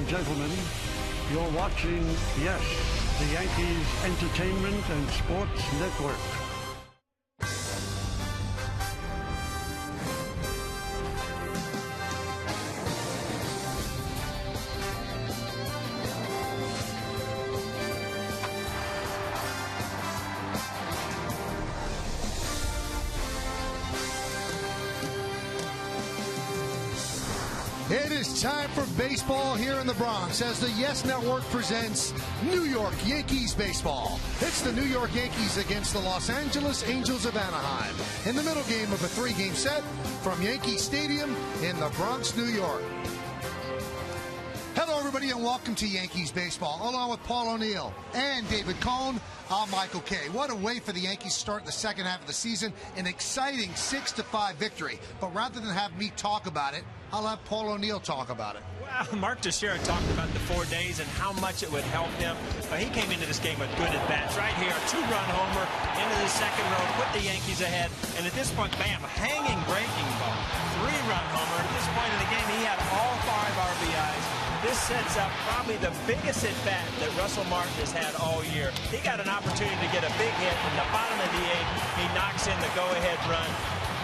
and gentlemen, you're watching, yes, the Yankees Entertainment and Sports Network. It is time for baseball here in the Bronx as the Yes Network presents New York Yankees baseball. It's the New York Yankees against the Los Angeles Angels of Anaheim in the middle game of a three-game set from Yankee Stadium in the Bronx, New York. Hello, everybody, and welcome to Yankees baseball. Along with Paul O'Neill and David Cohn, I'm Michael Kay. What a way for the Yankees to start the second half of the season. An exciting 6-5 victory. But rather than have me talk about it, I'll have Paul O'Neill talk about it. Well, Mark Teixeira talked about the 4 days and how much it would help him. But he came into this game with good at-bats. Right here, a two-run homer into the second row, put the Yankees ahead. And at this point, bam, hanging breaking ball. Three-run homer. At this point in the game, he had all 5 RBIs. This sets up probably the biggest at-bat that Russell Martin has had all year. He got an opportunity to get a big hit in the bottom of the 8th. He knocks in the go-ahead run.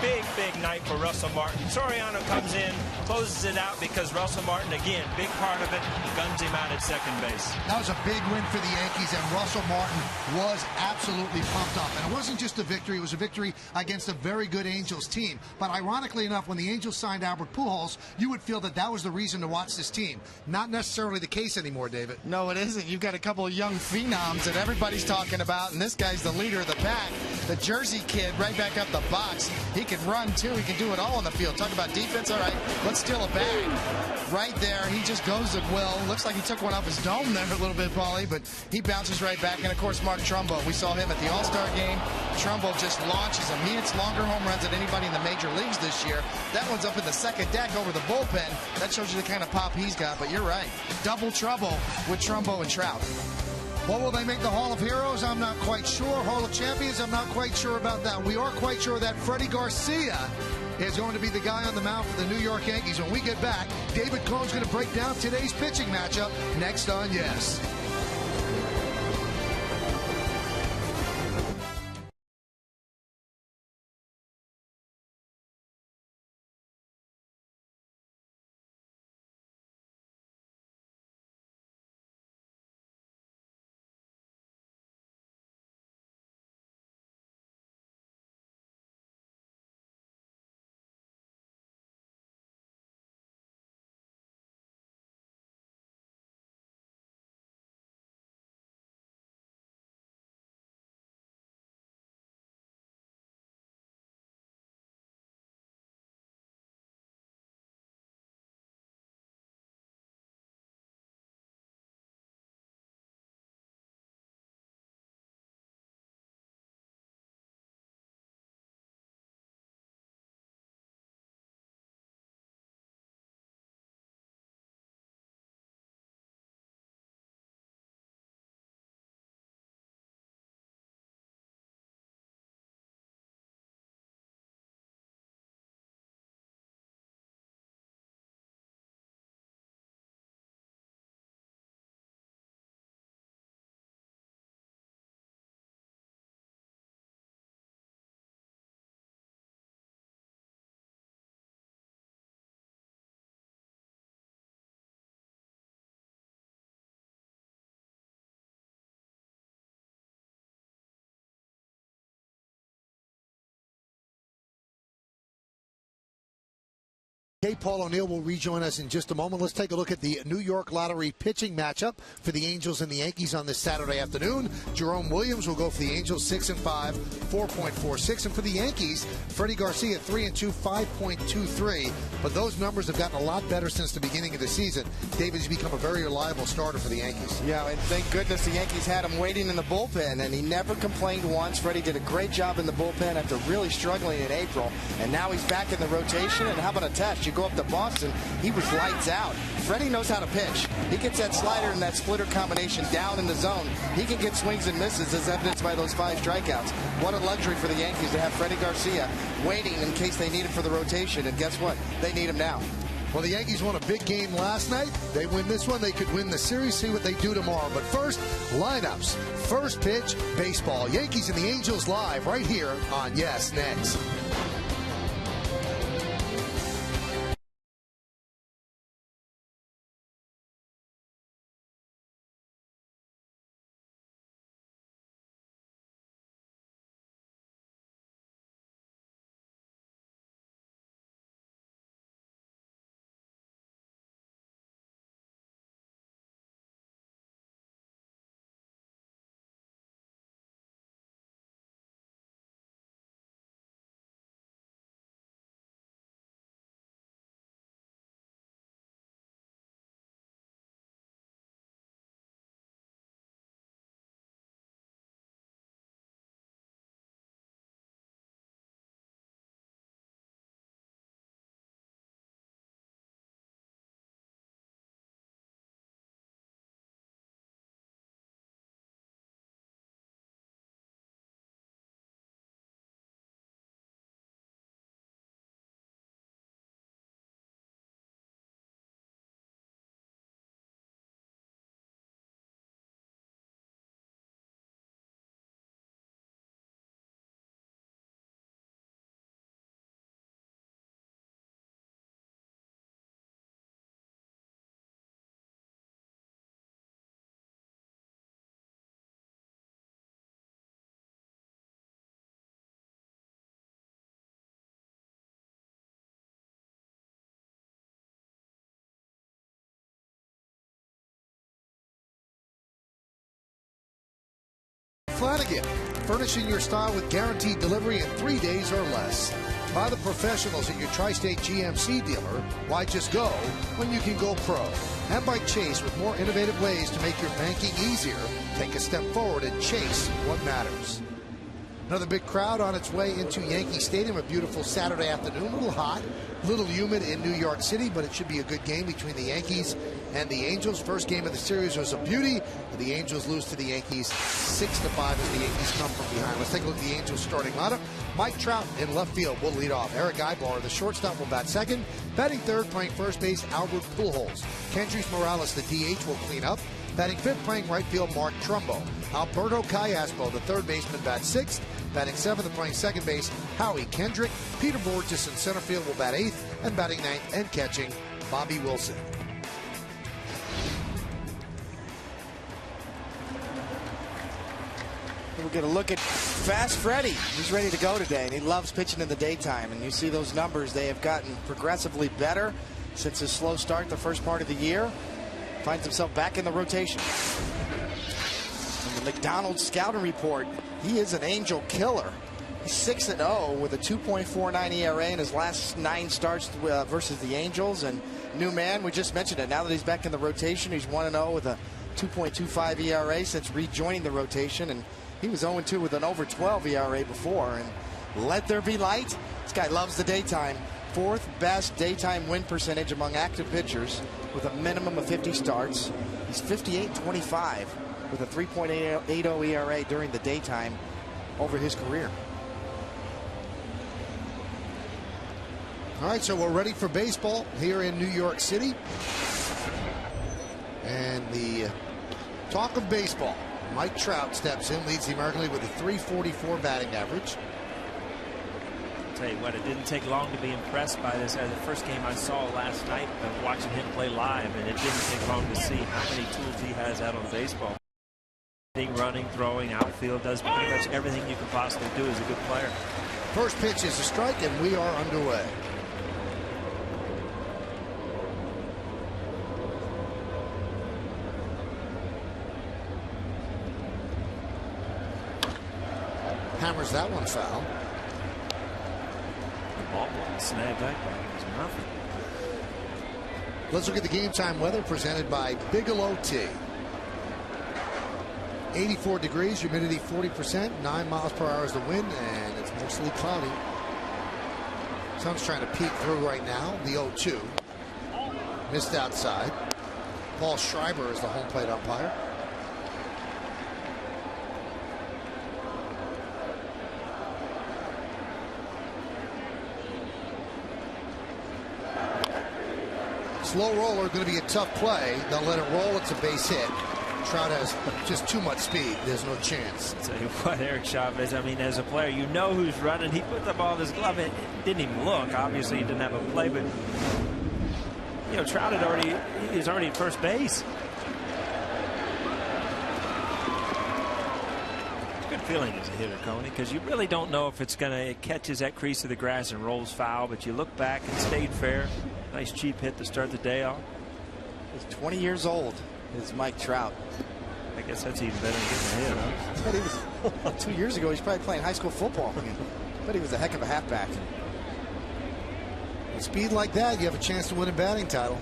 Big night for Russell Martin. Soriano comes in, closes it out because Russell Martin, again, big part of it, guns him out at second base. That was a big win for the Yankees, and Russell Martin was absolutely pumped up. And it wasn't just a victory, it was a victory against a very good Angels team. But ironically enough, when the Angels signed Albert Pujols, you would feel that that was the reason to watch this team. Not necessarily the case anymore, David. No, it isn't. You've got a couple of young phenoms that everybody's talking about, and this guy's the leader of the pack. The Jersey kid right back up the box. He can run, too. He can do it all on the field. Talk about defense. All right, let's steal a bag. Right there, he just goes at will. Looks like he took one off his dome there a little bit, Paulie, but he bounces right back. And, of course, Mark Trumbo. We saw him at the All-Star game. Trumbo just launches him. He hits longer home runs than anybody in the major leagues this year. That one's up in the second deck over the bullpen. That shows you the kind of pop he's got, but you're right. Double trouble with Trumbo and Trout. What will they make the Hall of Heroes? I'm not quite sure. Hall of Champions? I'm not quite sure about that. We are quite sure that Freddie Garcia is going to be the guy on the mound for the New York Yankees. When we get back, David Cohn's going to break down today's pitching matchup next on Yes. Okay, Paul O'Neill will rejoin us in just a moment. Let's take a look at the New York Lottery pitching matchup for the Angels and the Yankees on this Saturday afternoon. Jerome Williams will go for the Angels 6-5, 4.46. And for the Yankees, Freddie Garcia 3-2, 5.23. But those numbers have gotten a lot better since the beginning of the season. David's become a very reliable starter for the Yankees. Yeah, and thank goodness the Yankees had him waiting in the bullpen, and he never complained once. Freddie did a great job in the bullpen after really struggling in April, and now he's back in the rotation. And how about a test? You go up to Boston, he was lights out. Freddie knows how to pitch. He gets that slider and that splitter combination down in the zone. He can get swings and misses, as evidenced by those 5 strikeouts. What a luxury for the Yankees to have Freddie Garcia waiting in case they need him for the rotation. And guess what? They need him now. Well, the Yankees won a big game last night. They win this one, they could win the series. See what they do tomorrow. But first, lineups. First pitch, baseball. Yankees and the Angels live right here on Yes Next. Flanagan, furnishing your style with guaranteed delivery in 3 days or less. By the professionals at your Tri-State GMC dealer, why just go when you can go pro? And by Chase, with more innovative ways to make your banking easier. Take a step forward and chase what matters. Another big crowd on its way into Yankee Stadium. A beautiful Saturday afternoon. A little hot, a little humid in New York City, but it should be a good game between the Yankees and the Angels. First game of the series was a beauty. The Angels lose to the Yankees 6-5 as the Yankees come from behind. Let's take a look at the Angels starting lineup. Mike Trout in left field will lead off. Eric Aybar, the shortstop, will bat second. Batting third, playing first base, Albert Pujols. Kendrys Morales, the DH, will clean up. Batting fifth, playing right field, Mark Trumbo. Alberto Callaspo, the third baseman, bats sixth. Batting seventh and playing second base, Howie Kendrick. Peter Borges in center field will bat eighth. And batting ninth and catching, Bobby Wilson. We'll get a look at Fast Freddy. He's ready to go today, and he loves pitching in the daytime. And you see those numbers. They have gotten progressively better since his slow start the first part of the year. Finds himself back in the rotation. In the McDonald's scouting report, he is an Angel killer. He's 6-0 with a 2.49 ERA in his last 9 starts versus the Angels. And new man, we just mentioned it. Now that he's back in the rotation, he's 1-0 with a 2.25 ERA since rejoining the rotation. And he was 0-2 with an over 12 ERA before. And let there be light. This guy loves the daytime. 4th best daytime win percentage among active pitchers with a minimum of 50 starts. He's 58-25 with a 3.80 ERA during the daytime over his career. All right, so we're ready for baseball here in New York City. And the talk of baseball, Mike Trout steps in, leads the American League with a .344 batting average. Tell you what, it didn't take long to be impressed by this. The first game I saw last night, watching him play live, and it didn't take long to see how many tools he has out on the baseball. Running, throwing, outfield, does pretty much everything you can possibly do as a good player. First pitch is a strike, and we are underway. Hammers that one foul. The ball snagged that guy. It was nothing. Let's look at the game time weather presented by Bigelow Tea. 84 degrees, humidity 40%, 9 miles per hour is the wind, and it's mostly cloudy. Sun's trying to peek through right now. The 0-2. Missed outside. Paul Schreiber is the home plate umpire. Slow roller, going to be a tough play. They'll let it roll. It's a base hit. Trout has just too much speed. There's no chance. I'll tell you what, Eric Chavez, I mean, as a player, you know who's running. He put the ball in his glove. It didn't even look. Obviously, he didn't have a play, but, you know, Trout he was already at first base. Good feeling as a hitter, Coney, because you really don't know if it's going to, it catches that crease of the grass and rolls foul, but you look back and stayed fair. Nice cheap hit to start the day off. He's 20 years old, is Mike Trout. I guess that's even better than getting a hit, huh? But he was 2 years ago. He's probably playing high school football. But he was a heck of a halfback. With speed like that, you have a chance to win a batting title.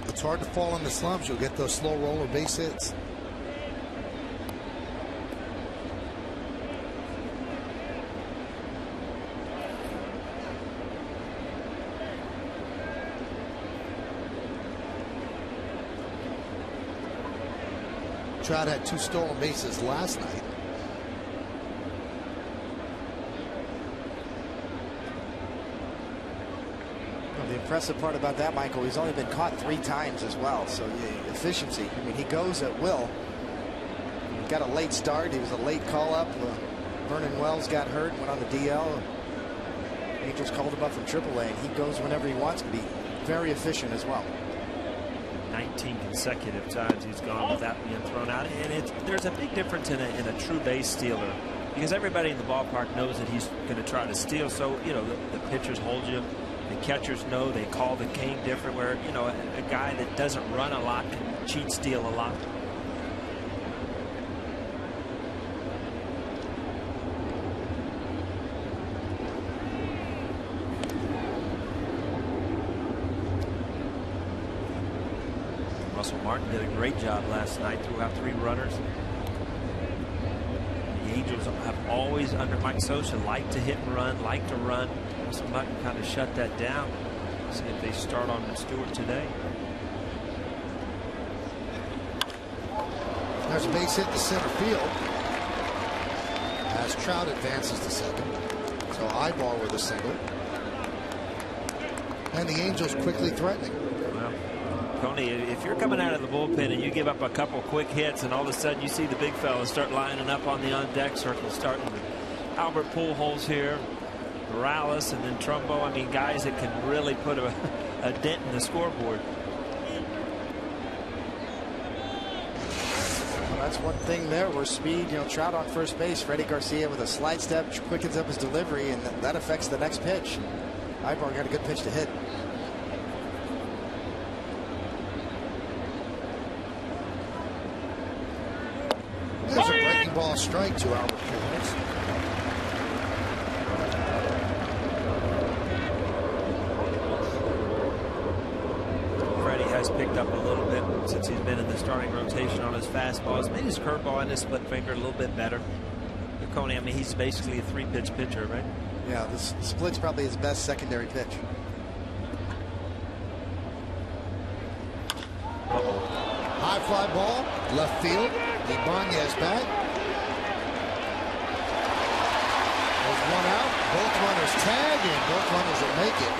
It's hard to fall in the slumps. You'll get those slow roller base hits. Trout had 2 stolen bases last night. Well, the impressive part about that, Michael, he's only been caught 3 times as well. So efficiency. I mean, he goes at will. He got a late start. He was a late call up. Vernon Wells got hurt, went on the DL. Angels called him up from AAA, and he goes whenever he wants to be. Very efficient as well. 19 consecutive times he's gone without being thrown out, and there's a big difference in a true base stealer, because everybody in the ballpark knows that he's going to try to steal. So, you know, the pitchers hold you, the catchers know, they call the game different, where, you know, a guy that doesn't run a lot can cheat steal a lot. Russell Martin did a great job last night, threw out 3 runners. The Angels have always, under Mike Sosa, liked to hit and run, like to run. Russell Martin kind of shut that down. See if they start on Stewart today. There's a base hit to center field as Trout advances to second. So Ibar with a single. And the Angels quickly threatening. Well, Tony, if you're coming out of the bullpen and you give up a couple quick hits and all of a sudden you see the big fellas start lining up on the on-deck circle, starting with Albert Pujols here, Morales, and then Trumbo. I mean, guys that can really put a dent in the scoreboard. Well, that's one thing there where speed, you know, Trout on first base, Freddie Garcia with a slide step quickens up his delivery, and that affects the next pitch. Ibar got a good pitch to hit. There's a breaking ball strike to Albert Pujols. Freddie has picked up a little bit since he's been in the starting rotation on his fastball. He's made his curveball and his split finger a little bit better. Coney, I mean, he's basically a 3-pitch pitcher, right? Yeah, the split's probably his best secondary pitch. High fly ball, left field. Ibanez back. There's 1 out. Both runners tag, and both runners will make it.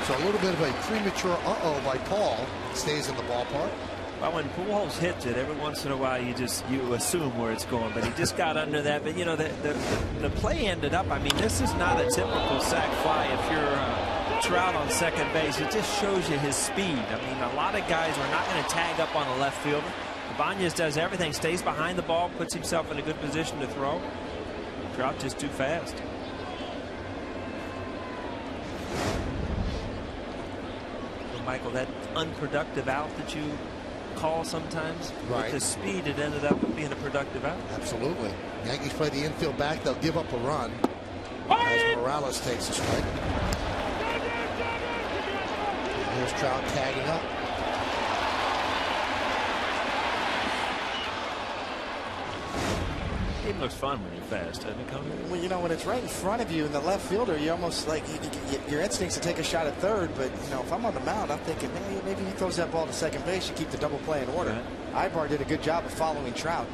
So a little bit of a premature uh-oh by Paul. Stays in the ballpark. Well, when Pujols hits it, every once in a while you assume where it's going, but he just got under that. But, you know, the play ended up, I mean, this is not a typical sac fly if you're Trout on second base. It just shows you his speed. I mean, a lot of guys are not going to tag up on a left fielder. Ibanez does everything, stays behind the ball, puts himself in a good position to throw. Trout just too fast. So, Michael, that unproductive out that you call sometimes, right, with the speed, it ended up being a productive out. Absolutely. Yankees play the infield back. They'll give up a run as Morales takes a strike. Here's Trout tagging up. It looks fun when you're fast, doesn't it, Coney? Well, you know, when it's right in front of you and the left fielder, you almost like your instincts to take a shot at third. But, you know, if I'm on the mound, I'm thinking, maybe he throws that ball to second base, you keep the double play in order. Right. Ibar did a good job of following Trout.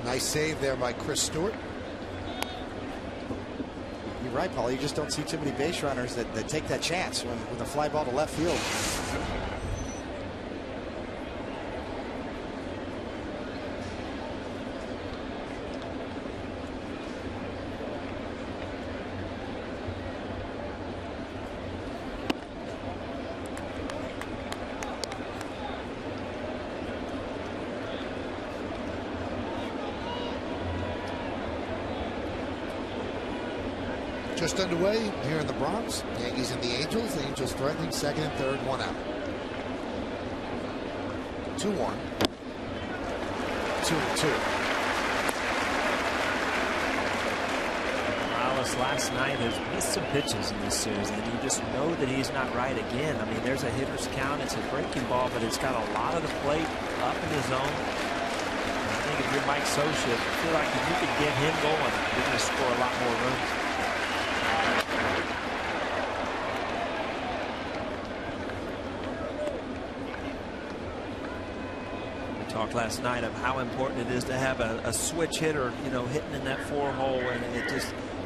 Nice save there by Chris Stewart. You You're right, Paul. You just don't see too many base runners that take that chance with a fly ball to left field. Just underway here in the Bronx. Yankees and the Angels. The Angels threatening second and third, 1 out. 2-1. 2-2. Morales last night has missed some pitches in this series, and you just know that he's not right again. I mean, there's a hitter's count. It's a breaking ball, but it's got a lot of the plate up in the zone. I think if you're Mike Scioscia, I feel like if you could get him going, you're going to score a lot more runs. Talked last night of how important it is to have a switch hitter, you know, hitting in that 4-hole, and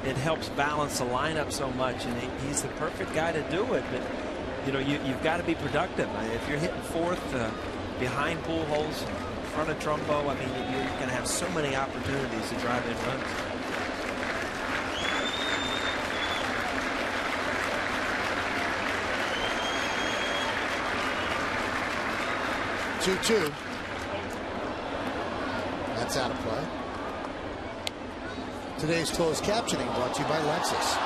it helps balance the lineup so much, and he's the perfect guy to do it. But you know, you've got to be productive. If you're hitting fourth behind Pujols, in front of Trumbo, I mean, you're going to have so many opportunities to drive in runs. Two. That's out of play. Today's closed captioning brought to you by Lexus.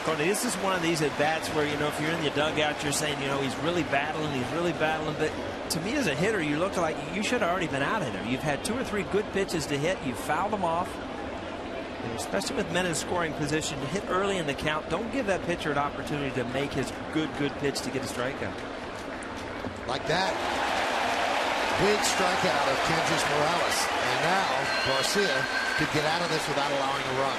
Cody, this is one of these at bats where, you know, if you're in the dugout, you're saying, you know, he's really battling. But to me, as a hitter, you look like you should have already been out of there. You've had 2 or 3 good pitches to hit. You've fouled them off. And especially with men in scoring position, to hit early in the count. Don't give that pitcher an opportunity to make his good pitch to get a strikeout. Like that. Big strikeout of Kendrys Morales. And now Garcia could get out of this without allowing a run.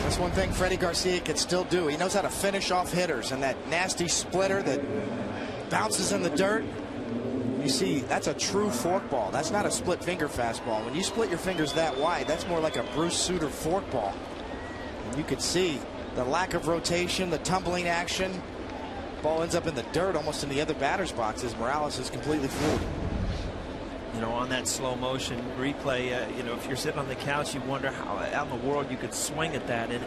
That's one thing Freddie Garcia could still do. He knows how to finish off hitters, and that nasty splitter that bounces in the dirt. You see, that's a true forkball. That's not a split finger fastball. When you split your fingers that wide, that's more like a Bruce Sutter forkball. And you could see the lack of rotation, the tumbling action. Ball ends up in the dirt, almost in the other batter's boxes. Morales is completely fooled. You know, on that slow motion replay, you know, if you're sitting on the couch, you wonder how out in the world you could swing at that. And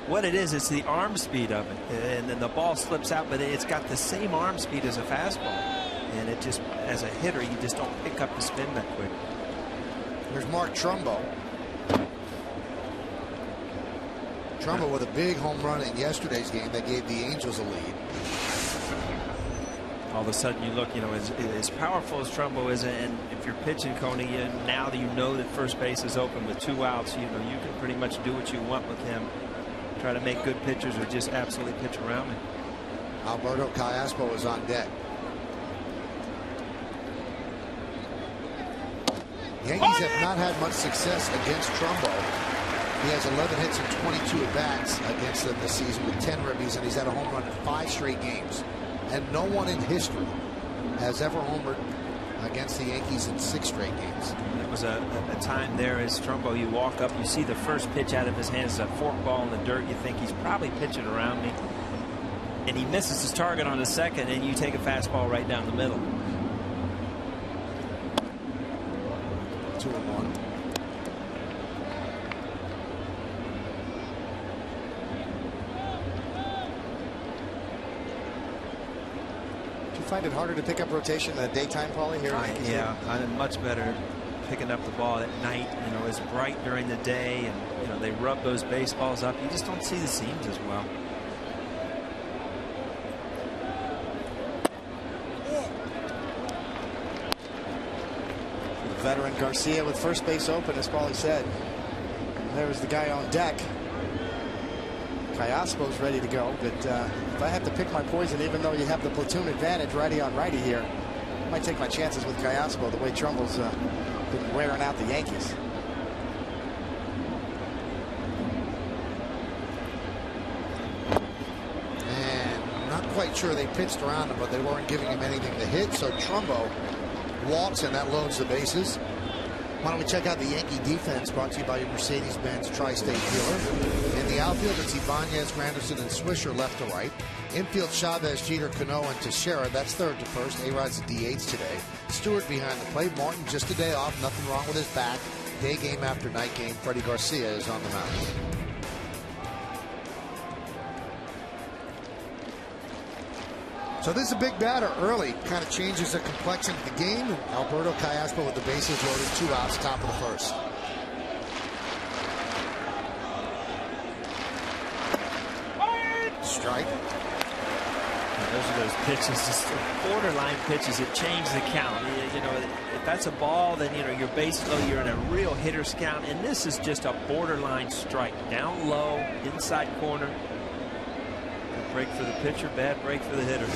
what it is, it's the arm speed of it. And then the ball slips out, but it's got the same arm speed as a fastball. And it just, as a hitter, you just don't pick up the spin that quick. There's Mark Trumbo. Trumbo with a big home run in yesterday's game that gave the Angels a lead. All of a sudden you look, you know, as powerful as Trumbo is, and if you're pitching, Coney, now that you know that first base is open with 2 outs, you know, you can pretty much do what you want with him. Try to make good pitchers or just absolutely pitch around him. Alberto Callaspo is on deck. Yankees have not had much success against Trumbo. He has 11 hits and 22 at-bats against them this season with 10 ribbies, and he's had a home run in 5 straight games. And no one in history has ever homered against the Yankees in 6 straight games. There was a time there as Trumbo, you walk up, you see the first pitch out of his hands, a fork ball in the dirt. You think he's probably pitching around me. And he misses his target on the second, and you take a fastball right down the middle. 2-1. Find it harder to pick up rotation in the daytime, Paulie? Yeah, I'm much better picking up the ball at night. You know, it's bright during the day, and you know they rub those baseballs up. You just don't see the seams as well. The veteran Garcia with first base open, as Paulie said. And there was the guy on deck. Callaspo's ready to go, but if I have to pick my poison, even though you have the platoon advantage righty on righty here, I might take my chances with Callaspo the way Trumbo's been wearing out the Yankees. And not quite sure they pitched around him, but they weren't giving him anything to hit, so Trumbo walks, and that loads the bases. Why don't we check out the Yankee defense, brought to you by your Mercedes-Benz Tri-State dealer. In the outfield, it's Ibanez, Granderson, and Swisher left to right. Infield, Chavez, Jeter, Cano, and Teixeira. That's third to first. A-Rod's the DH today. Stewart behind the plate. Martin just a day off. Nothing wrong with his back. Day game after night game. Freddie Garcia is on the mound. So this is a big batter early. Kind of changes the complexion of the game. Alberto Callaspo with the bases loaded, 2 outs, top of the first. Strike. Those are those pitches, just borderline pitches that change the count. You know, if that's a ball, then you know you're basically you're in a real hitter's count, and this is just a borderline strike. Down low, inside corner. Good break for the pitcher, bad break for the hitter.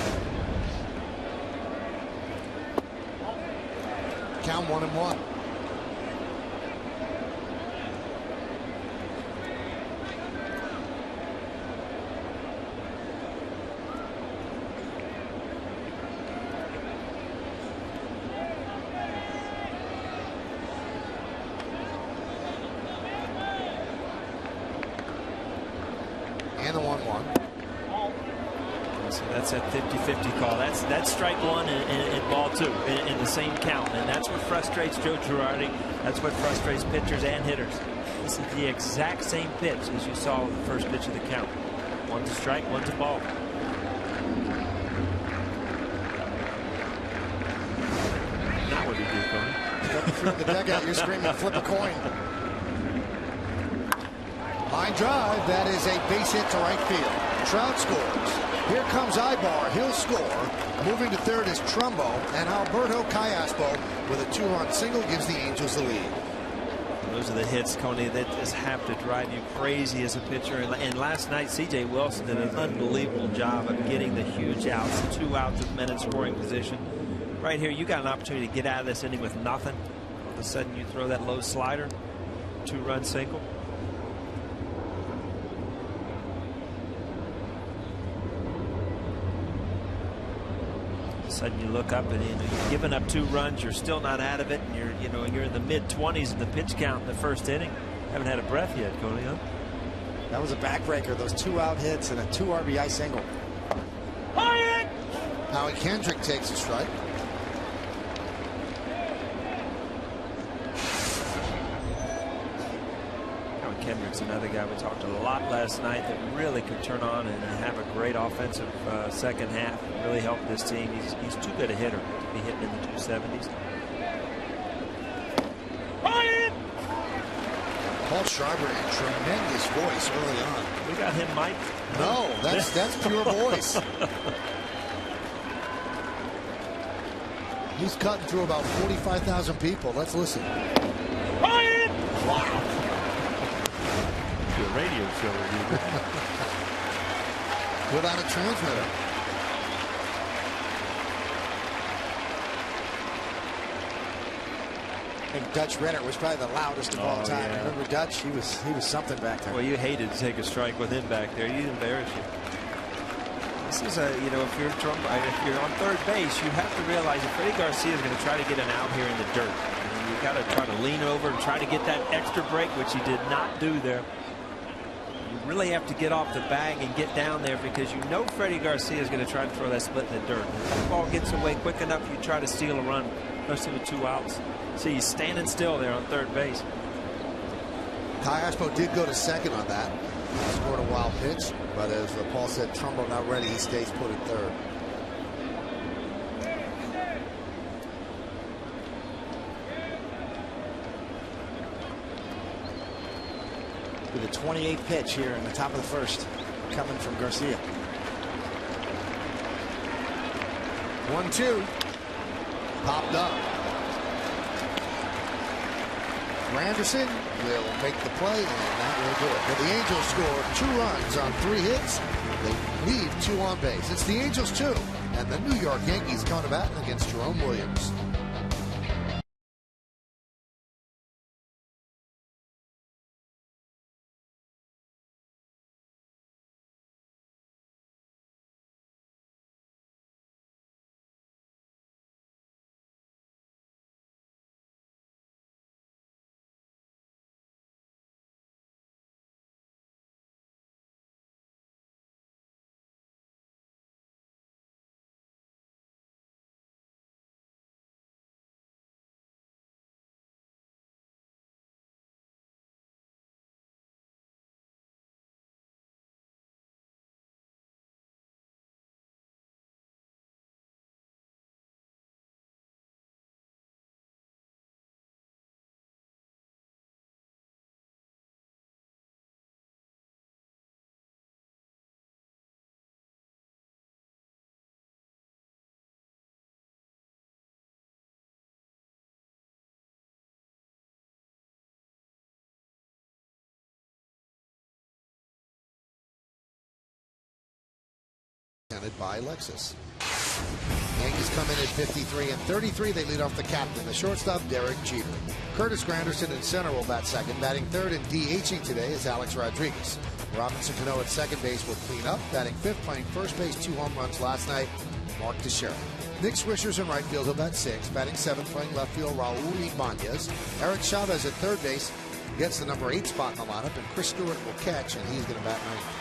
Count 1-1. And the 1-1. So that's that 50-50 call. That's strike one and ball two in the same count. And that's what frustrates Joe Girardi. That's what frustrates pitchers and hitters. This is the exact same pitch as you saw in the first pitch of the count. One's a strike, one's a ball. Now what do you do, Tony? From the dugout, you're screaming, flip a coin. Line drive, that is a base hit to right field. Trout scores. Here comes Ibar, he'll score. Moving to third is Trumbo, and Alberto Callaspo with a 2-run single gives the Angels the lead. Those are the hits, Coney, that just have to drive you crazy as a pitcher. And last night, C.J. Wilson did an unbelievable job of getting the huge outs, 2 outs with men in scoring position. Right here, you got an opportunity to get out of this inning with nothing. All of a sudden, you throw that low slider, 2-run single. Sudden you look up and you're giving up 2 runs, you're still not out of it, and you're in the mid-20s in the pitch count in the first inning. Haven't had a breath yet, Coney, huh? That was a backbreaker, those 2-out hits and a 2 RBI single. Howie Kendrick takes a strike. Kendrick's another guy we talked a lot last night that really could turn on and have a great offensive second half. Really help this team. He's too good a hitter to be hitting in the 270s. Paul Schreiber, a tremendous voice early on. We got him, Mike. No, that's pure voice. He's cutting through about 45,000 people. Let's listen. Wow. A radio show without a transmitter. I think Dutch Renner was probably the loudest of all time. Yeah. Remember Dutch? He was something back there. Well, you hated to take a strike with him back there. He'd embarrass you. This is if you're on third base, you have to realize if Freddie Garcia is going to try to get an out here in the dirt, you got to try to lean over and try to get that extra break, which he did not do there. You really have to get off the bag and get down there because you know Freddie Garcia is going to try to throw that split in the dirt. If that ball gets away quick enough, you try to steal a run, especially with 2 outs. See, he's standing still there on third base. Callaspo did go to second on that. Scored a wild pitch, but as Paul said, Trumbo not ready. He stays put at third. With a 28th pitch here in the top of the first, coming from Garcia. 1-2. Popped up. Granderson will make the play, and that will do it. But the Angels score 2 runs on 3 hits. They leave 2 on base. It's the Angels 2, and the New York Yankees come to bat against Jerome Williams. presented by Lexus. Yankees come in at 53 and 33. They lead off the captain, the shortstop, Derek Jeter. Curtis Granderson in center will bat second. Batting third and DHing today is Alex Rodriguez. Robinson Cano at second base will clean up. Batting fifth, playing first base, 2 home runs last night, Mark Teixeira. Nick Swisher's in right field, he'll bat sixth. Batting seventh, playing left field, Raul Ibanez. Eric Chavez at third base gets the number 8 spot in the lineup, and Chris Stewart will catch, and he's going to bat ninth.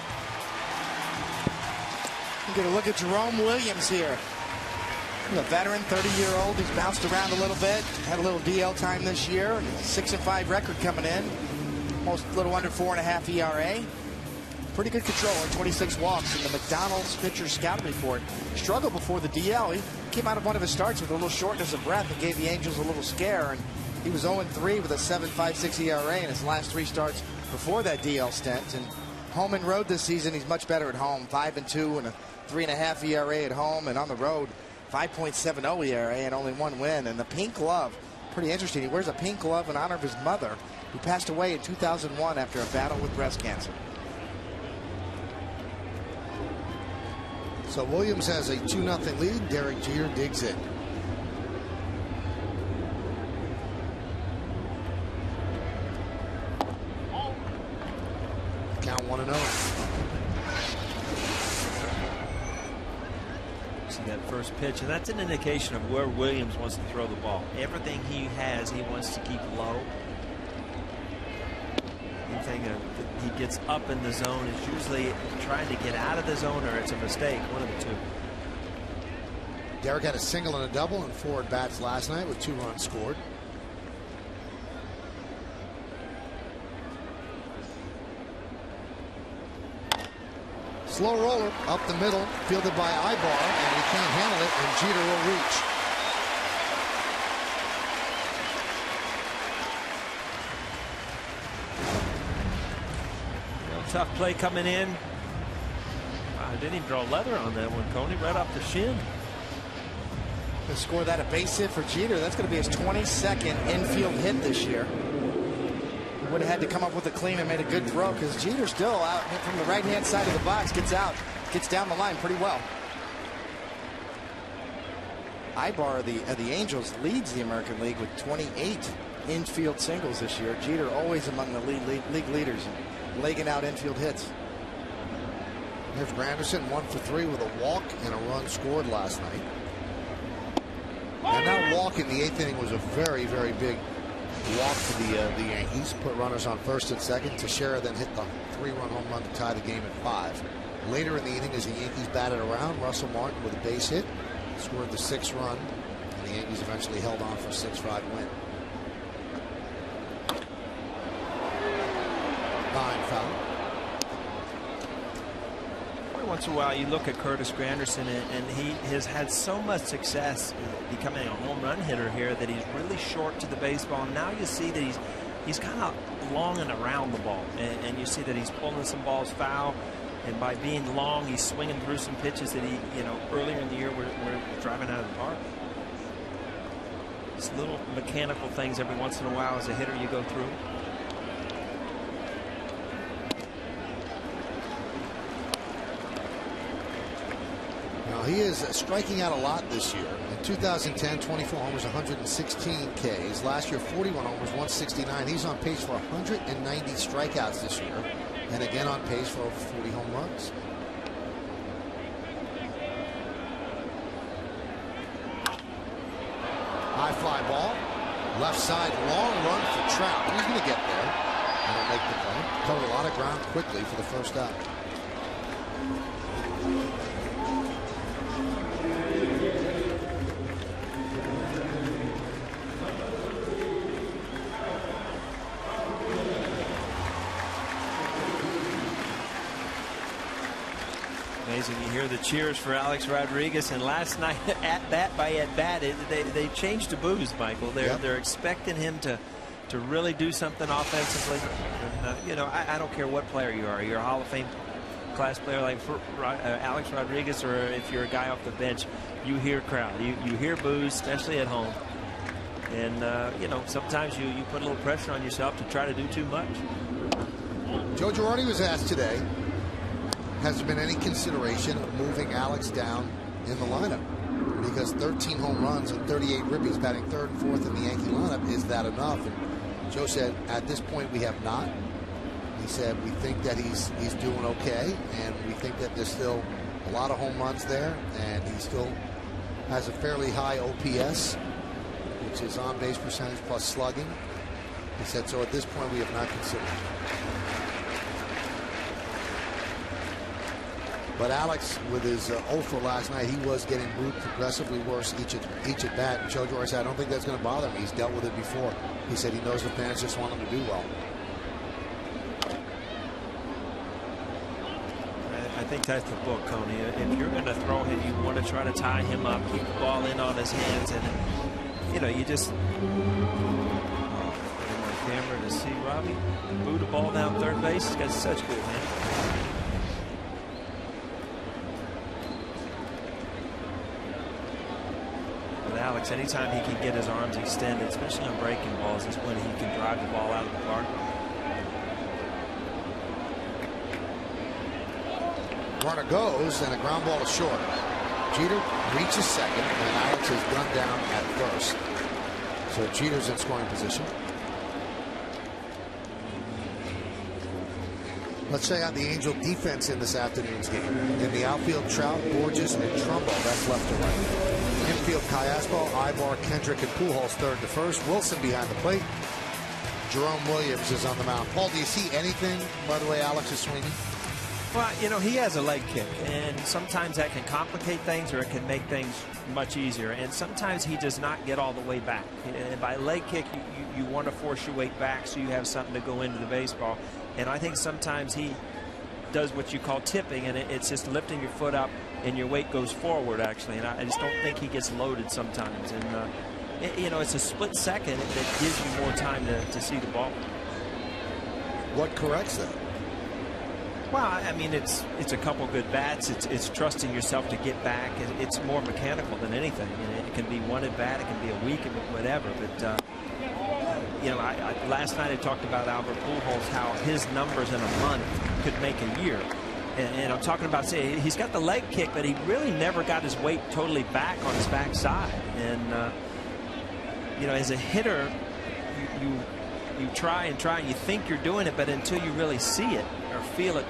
We're going to look at Jerome Williams here. The veteran, 30-year-old. He's bounced around a little bit. Had a little DL time this year. 6-5 record coming in. Almost a little under 4.5 ERA. Pretty good controller, 26 walks in the McDonald's pitcher scouting report. Struggled before the DL. He came out of one of his starts with a little shortness of breath and gave the Angels a little scare. And he was 0-3 with a 7.56 ERA in his last 3 starts before that DL stint. And home and road this season, he's much better at home. 5-2 and a 3.5 ERA at home, and on the road 5.70 ERA and only 1 win. And the pink glove, pretty interesting. He wears a pink glove in honor of his mother, who passed away in 2001 after a battle with breast cancer. So Williams has a 2-0 lead. Derek Jeter digs in. Count 1-0. See that first pitch, and that's an indication of where Williams wants to throw the ball. Everything he has, he wants to keep low. Anything he gets up in the zone is usually trying to get out of the zone, or it's a mistake, one of the two. Derek had a single and a double and 4 at bats last night with 2 runs scored. Slow roller up the middle, fielded by Ibar, and he can't handle it, and Jeter will reach. Tough play coming in. Wow, didn't even draw leather on that one, Coney, right off the shin. To score that a base hit for Jeter, that's going to be his 22nd infield hit this year. He would have had to come up with a clean and made a good throw, because Jeter's still out from the right-hand side of the box, gets out, gets down the line pretty well. Ibar of the Angels leads the American League with 28 infield singles this year. Jeter always among the league leaders, legging out infield hits. There's Granderson, 1 for 3 with a walk and a run scored last night. And that walk in the 8th inning was a very, very big walk for the Yankees. Put runners on first and second. Teixeira then hit the 3-run home run to tie the game at 5. Later in the inning, as the Yankees batted around, Russell Martin with a base hit scored the 6th run, and the Yankees eventually held on for a 6-5 win. 9 foul. Once in a while you look at Curtis Granderson, and he has had so much success becoming a home run hitter here that he's really short to the baseball. Now you see that he's kind of long and around the ball, and you see that he's pulling some balls foul, and by being long he's swinging through some pitches that he, earlier in the year were driving out of the park. It's little mechanical things every once in a while as a hitter you go through. He is striking out a lot this year. In 2010, 24 homers, 116 Ks. Last year, 41 homers, 169. He's on pace for 190 strikeouts this year, and again on pace for over 40 home runs. High fly ball. Left side, long run for Trout. He's going to get there. And he'll make the play. Covered a lot of ground quickly for the first out. Amazing. You hear the cheers for Alex Rodriguez, and last night at bat by at bat they changed to boos, Michael. They're expecting him to really do something offensively. And, I don't care what player you are. You're a Hall of Fame class player like Alex Rodriguez, or if you're a guy off the bench, you hear crowd. You hear boos, especially at home. And sometimes you put a little pressure on yourself to try to do too much. Joe Girardi was asked today has there been any consideration of moving Alex down in the lineup? Because 13 home runs and 38 ribbies, batting third and fourth in the Yankee lineup, is that enough? And Joe said, at this point, we have not. He said, we think that he's doing okay, and we think that there's still a lot of home runs there, and he still has a fairly high OPS, which is on base percentage plus slugging. He said, so at this point, we have not considered. But Alex, with his 0 for last night, he was getting moved progressively worse each at bat. And Joe Girard said, I don't think that's going to bother him. He's dealt with it before. He said he knows the fans just want him to do well. I think that's the book, Coney. If you're going to throw him, you want to try to tie him up, keep the ball in on his hands, and you know, you just camera to see Robbie boot a ball down third base. He's got such good hands. With Alex, anytime he can get his arms extended, especially on breaking balls, is when he can drive the ball out of the park. Runner goes, and a ground ball is short. Jeter reaches second, and Alex is gunned down at first. So Jeter's in scoring position. Let's check out the Angel defense in this afternoon's game. In the outfield, Trout, Borges, and Trumbo. That's left to right. Infield, Callaspo, Ibar, Kendrick, and Pujols third to first. Wilson behind the plate. Jerome Williams is on the mound. Paul, do you see anything by the way Alex is swinging? Well, you know, he has a leg kick, and sometimes that can complicate things or it can make things much easier. And sometimes he does not get all the way back. And by leg kick, you want to force your weight back so you have something to go into the baseball. And I think sometimes he does what you call tipping, and it's just lifting your foot up and your weight goes forward, actually. And I just don't think he gets loaded sometimes. And, you know, it's a split second that gives you more time to see the ball. What corrects that? Well, I mean, it's a couple good bats. It's trusting yourself to get back. It's more mechanical than anything. And it can be one at bat, it can be a week, whatever. But you know, last night I talked about Albert Pujols, how his numbers in a month could make a year. And I'm talking about, say, he's got the leg kick, but he really never got his weight totally back on his backside. And you know, as a hitter, you try and you think you're doing it, but until you really see it or feel it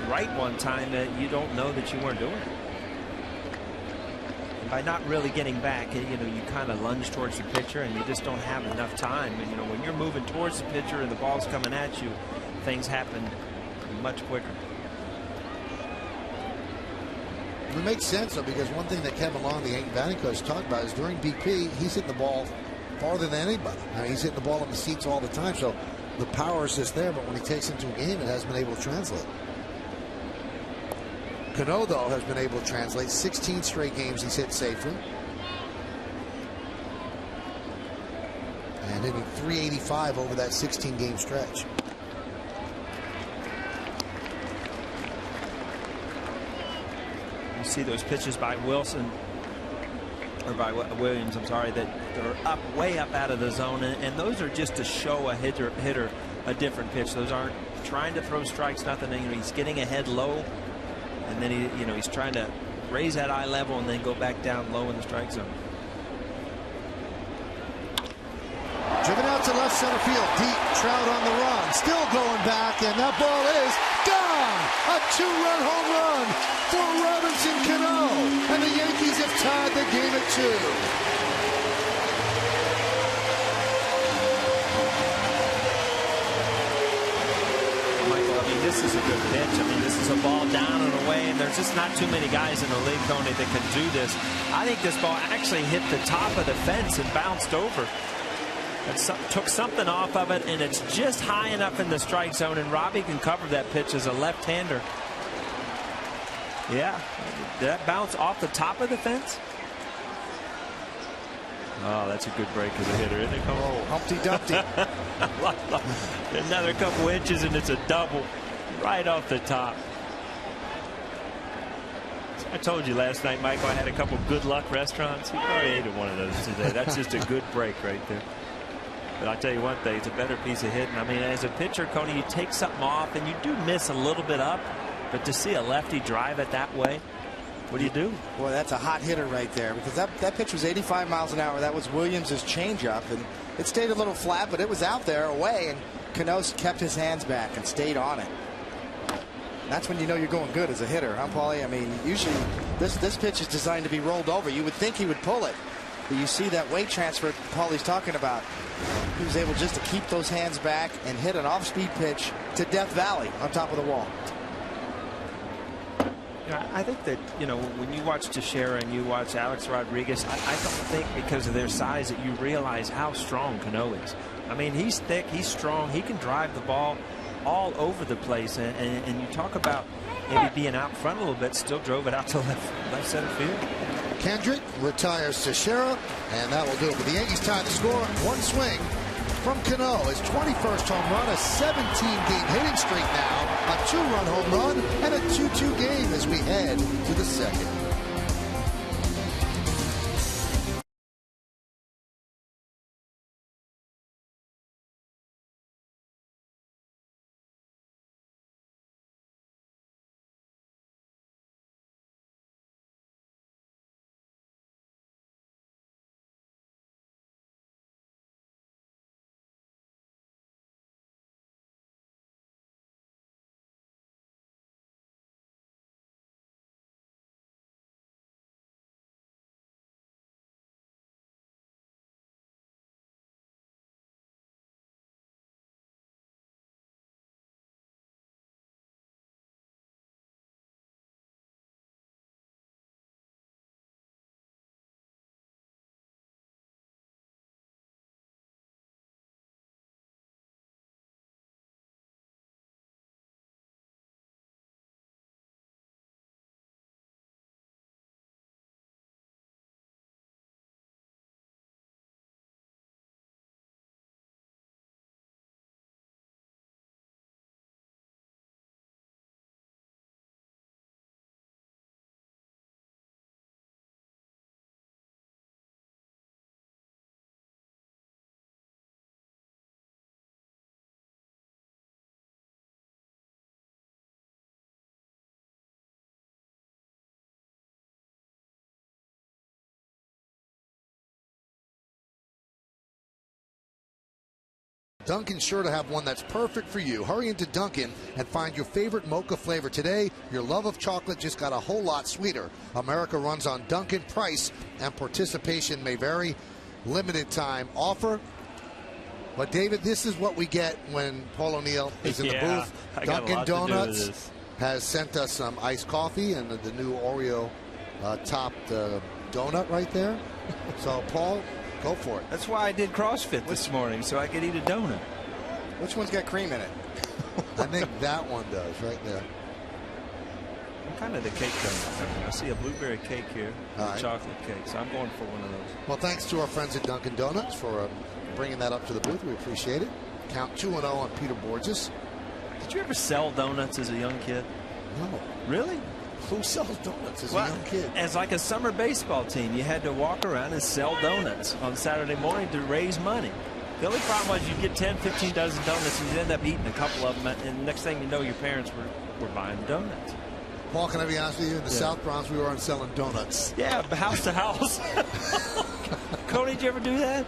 right one time, you don't know that you weren't doing it. And by not really getting back, you know, you kind of lunge towards the pitcher and you just don't have enough time. And you know, when you're moving towards the pitcher and the ball's coming at you, things happen much quicker. It makes sense, though, because one thing that Kevin Long, the Yankee batting coach, talked about is during BP, he's hitting the ball farther than anybody. I mean, he's hitting the ball in the seats all the time, so the power is just there, but when he takes into a game, it hasn't been able to translate. Cano, though, has been able to translate. 16 straight games he's hit safely. And hitting .385 over that 16-game stretch. You see those pitches by Wilson, or by Williams, I'm sorry, that are up, way up out of the zone, and those are just to show a hitter a different pitch. Those aren't trying to throw strikes, nothing. You know, he's getting ahead low, and then he's trying to raise that eye level and then go back down low in the strike zone. Driven out to left center field, deep. Trout on the run, still going back, and that ball is gone. A two-run home run for Robinson Cano, and the Yankees have tied the game at 2. This is a good pitch. I mean, this is a ball down and away, and there's just not too many guys in the league, Tony, that can do this. I think this ball actually hit the top of the fence and bounced over. It took something off of it, and it's just high enough in the strike zone, and Robbie can cover that pitch as a left-hander. Yeah, did that bounce off the top of the fence? Oh, that's a good break as a hitter, isn't it? Oh, Humpty Dumpty. Another couple inches, and it's a double right off the top. I told you last night, Michael, I had a couple good luck restaurants. You probably ate at one of those today. That's just a good break right there. But I'll tell you one thing, it's a better piece of hitting. I mean, as a pitcher, Coney, you take something off and you do miss a little bit up, But to see a lefty drive it that way, what do you do? Boy, that's a hot hitter right there, because that pitch was 85 miles an hour. That was Williams' changeup, and it stayed a little flat, but it was out there away, and Cano kept his hands back and stayed on it. That's when you know you're going good as a hitter, huh, Paulie? I mean, usually this pitch is designed to be rolled over. You would think he would pull it, but you see that weight transfer Paulie's talking about. He was able just to keep those hands back and hit an off-speed pitch to Death Valley on top of the wall. I think that, you know, when you watch Teixeira and you watch Alex Rodriguez, I don't think because of their size that you realize how strong Cano is. I mean, he's thick, he's strong, he can drive the ball all over the place, and you talk about maybe being out front a little bit, still drove it out to left center field. Kendrick retires Teixeira, and that will do it. But the Yankees tie the score. One swing from Cano, his 21st home run, a 17-game hitting streak now, a 2-run home run, and a 2-2 game as we head to the second. Dunkin's sure to have one that's perfect for you. Hurry into Dunkin' and find your favorite mocha flavor today. Your love of chocolate just got a whole lot sweeter. America runs on Dunkin'. Price and participation may vary. Limited time offer. But, David, this is what we get when Paul O'Neill is in the booth. Dunkin' Donuts has sent us some iced coffee and the new Oreo topped donut right there. So, Paul, go for it. That's why I did CrossFit this morning, so I could eat a donut. Which one's got cream in it? I think that one does, right there. I'm kind of the cake donut. I see a blueberry cake here, a chocolate cake, so I'm going for one of those. Well, thanks to our friends at Dunkin' Donuts for bringing that up to the booth. We appreciate it. Count 2-0 on Peter Borges. Did you ever sell donuts as a young kid? No. Really? Who sells donuts as a young kid? As like a summer baseball team, you had to walk around and sell donuts on Saturday morning to raise money. The only problem was you'd get 10, 15 dozen donuts and you'd end up eating a couple of them, and the next thing you know, your parents were buying donuts. Paul, can I be honest with you? In the South Bronx, we weren't selling donuts. Yeah, house to house. Cody, did you ever do that?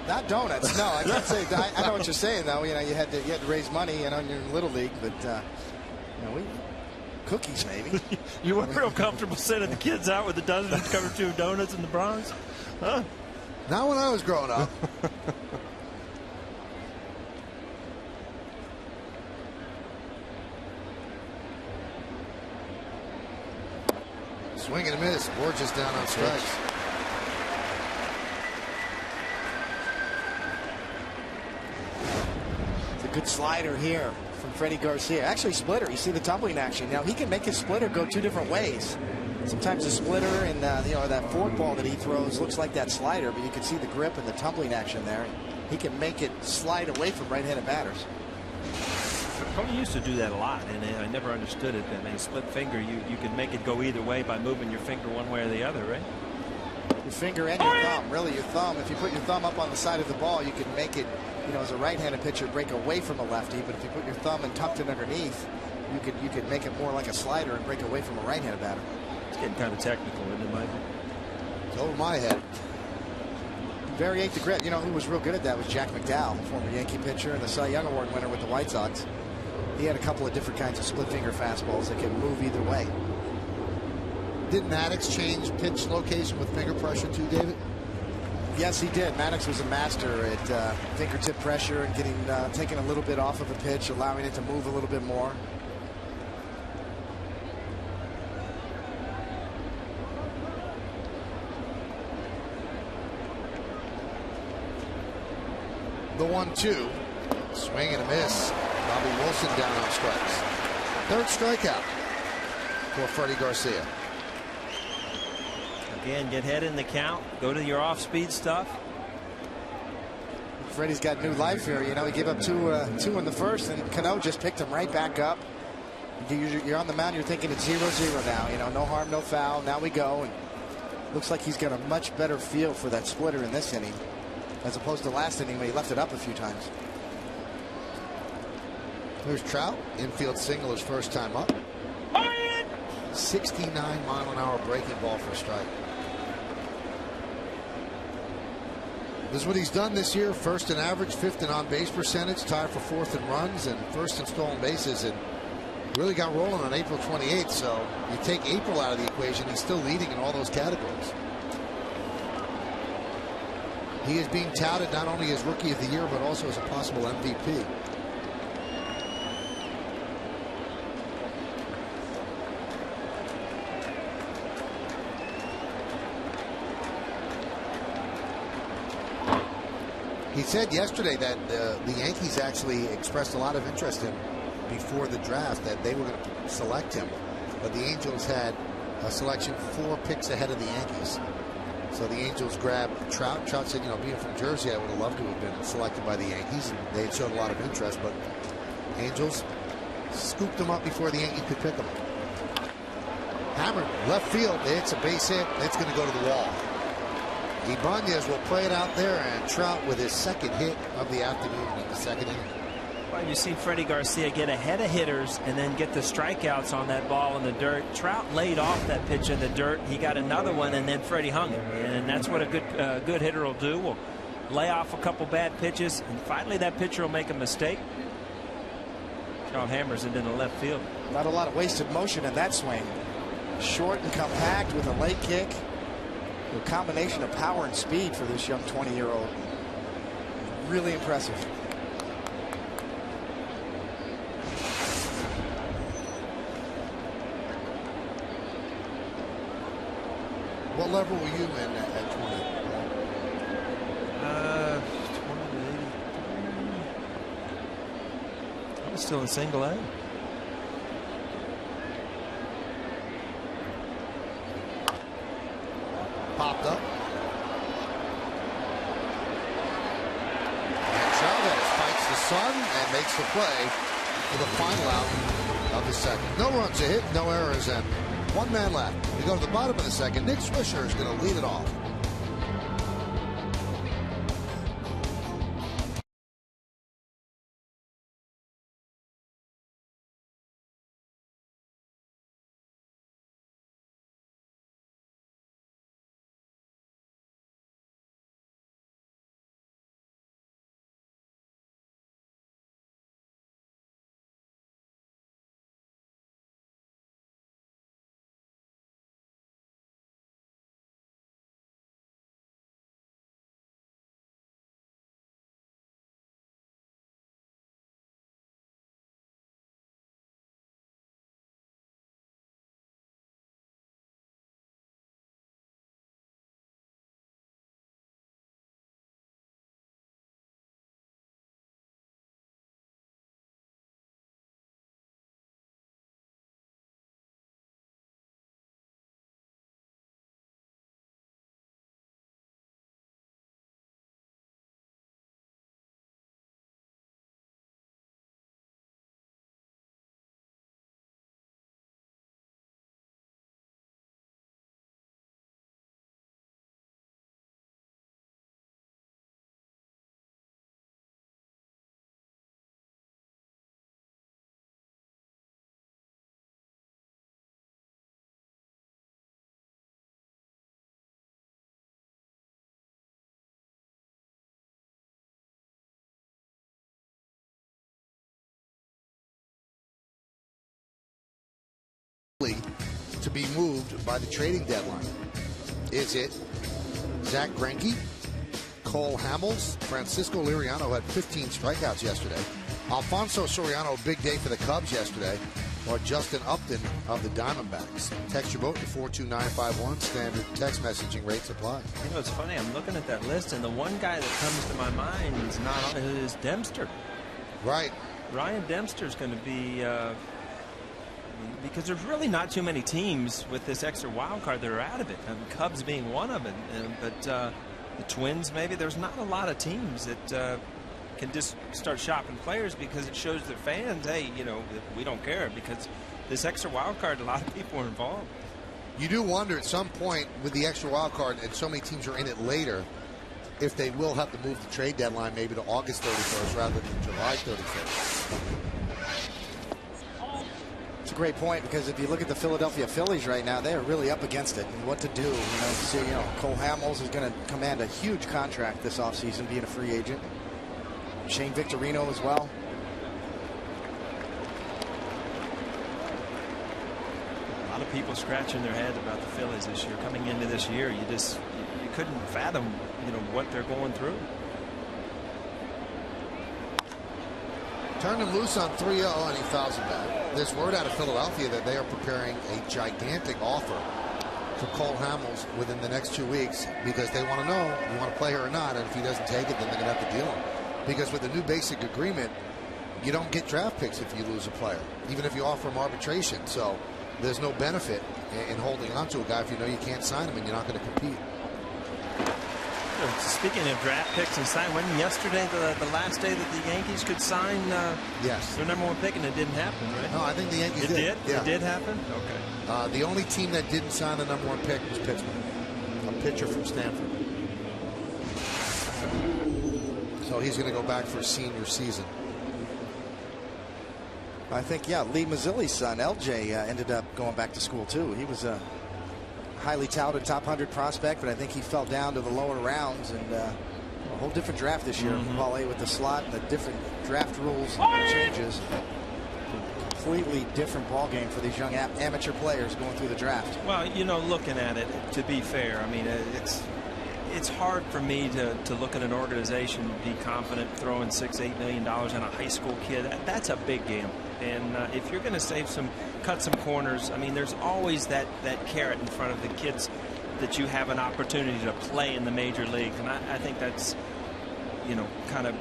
Not donuts, no. I can't say. I know what you're saying, though. You know, you had to raise money, you know, in your little league, but you know, cookies maybe. You weren't real comfortable sending the kids out with a dozen covered 2 donuts in the Bronx, huh? Not when I was growing up. Swing and a miss. Borges down on strikes. It's a good slider here from Freddie Garcia. Actually, splitter. You see the tumbling action. Now, he can make his splitter go 2 different ways. Sometimes the splitter and you know, that forkball that he throws looks like that slider, but you can see the grip and the tumbling action there. He can make it slide away from right-handed batters. Tony used to do that a lot, and I never understood it. I mean, split finger, you can make it go either way by moving your finger one way or the other, right? Your finger and your thumb. Really, your thumb. If you put your thumb up on the side of the ball, you can make it, you know, as a right-handed pitcher, break away from a lefty. But if you put your thumb and tucked it underneath, You could make it more like a slider and break away from a right-handed batter. It's getting kind of technical, isn't it, Michael? It's over my head. Variate the grip. You know who was real good at that was Jack McDowell, former Yankee pitcher and the Cy Young Award winner with the White Sox. He had a couple of different kinds of split finger fastballs that could move either way. Did Maddox change pitch location with finger pressure too, David? Yes, he did. Maddox was a master at fingertip pressure and getting taking a little bit off of a pitch, allowing it to move a little bit more. The 1-2. Swing and a miss. Bobby Wilson down on strikes. Third strikeout for Freddie Garcia. Again, get ahead in the count. Go to your off-speed stuff. Freddie's got new life here. You know, he gave up two in the first, and Cano just picked him right back up. You're on the mound. You're thinking it's 0-0 now. You know, no harm, no foul. Now we go, and looks like he's got a much better feel for that splitter in this inning, as opposed to last inning when he left it up a few times. There's Trout. Infield single his first time up. 69-mile-an-hour breaking ball for a strike. This is what he's done this year. First in average, fifth in on-base percentage, tied for fourth in runs, and first in stolen bases, and really got rolling on April 28th. So you take April out of the equation, he's still leading in all those categories. He is being touted not only as Rookie of the Year, but also as a possible MVP. He said yesterday that the Yankees actually expressed a lot of interest in him before the draft, that they were going to select him. But the Angels had a selection 4 picks ahead of the Yankees. So the Angels grabbed Trout. Trout said, you know, being from Jersey, I would have loved to have been selected by the Yankees. And they had showed a lot of interest, but Angels scooped him up before the Yankees could pick him. Hammered left field. It's a base hit. It's going to go to the wall. Ibanez will play it out there, and Trout with his second hit of the afternoon in the second inning. Well, you see Freddie Garcia get ahead of hitters and then get the strikeouts on that ball in the dirt. Trout laid off that pitch in the dirt. He got another one, and then Freddie hung it. And that's what a good hitter will do. Will lay off a couple bad pitches, and finally that pitcher will make a mistake. Trout hammers it into left field. Not a lot of wasted motion in that swing. Short and compact with a late kick. A combination of power and speed for this young 20-year-old. Really impressive. What level were you in at 20? 20 to 80. I was still in single A. Popped up. And Chavez fights the sun and makes the play for the final out of the second. No runs a hit, no errors, and one man left. We go to the bottom of the second. Nick Swisher is going to lead it off. to be moved by the trading deadline? Is it Zach Greinke, Cole Hamels? Francisco Liriano had 15 strikeouts yesterday. Alfonso Soriano, big day for the Cubs yesterday. Or Justin Upton of the Diamondbacks. Text your vote to 42951. Standard text messaging rates apply. You know, it's funny. I'm looking at that list, and the one guy that comes to my mind is Dempster. Right. Ryan Dempster's going to be because there's really not too many teams with this extra wild card that are out of it. Cubs being one of it, but the Twins maybe. There's not a lot of teams that can just start shopping players, because it shows their fans, hey, you know, we don't care, because this extra wild card, a lot of people are involved. You do wonder at some point with the extra wild card, and so many teams are in it later, if they will have to move the trade deadline maybe to August 31st rather than July 31st. It's a great point, because if you look at the Philadelphia Phillies right now, they are really up against it and what to do. Cole Hamels is going to command a huge contract this offseason, being a free agent. Shane Victorino as well. A lot of people scratching their heads about the Phillies this year. Coming into this year, you couldn't fathom, what they're going through. Turned him loose on 3-0 and he fouls it back. There's word out of Philadelphia that they are preparing a gigantic offer for Cole Hamels within the next 2 weeks, because they want to know if you want to play here or not, and if he doesn't take it, then they're going to have to deal him. Because with the new basic agreement, you don't get draft picks if you lose a player, even if you offer him arbitration. So there's no benefit in holding on to a guy if you know you can't sign him and you're not going to compete. Speaking of draft picks and sign, when yesterday the last day that the Yankees could sign yes, their #1 pick, and it didn't happen, right? No, I think the Yankees did. Yeah. It did happen? Okay. The only team that didn't sign the #1 pick was Pittsburgh, a pitcher from Stanford. So he's going to go back for a senior season. I think, Lee Mazzilli's son, LJ, ended up going back to school, too. He was a highly touted top 100 prospect, but I think he fell down to the lower rounds, and a whole different draft this year. Ball 8 with the slot and the different draft rules and changes. Completely different ball game for these young amateur players going through the draft. Well, looking at it, to be fair, I mean, it's hard for me to look at an organization, be confident throwing $6-8 million on a high school kid. That's a big gamble. And if you're going to cut some corners, I mean, there's always that carrot in front of the kids that you have an opportunity to play in the major leagues. And I think that's, kind of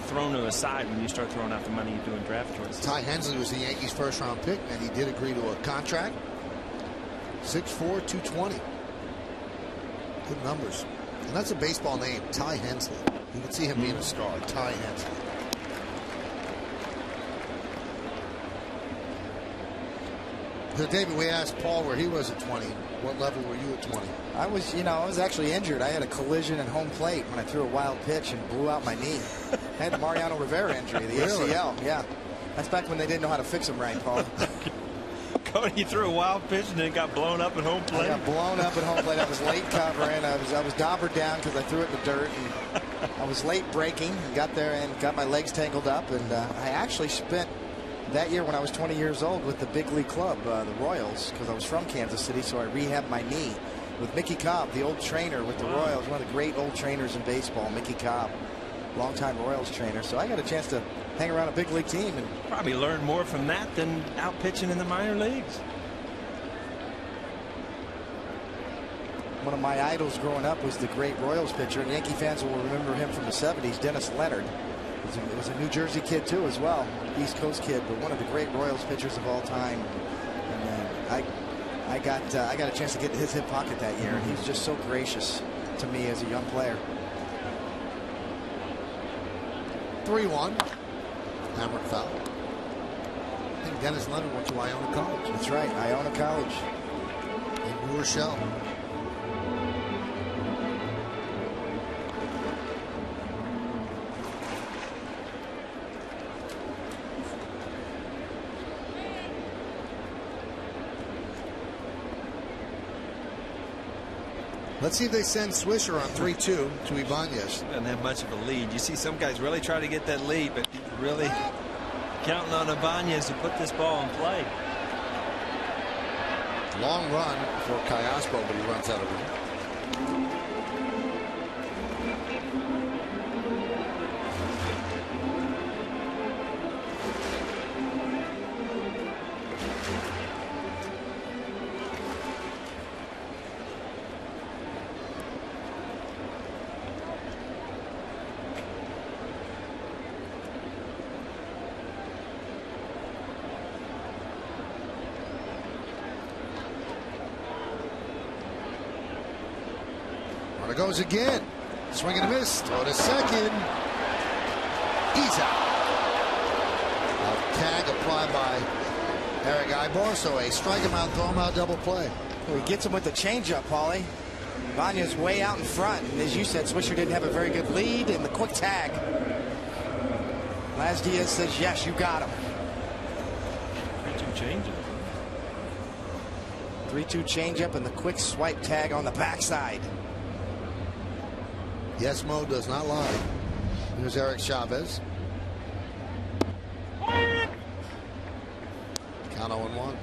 thrown to the side when you start throwing out the money you do in draft choices. Ty Hensley was the Yankees' first-round pick, and he did agree to a contract. 6'4", 220. Good numbers. And that's a baseball name, Ty Hensley. You can see him being a star, Ty Hensley. So David, we asked Paul where he was at 20. What level were you at 20? I was actually injured. I had a collision at home plate when I threw a wild pitch and blew out my knee. I had the Mariano Rivera injury, the ACL. Yeah, that's back when they didn't know how to fix them right, Paul. Cody, you threw a wild pitch and then got blown up at home plate. I got blown up at home plate. I was late covering. I was daubered down because I threw it in the dirt. And I was late breaking and got there and got my legs tangled up. And I actually spent that year when I was 20 years old with the big league club, the Royals, because I was from Kansas City. So I rehabbed my knee with Mickey Cobb, the old trainer with the Royals, one of the great old trainers in baseball, Mickey Cobb, longtime Royals trainer. So I got a chance to hang around a big league team and probably learned more from that than out pitching in the minor leagues. One of my idols growing up was the great Royals pitcher, and Yankee fans will remember him from the 70s, Dennis Leonard. He was a New Jersey kid too as well, East Coast kid, but one of the great Royals pitchers of all time. And I got a chance to get in his hip pocket that year, and he was just so gracious to me as a young player. 3-1. Hammered foul. I think Dennis Leonard went to Iona College. That's right, Iona College. In New Rochelle. Let's see if they send Swisher on 3-2 to Ibanez. Doesn't have much of a lead. You see some guys really try to get that lead, but really counting on Ibanez to put this ball in play. Long run for Callaspo, but he runs out of room. There goes again. Swing and a miss. Throw to second. He's out. A tag applied by Eric Ibar, so a strike him out, throw him out, double play. Well, he gets him with the changeup, Paulie. Vanya's way out in front. And as you said, Swisher didn't have a very good lead in the quick tag. Laz Diaz says, yes, you got him. 3-2 changeup. 3-2 changeup and the quick swipe tag on the backside. Yes, Mo does not lie. Here's Eric Chavez. Count 0-1.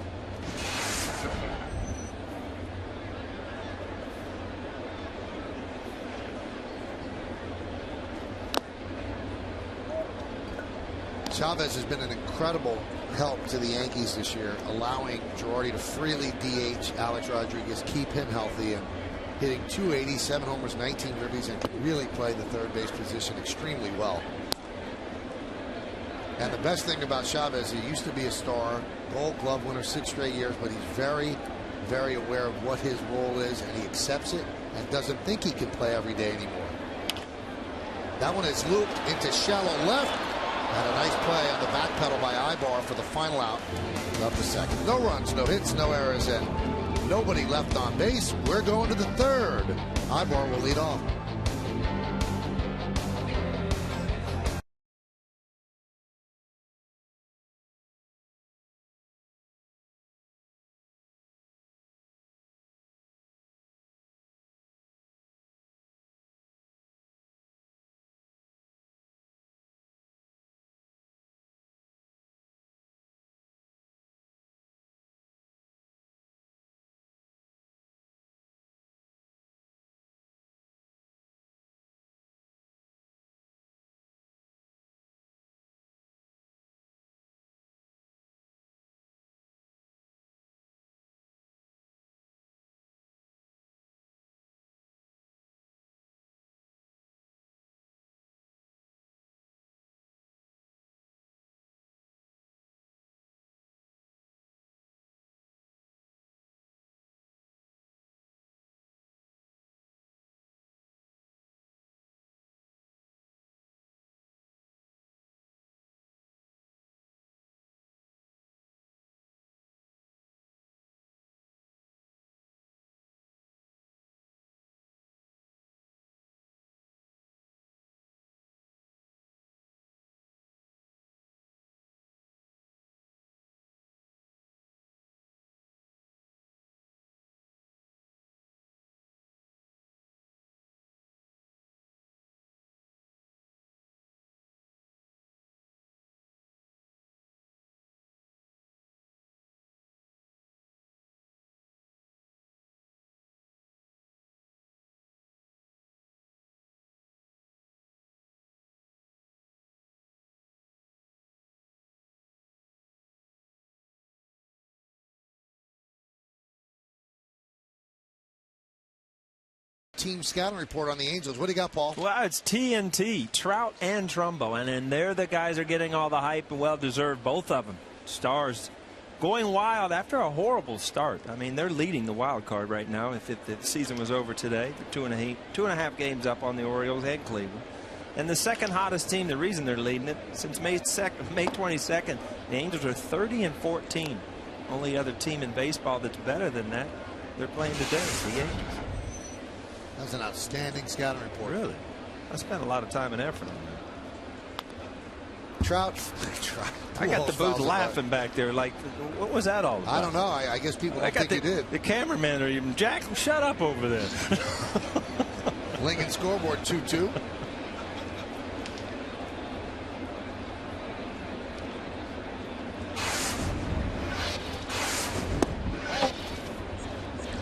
Chavez has been an incredible help to the Yankees this year, allowing Girardi to freely DH Alex Rodriguez, keep him healthy, and hitting .280, 7 homers, 19 ribbies, and can really play the third base position extremely well. And the best thing about Chavez, he used to be a star, Gold Glove winner 6 straight years, but he's very, very aware of what his role is, and he accepts it and doesn't think he can play every day anymore. That one is looped into shallow left. And a nice play on the back pedal by Ibar for the final out of the second. No runs, no hits, no errors, and nobody left on base. We're going to the third. Ibar will lead off. Team scouting report on the Angels. What do you got, Paul? Well, it's TNT, Trout and Trumbo, and there the guys are getting all the hype, and well-deserved, both of them. Stars going wild after a horrible start. I mean, they're leading the wild card right now. If the season was over today, they're 2.5 games up on the Orioles and Cleveland. And the second hottest team, the reason they're leading it, since May 22nd, the Angels are 30-14. Only other team in baseball that's better than that, they're playing today, the Yankees. That's an outstanding scouting report. Really? I spent a lot of time and effort on that. Trout. I got the booth laughing back there like, what was that all about? I don't know. I guess people don't think you did. The cameraman are even, Jack, shut up over there. Lincoln scoreboard 2-2.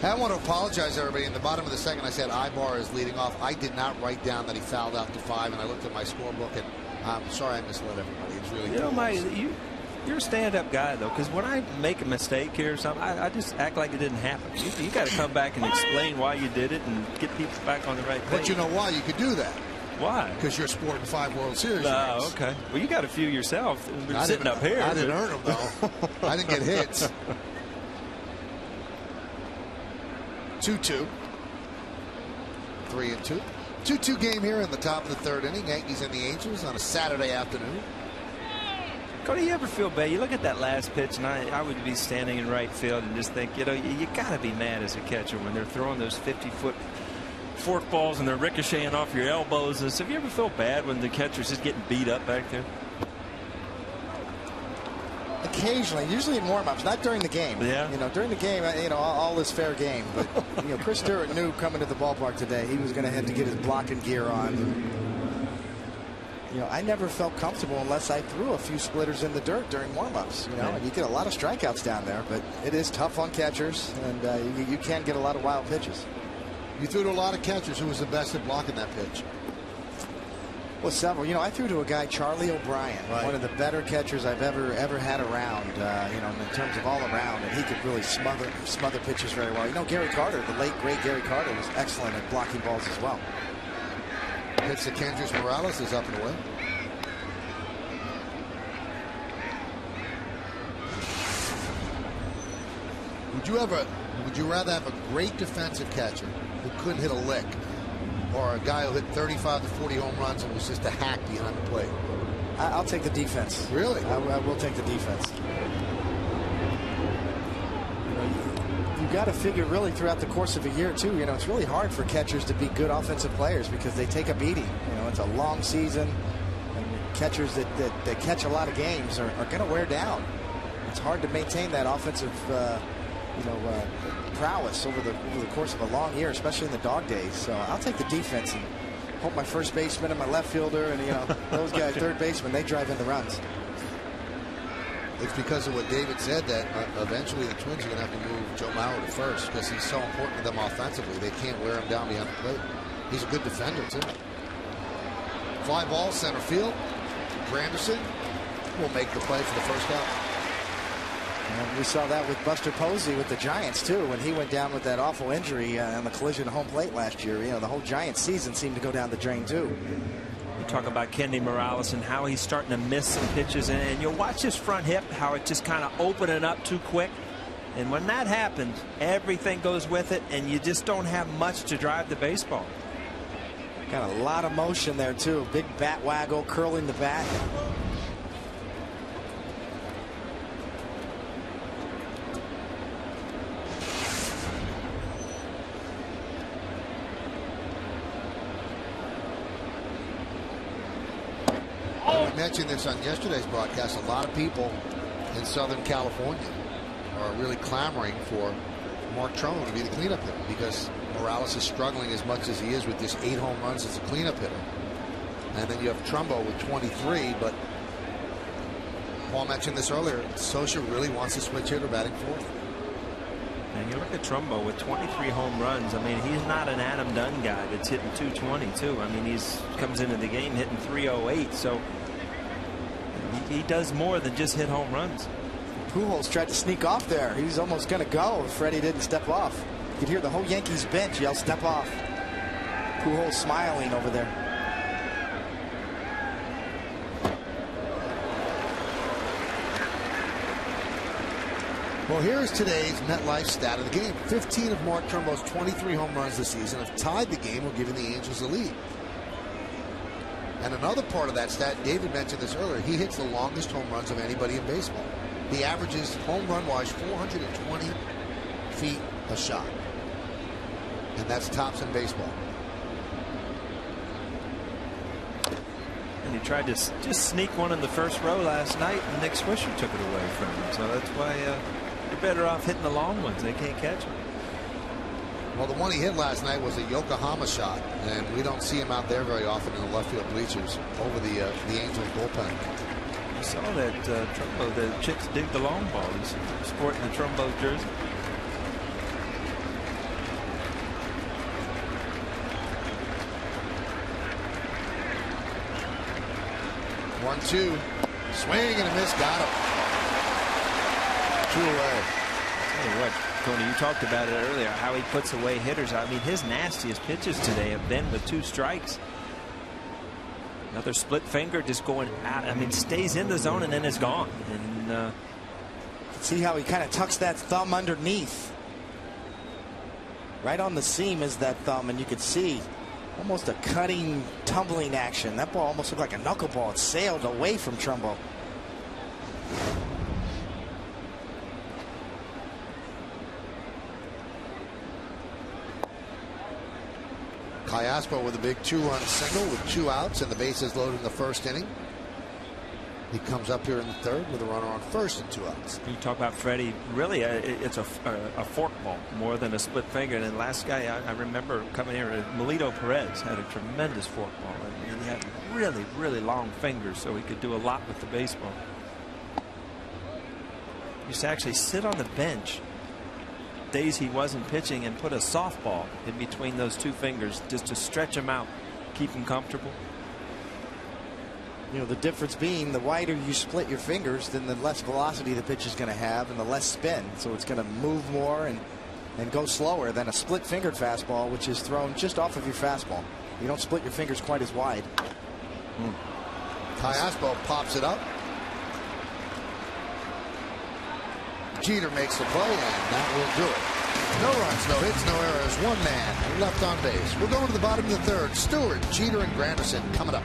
I want to apologize to everybody. In the bottom of the second, I said Ibar is leading off. I did not write down that he fouled out to 5, and I looked at my scorebook, and I'm sorry I misled everybody. It's really you're a stand-up guy, though, because when I make a mistake here or something, I just act like it didn't happen. You got to come back and explain why you did it and get people back on the right page. But you know why you could do that? Why? Because you're sporting 5 World Series. Oh, okay. Well, you got a few yourself. Sitting up here. I didn't earn them, though. I didn't get hits. 2-2. 3-2. 2-2 game here in the top of the 3rd inning. Yankees and the Angels on a Saturday afternoon. Cody, you ever feel bad? You look at that last pitch, and I would be standing in right field and just think, you got to be mad as a catcher when they're throwing those 50-foot fork balls and they're ricocheting off your elbows. And so, have you ever felt bad when the catcher's just getting beat up back there? Occasionally, usually in warm-ups, not during the game. Yeah. During the game, all is fair game. But Chris Stewart knew coming to the ballpark today he was going to have to get his blocking gear on. I never felt comfortable unless I threw a few splitters in the dirt during warm-ups. And you get a lot of strikeouts down there, but it is tough on catchers, and you can get a lot of wild pitches. You threw to a lot of catchers. Who was the best at blocking that pitch? Well, several. I threw to a guy, Charlie O'Brien, one of the better catchers I've ever had around. In terms of all around, and he could really smother pitches very well. Gary Carter, the late great Gary Carter, was excellent at blocking balls as well. Hits the Kendrys Morales is up and away. Would you rather have a great defensive catcher who couldn't hit a lick, or a guy who hit 35 to 40 home runs and was just a hack behind the plate? I'll take the defense. Really? I will take the defense. You've got to figure really throughout the course of a year too. It's really hard for catchers to be good offensive players because they take a beating. It's a long season, and catchers that catch a lot of games are going to wear down. It's hard to maintain that offensive prowess over the course of a long year, especially in the dog days. So I'll take the defense and hope my first baseman and my left fielder and those guys, third baseman, they drive in the runs. It's because of what David said that eventually the Twins are going to have to move Joe Mauer to first because he's so important to them offensively. They can't wear him down behind the plate. He's a good defender too. Fly ball center field. Granderson will make the play for the first out. And we saw that with Buster Posey with the Giants too when he went down with that awful injury on the collision home plate last year. The whole Giants season seemed to go down the drain too. You talk about Kenny Morales and how he's starting to miss some pitches, and you'll watch his front hip, how it just kind of opening up too quick. And when that happens, everything goes with it, and you just don't have much to drive the baseball. Got a lot of motion there too. Big bat waggle, curling the bat. I mentioned this on yesterday's broadcast. A lot of people in Southern California are really clamoring for Mark Trumbo to be the cleanup hitter because Morales is struggling as much as he is with just 8 home runs as a cleanup hitter. And then you have Trumbo with 23, but Paul mentioned this earlier. Socha really wants to switch hitter batting fourth. And you look at Trumbo with 23 home runs. I mean, he's not an Adam Dunn guy that's hitting 222. I mean, he's comes into the game hitting 308. So he does more than just hit home runs. Pujols tried to sneak off there. He was almost going to go if Freddie didn't step off. You could hear the whole Yankees bench yell, "Step off." Pujols smiling over there. Well, here is today's MetLife stat of the game. 15 of Mark Trumbo's 23 home runs this season have tied the game or given the Angels the lead. And another part of that stat, David mentioned this earlier, he hits the longest home runs of anybody in baseball. He averages home run-wise 420 feet a shot. And that's tops in baseball. And he tried to just sneak one in the first row last night, and Nick Swisher took it away from him. So that's why you're better off hitting the long ones. They can't catch them. Well, the one he hit last night was a Yokohama shot, and we don't see him out there very often in the left field bleachers over the Angels bullpen. You saw that Trumbo, the chicks dig the long ball. He's sporting the Trumbo jersey. 1-2. Swing and a miss. Got him. 2 away. Tell you what, Tony, you talked about it earlier, how he puts away hitters. I mean, his nastiest pitches today have been with 2 strikes. Another split finger just going out. I mean, stays in the zone and then is gone. And see how he kind of tucks that thumb underneath. Right on the seam is that thumb, and you could see almost a cutting, tumbling action. That ball almost looked like a knuckleball. It sailed away from Trumbo. Callaspo with a big 2-run single with 2 outs and the bases loaded in the first inning. He comes up here in the third with a runner on first and 2 outs. You talk about Freddie, really it's a fork ball more than a split finger. And the last guy I remember coming here, Melito Perez, had a tremendous fork ball. And he had really, really long fingers, so he could do a lot with the baseball. He used to actually sit on the bench days he wasn't pitching and put a softball in between those 2 fingers just to stretch him out, keep him comfortable. You know, the difference being the wider you split your fingers, then the less velocity the pitch is going to have and the less spin. So it's going to move more and go slower than a split fingered fastball, which is thrown just off of your fastball. You don't split your fingers quite as wide. Callaspo pops it up. Jeter makes the play, and that will do it. No runs, no hits, no errors. 1 man left on base. We're going to the bottom of the third. Stewart, Jeter, and Granderson coming up.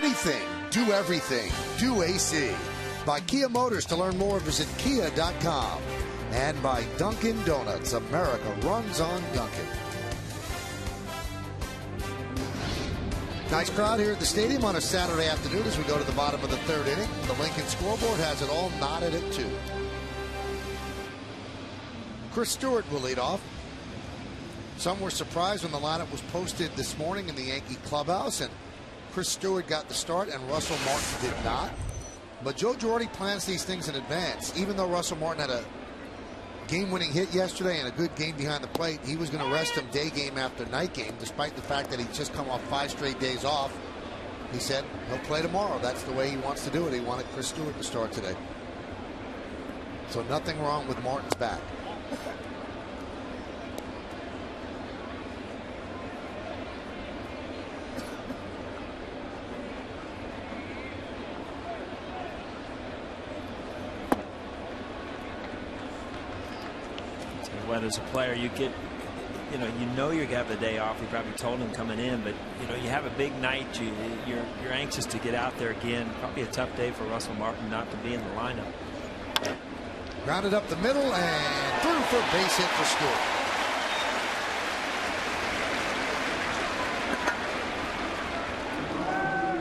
Anything, do everything, do AC. By Kia Motors. To learn more, visit kia.com. And by Dunkin' Donuts. America runs on Dunkin'. Nice crowd here at the stadium on a Saturday afternoon as we go to the bottom of the third inning. The Lincoln scoreboard has it all knotted at 2. Chris Stewart will lead off. Some were surprised when the lineup was posted this morning in the Yankee clubhouse, and Chris Stewart got the start and Russell Martin did not. But Joe Girardi plans these things in advance. Even though Russell Martin had a game-winning hit yesterday and a good game behind the plate, he was going to rest him day game after night game, despite the fact that he'd just come off 5 straight days off. He said he'll play tomorrow. That's the way he wants to do it. He wanted Chris Stewart to start today. So nothing wrong with Martin's back. What, as a player, you get, you know you're gonna have the day off. We probably told him coming in, but you have a big night. You're anxious to get out there again. Probably a tough day for Russell Martin not to be in the lineup. Grounded up the middle and through for a base hit for Stewart.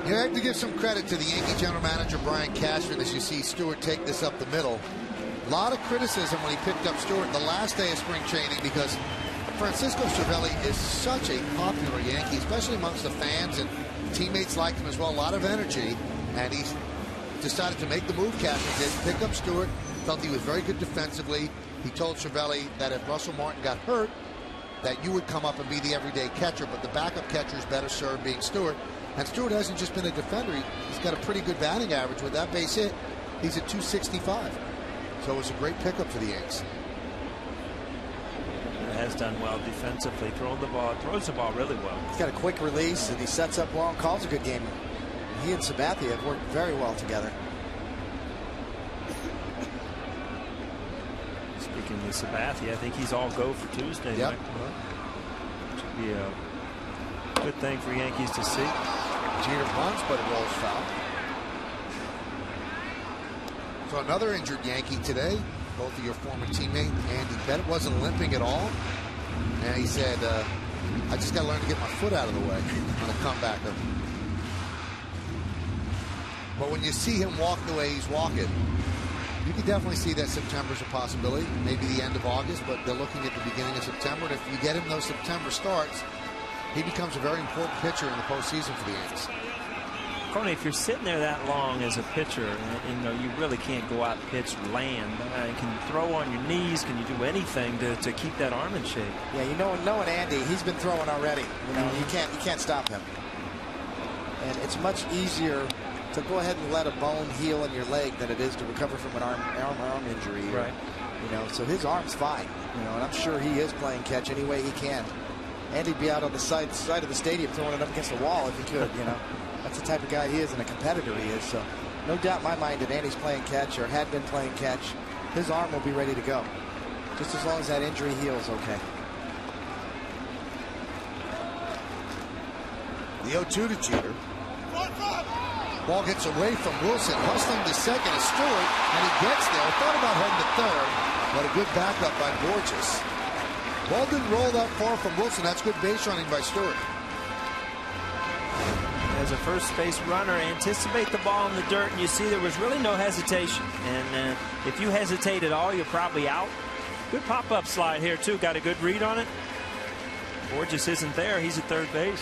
You have to give some credit to the Yankee general manager Brian Cashman as you see Stewart take this up the middle. A lot of criticism when he picked up Stewart the last day of spring training because Francisco Cervelli is such a popular Yankee, especially amongst the fans, and teammates like him as well. A lot of energy, and he's decided to make the move Cashman did, pick up Stewart, felt he was very good defensively. He told Cervelli that if Russell Martin got hurt, that you would come up and be the everyday catcher, but the backup catcher is better served being Stewart. And Stewart hasn't just been a defender. He's got a pretty good batting average. With that base hit, he's at 265. So it was a great pickup for the Yanks. Has done well defensively, throws the ball really well. He's got a quick release, and he sets up well and calls a good game. He and Sabathia have worked very well together. Speaking of Sabathia, I think he's all go for Tuesday. Yep. Should be a good thing for Yankees to see. Jeter bunts, but it rolls foul. So another injured Yankee today. Both of your former teammate Andy Pettitte wasn't limping at all, and he said, "I just got to learn to get my foot out of the way on a comebacker." But when you see him walk the way he's walking, you can definitely see that September's a possibility. Maybe the end of August, but they're looking at the beginning of September. And if you get him those September starts, he becomes a very important pitcher in the postseason for the Yankees. Coney, if you're sitting there that long as a pitcher, and, you know, you really can't go out and pitch land. Can you throw on your knees? Can you do anything to keep that arm in shape? Yeah, you know, knowing Andy, he's been throwing already. You know, you can't stop him. And it's much easier to go ahead and let a bone heal in your leg than it is to recover from an arm injury. Right. You know, so his arm's fine. You know, and I'm sure he is playing catch any way he can. Andy'd be out on the side of the stadium throwing it up against the wall if he could. You know. That's the type of guy he is and a competitor he is. So no doubt in my mind that Andy's playing catch or had been playing catch. His arm will be ready to go. Just as long as that injury heals okay. The 0-2 to Jeter. Ball gets away from Wilson. Hustling to second is Stewart, and he gets there. Thought about heading to third, but a good backup by Borges. Ball didn't roll that far from Wilson. That's good base running by Stewart. As a first base runner, anticipate the ball in the dirt, and you see there was really no hesitation. And if you hesitate at all, you're probably out. Good pop-up slide here, too. Got a good read on it. Borges isn't there. He's at third base.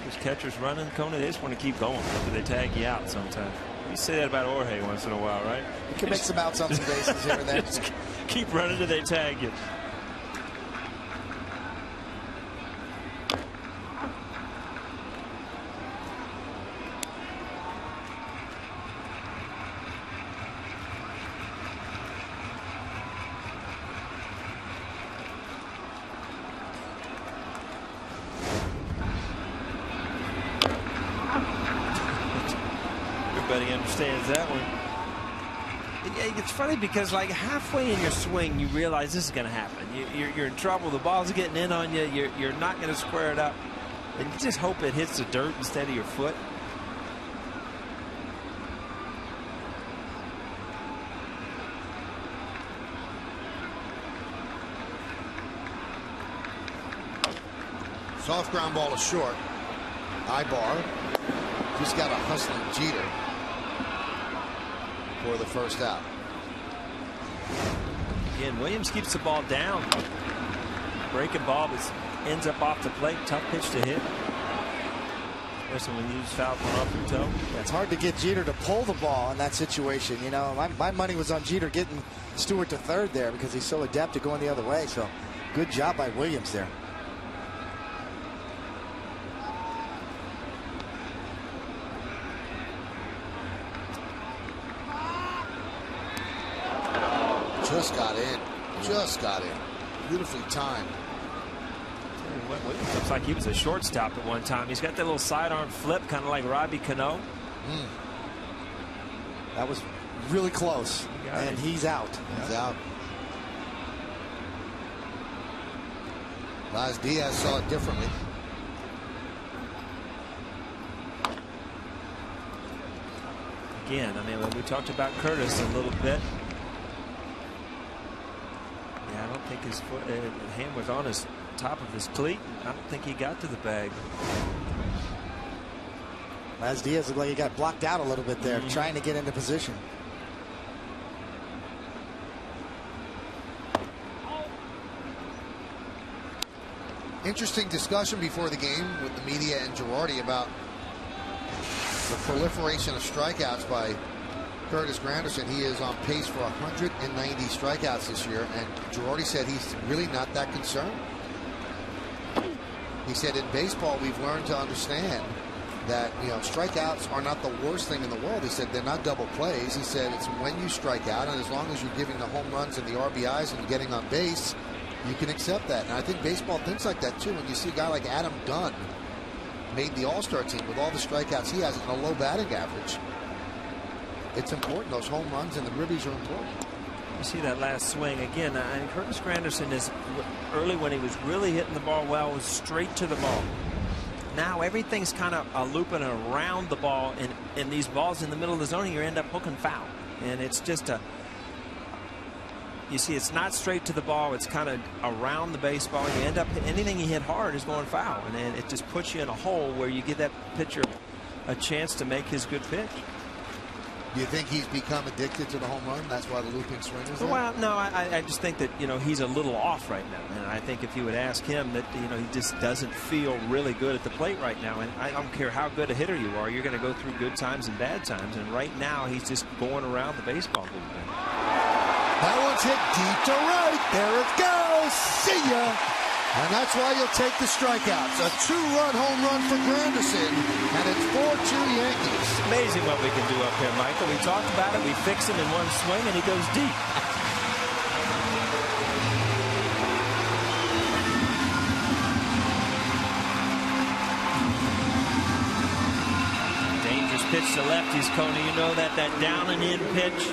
Those catchers running, Coney, they just want to keep going after they tag you out sometimes. You say that about Jorge once in a while, right? You can make some outs on some bases here and there. Just keep running till they tag you. Everybody understands that one. It's funny because like halfway in your swing you realize this is going to happen. You're in trouble. The ball's getting in on you. You're not going to square it up, and you just hope it hits the dirt instead of your foot. Soft ground ball is short. Ibar just got a hustling Jeter for the first out. Again, Williams keeps the ball down. Breaking ball ends up off the plate. Tough pitch to hit. Especially when you use foul one off your toe. Yeah, it's hard to get Jeter to pull the ball in that situation. You know, my money was on Jeter getting Stewart to third there because he's so adept at going the other way. So good job by Williams there. Just got in. Beautifully timed. Williams looks like he was a shortstop at one time. He's got that little sidearm flip, kind of like Robbie Cano. That was really close, and he's out. He's out. Laz Diaz saw it differently. Again, I mean, we talked about Curtis a little bit. I don't think his hand was on his top of his cleat. I don't think he got to the bag. As Diaz looked like he got blocked out a little bit there, trying to get into position. Interesting discussion before the game with the media and Girardi about the proliferation of strikeouts by Curtis Granderson. He is on pace for 190 strikeouts this year, and Girardi said he's really not that concerned. He said in baseball we've learned to understand that, you know, strikeouts are not the worst thing in the world. He said they're not double plays. He said it's when you strike out, and as long as you're giving the home runs and the RBIs and getting on base, you can accept that. And I think baseball thinks like that too. When you see a guy like Adam Dunn made the All-Star team with all the strikeouts he has and a low batting average, it's important. Those home runs and the ribbies are important. You see that last swing again. Curtis Granderson is early when he was really hitting the ball well, was straight to the ball. Now everything's kind of looping around the ball, and these balls in the middle of the zone, you end up hooking foul. And it's just you see, it's not straight to the ball. It's kind of around the baseball. You end up, anything you hit hard is going foul, and it just puts you in a hole where you give that pitcher a chance to make his good pitch. Do you think he's become addicted to the home run? That's why the looping swing is there? Well, no, I just think that, you know, he's a little off right now. And I think if you would ask him that, you know, he just doesn't feel really good at the plate right now. And I don't care how good a hitter you are, you're going to go through good times and bad times. And right now, he's just going around the baseball a little bit. That one's hit deep to right. There it goes. See ya. And that's why you'll take the strikeouts. A 2-run home run for Granderson, and it's 4-2 Yankees. Amazing what we can do up here, Michael. We talked about it. We fix him in one swing, and he goes deep. Dangerous pitch to lefties, Coney. You know that down and in pitch.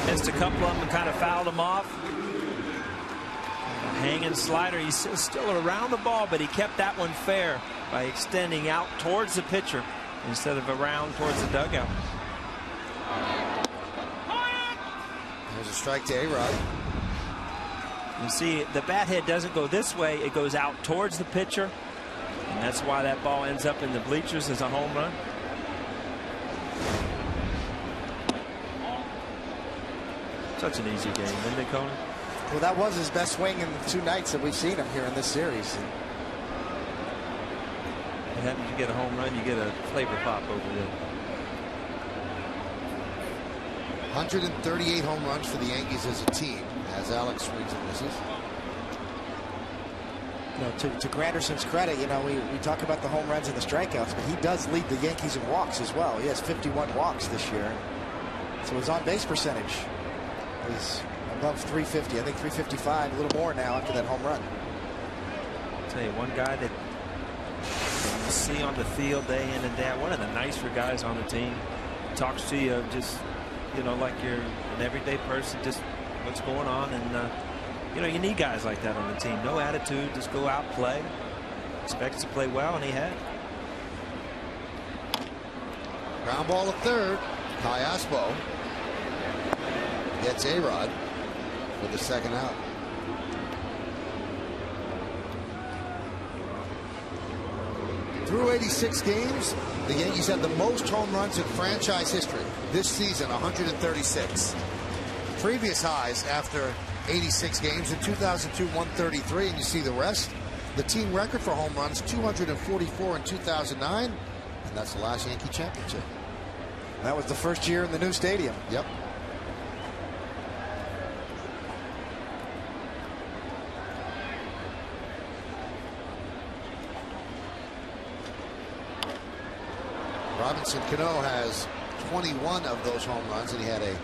Missed a couple of them and kind of fouled them off. Hanging slider. He's still around the ball, but he kept that one fair by extending out towards the pitcher instead of around towards the dugout. There's a strike to A-Rod. You see, the bat head doesn't go this way. It goes out towards the pitcher, and that's why that ball ends up in the bleachers as a home run. Such an easy game, isn't it, Conan? Well, that was his best swing in the 2 nights that we've seen him here in this series. What happens? You get a home run, you get a flavor pop over there. 138 home runs for the Yankees as a team, as Alex swings and misses. You know, to Granderson's credit, you know, we talk about the home runs and the strikeouts, but he does lead the Yankees in walks as well. He has 51 walks this year. So his on-base percentage is above 350. I think 355, a little more now after that home run. I'll tell you, one guy that you see on the field day in and day out, one of the nicer guys on the team, talks to you just, you know, like you're an everyday person, just what's going on. And, you know, you need guys like that on the team. No attitude, just go out, play. Expects to play well, and he had. Ground ball at third. Kai Aspo gets A-Rod for the second out. Through 86 games, the Yankees had the most home runs in franchise history. This season, 136. Previous highs after 86 games in 2002, 133, and you see the rest. The team record for home runs, 244 in 2009, and that's the last Yankee championship. That was the first year in the new stadium. Yep. Robinson Cano has 21 of those home runs, and he had a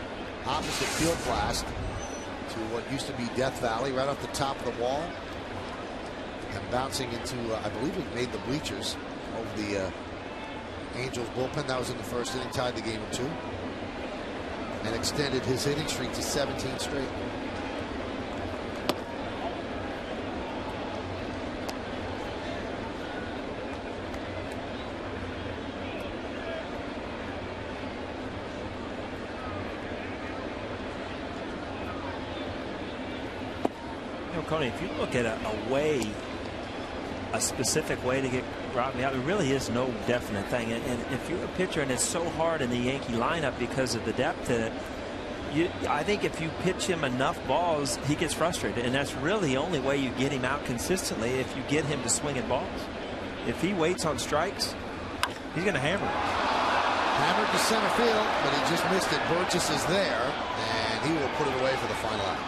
opposite field blast to what used to be Death Valley, right off the top of the wall, and bouncing into, I believe it made the bleachers over the Angels bullpen. That was in the first inning, tied the game in 2, and extended his hitting streak to 17 straight. Coney, if you look at a way a specific way to get Rodney out. There really is no definite thing. And if you're a pitcher and it's so hard in the Yankee lineup because of the depth in it, I think if you pitch him enough balls, he gets frustrated. And that's really the only way you get him out consistently, if you get him to swing at balls. If he waits on strikes, he's going to hammer it. Hammered to center field, but he just missed it. Burgess is there, and he will put it away for the final out.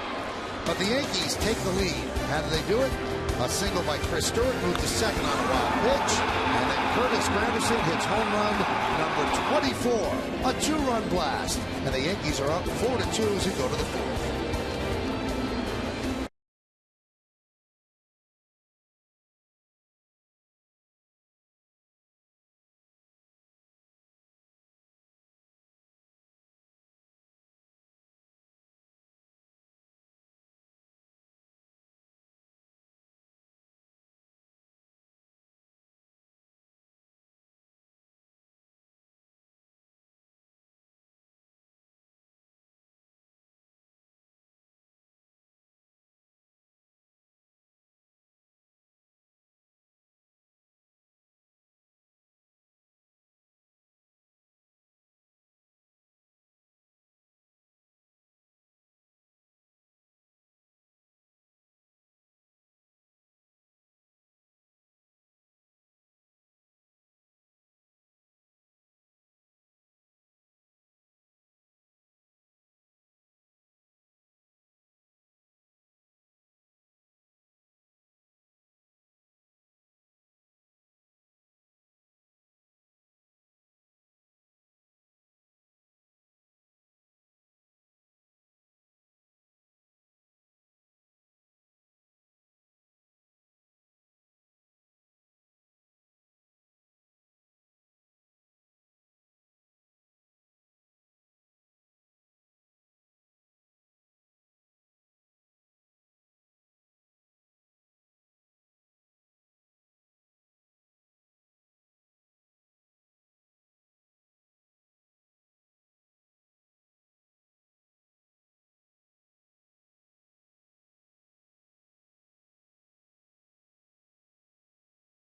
But the Yankees take the lead. How do they do it? A single by Chris Stewart moved to second on a wild pitch, and then Curtis Granderson hits home run number 24, a 2-run blast, and the Yankees are up 4-2 as we go to the fourth.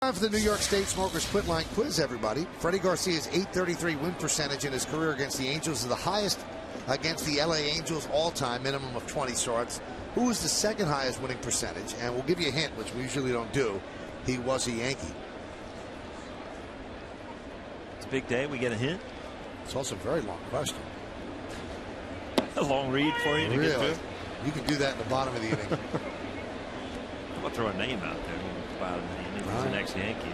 Time for the New York State Smokers Quit Line Quiz, everybody. Freddie Garcia's .833 win percentage in his career against the Angels is the highest against the LA Angels all-time, minimum of 20 starts. Who was the second highest winning percentage? And we'll give you a hint, which we usually don't do. He was a Yankee. It's a big day. We get a hint. It's also a very long question. A long read for you to get through. You can do that in the bottom of the inning. I'm going to throw a name out there. Bottom of the inning. He's an ex-Yankee.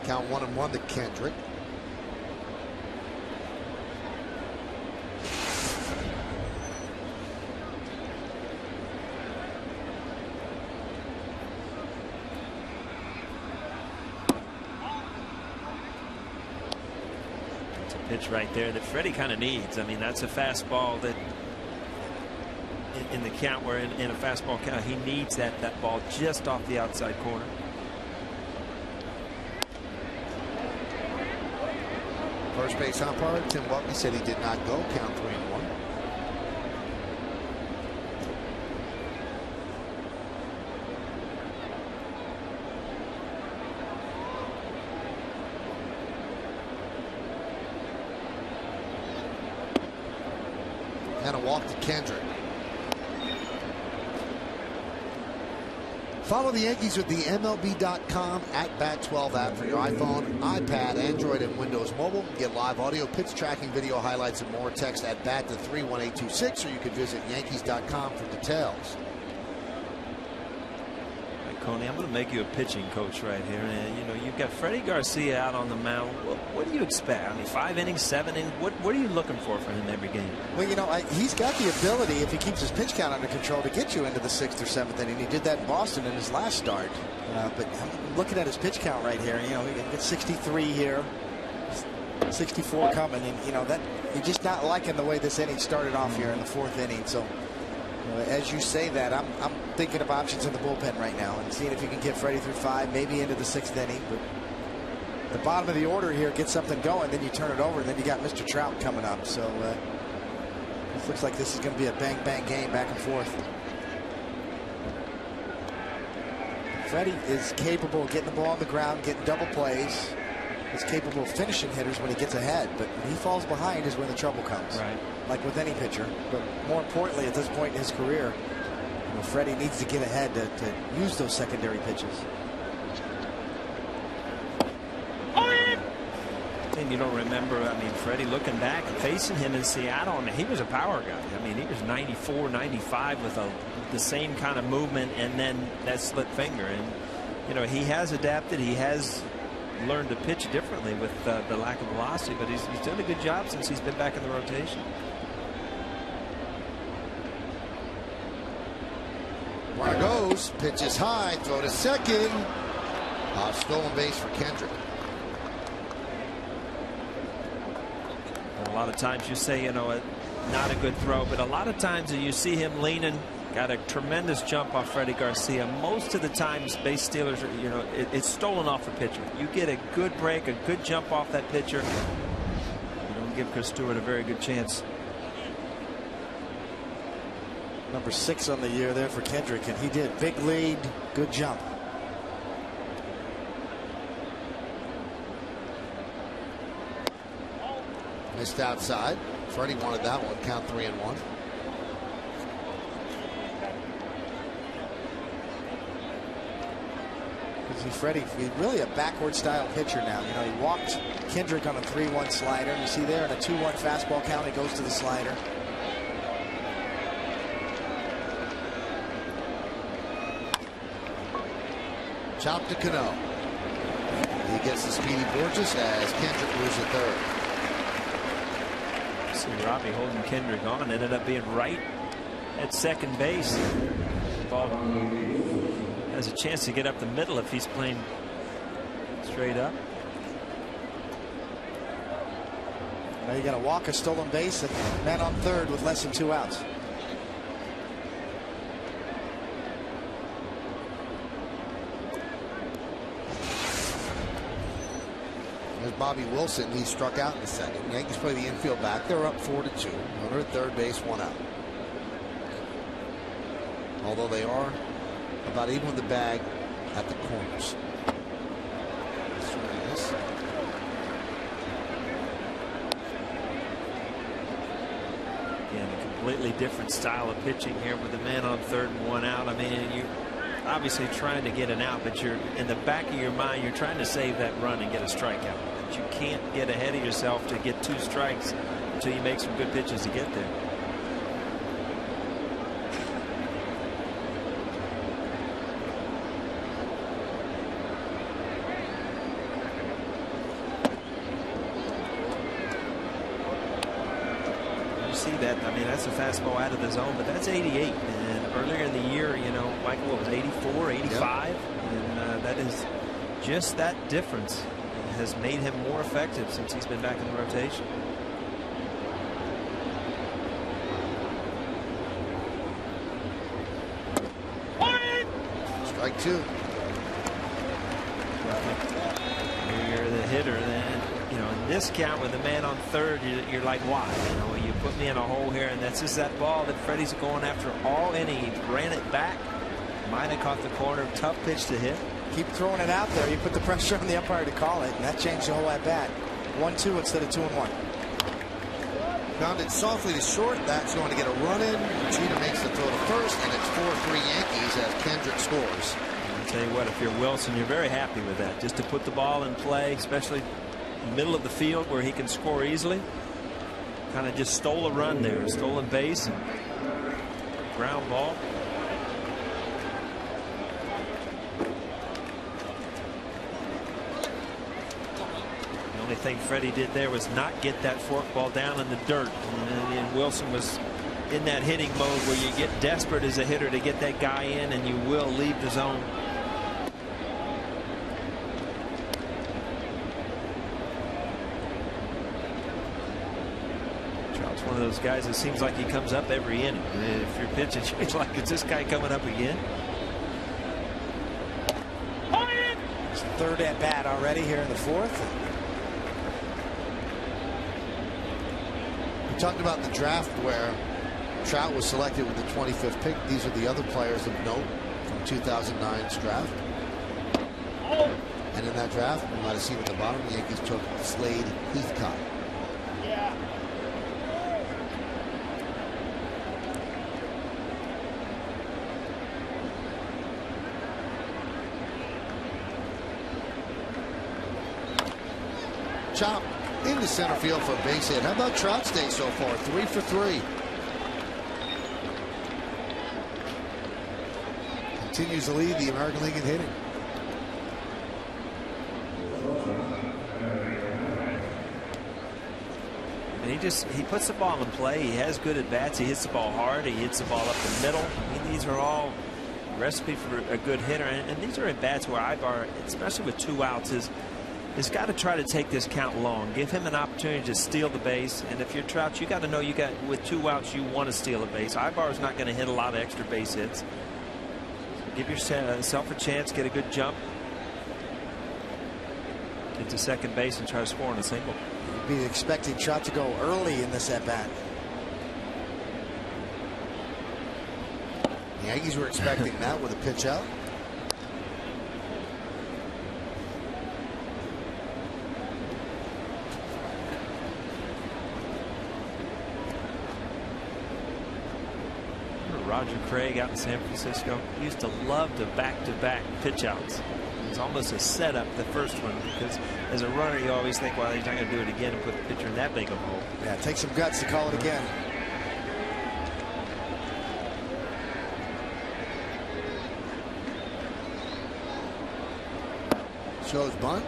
Count 1-1 to Kendrick. Pitch right there that Freddie kind of needs. I mean, that's a fastball that in the count, where in a fastball count, he needs that ball just off the outside corner. First base umpire Tim Welke said he did not go. Count 3-1. And a walk to Kendrick. Follow the Yankees with the MLB.com @BAT12 app for your iPhone, iPad, Android, and Windows Mobile. Get live audio, pitch tracking, video highlights, and more. Text at BAT to 31826, or you can visit Yankees.com for details. Coney, I'm going to make you a pitching coach right here. And, you know, you've got Freddie Garcia out on the mound. What do you expect? I mean, 5 innings, 7 innings. What are you looking for him every game? Well, you know, he's got the ability, if he keeps his pitch count under control, to get you into the 6th or 7th inning. He did that in Boston in his last start. But I'm looking at his pitch count right here. You know, he gets 63 here, 64 coming, and you know that you're just not liking the way this inning started off here in the 4th inning. So. As you say that, I'm thinking of options in the bullpen right now and seeing if you can get Freddie through 5, maybe into the 6th inning. But the bottom of the order here, get something going, then you turn it over, and then you got Mr. Trout coming up. So it looks like this is going to be a bang-bang game back and forth. Freddie is capable of getting the ball on the ground, getting double plays. He's capable of finishing hitters when he gets ahead, but when he falls behind is when the trouble comes. Right. Like with any pitcher. But more importantly, at this point in his career, Freddie needs to get ahead to use those secondary pitches. And you don't remember, I mean, Freddie looking back and facing him in Seattle, I mean, he was a power guy. I mean, he was 94, 95 with the same kind of movement and then that split finger. And, he has adapted. He has learned to pitch differently with the lack of velocity, but he's done a good job since he's been back in the rotation. Runner goes, pitch is high, throw to second. Stolen base for Kendrick. A lot of times you say, not a good throw, but a lot of times you see him leaning, got a tremendous jump off Freddie Garcia. Most of the times base stealers, it's stolen off a pitcher. You get a good break, a good jump off that pitcher. You don't give Chris Stewart a very good chance. Number 6 on the year there for Kendrick, and he did. Big lead, good jump. Missed outside. Freddie wanted that one. Count 3-1. Freddie, he's really a backward style pitcher now. He walked Kendrick on a 3-1 slider. You see there in a 2-1 fastball count, he goes to the slider. Chop to Cano. He gets the speedy Borges as Kendrick moves to third. See Robbie holding Kendrick on, ended up being right at second base. Ball has a chance to get up the middle if he's playing straight up. Now you got to walk a stolen base and man on third with less than 2 outs. There's Bobby Wilson. He struck out in the second. Yankees play the infield back. They're up 4-2. Runner at third base, 1 out. Although they are about even with the bag at the corners. Again, a completely different style of pitching here with the man on third and 1 out. I mean, you obviously trying to get an out, but you're in the back of your mind, you're trying to save that run and get a strikeout. But you can't get ahead of yourself to get 2 strikes until you make some good pitches to get there. See that? I mean, that's a fastball out of the zone, but that's 88. And earlier in the year, Michael was 84, 85, yep. And that is just that difference has made him more effective since he's been back in the rotation. Strike 2. You're the hitter, then. In this count with the man on third, you're like, why? You put me in a hole here, and that's just that ball that Freddie's going after all inning. He ran it back. Might have caught the corner. Tough pitch to hit. Keep throwing it out there. You put the pressure on the umpire to call it, and that changed the whole at bat. 1-2 instead of 2-1. Grounded softly to short. That's going to get a run in. Jeter makes the throw to first, and it's 4-3 Yankees as Kendrick scores. I'll tell you what, if you're Wilson, you're very happy with that. Just to put the ball in play, especially middle of the field where he can score easily. Kind of just stole a run there. Stolen base and ground ball. The only thing Freddie did there was not get that forkball down in the dirt. And Wilson was in that hitting mode where you get desperate as a hitter to get that guy in, and you will leave the zone. One of those guys that seems like he comes up every inning. If you're pitching, it's like, is this guy coming up again? third at bat already here in the fourth. We talked about the draft where Trout was selected with the 25th pick. These are the other players of note from 2009's draft. And in that draft, you might have seen at the bottom, the Yankees took Slade Heathcock. Chop into center field for a base hit. How about Trout's day so far? 3 for 3. Continues to lead the American League in hitting. He puts the ball in play. He has good at bats. He hits the ball hard. He hits the ball up the middle. I mean, these are all recipe for a good hitter. And these are at bats where Ibar, especially with 2 outs, is got to try to take this count long. Give him an opportunity to steal the base. And if you're Trout, you got to know with 2 outs you want to steal a base. Ibar is not going to hit a lot of extra base hits. So give yourself a chance, get a good jump, get to second base, and try to score on a single. You'd be expecting Trout to go early in this at bat. The Yankees were expecting that with a pitch out. Roger Craig out in San Francisco used to love the back-to-back pitch outs. It's almost a setup, the first one, because as a runner you always think, well, he's not going to do it again and put the pitcher in that big of a hole. Yeah, it takes some guts to call it again. Shows bunt.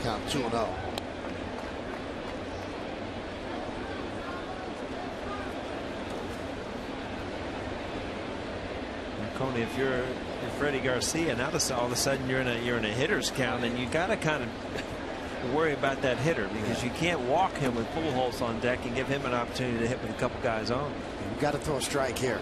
Count 2-0. Coney, if you're Freddie Garcia, now all of a sudden you're in a hitter's count, and you got to kind of worry about that hitter, because you can't walk him with Pujols on deck and give him an opportunity to hit with a couple guys on. You've got to throw a strike here.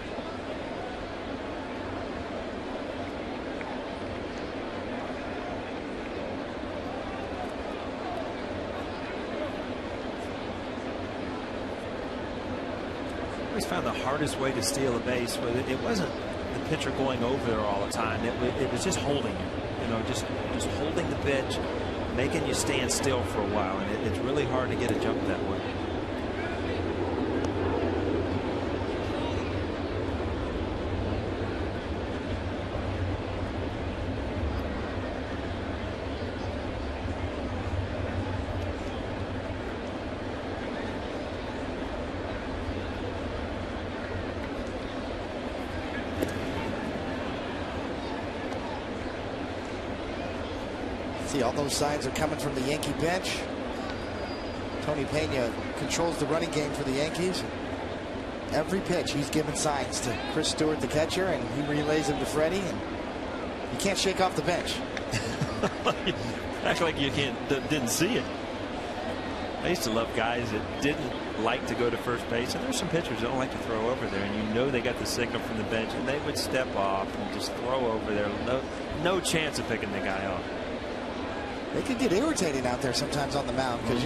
I always found the hardest way to steal a base was it wasn't the pitcher going over there all the time. It was just holding you, just holding the pitch, making you stand still for a while, and it's really hard to get a jump that way. See, all those signs are coming from the Yankee bench. Tony Pena controls the running game for the Yankees. Every pitch he's giving signs to Chris Stewart, the catcher, and he relays them to Freddie, and you can't shake off the bench. Act like you didn't see it. I used to love guys that didn't like to go to first base, and there's some pitchers that don't like to throw over there, and you know they got the signal from the bench, and they would step off and just throw over there. No chance of picking the guy off. They could get irritating out there sometimes on the mound, because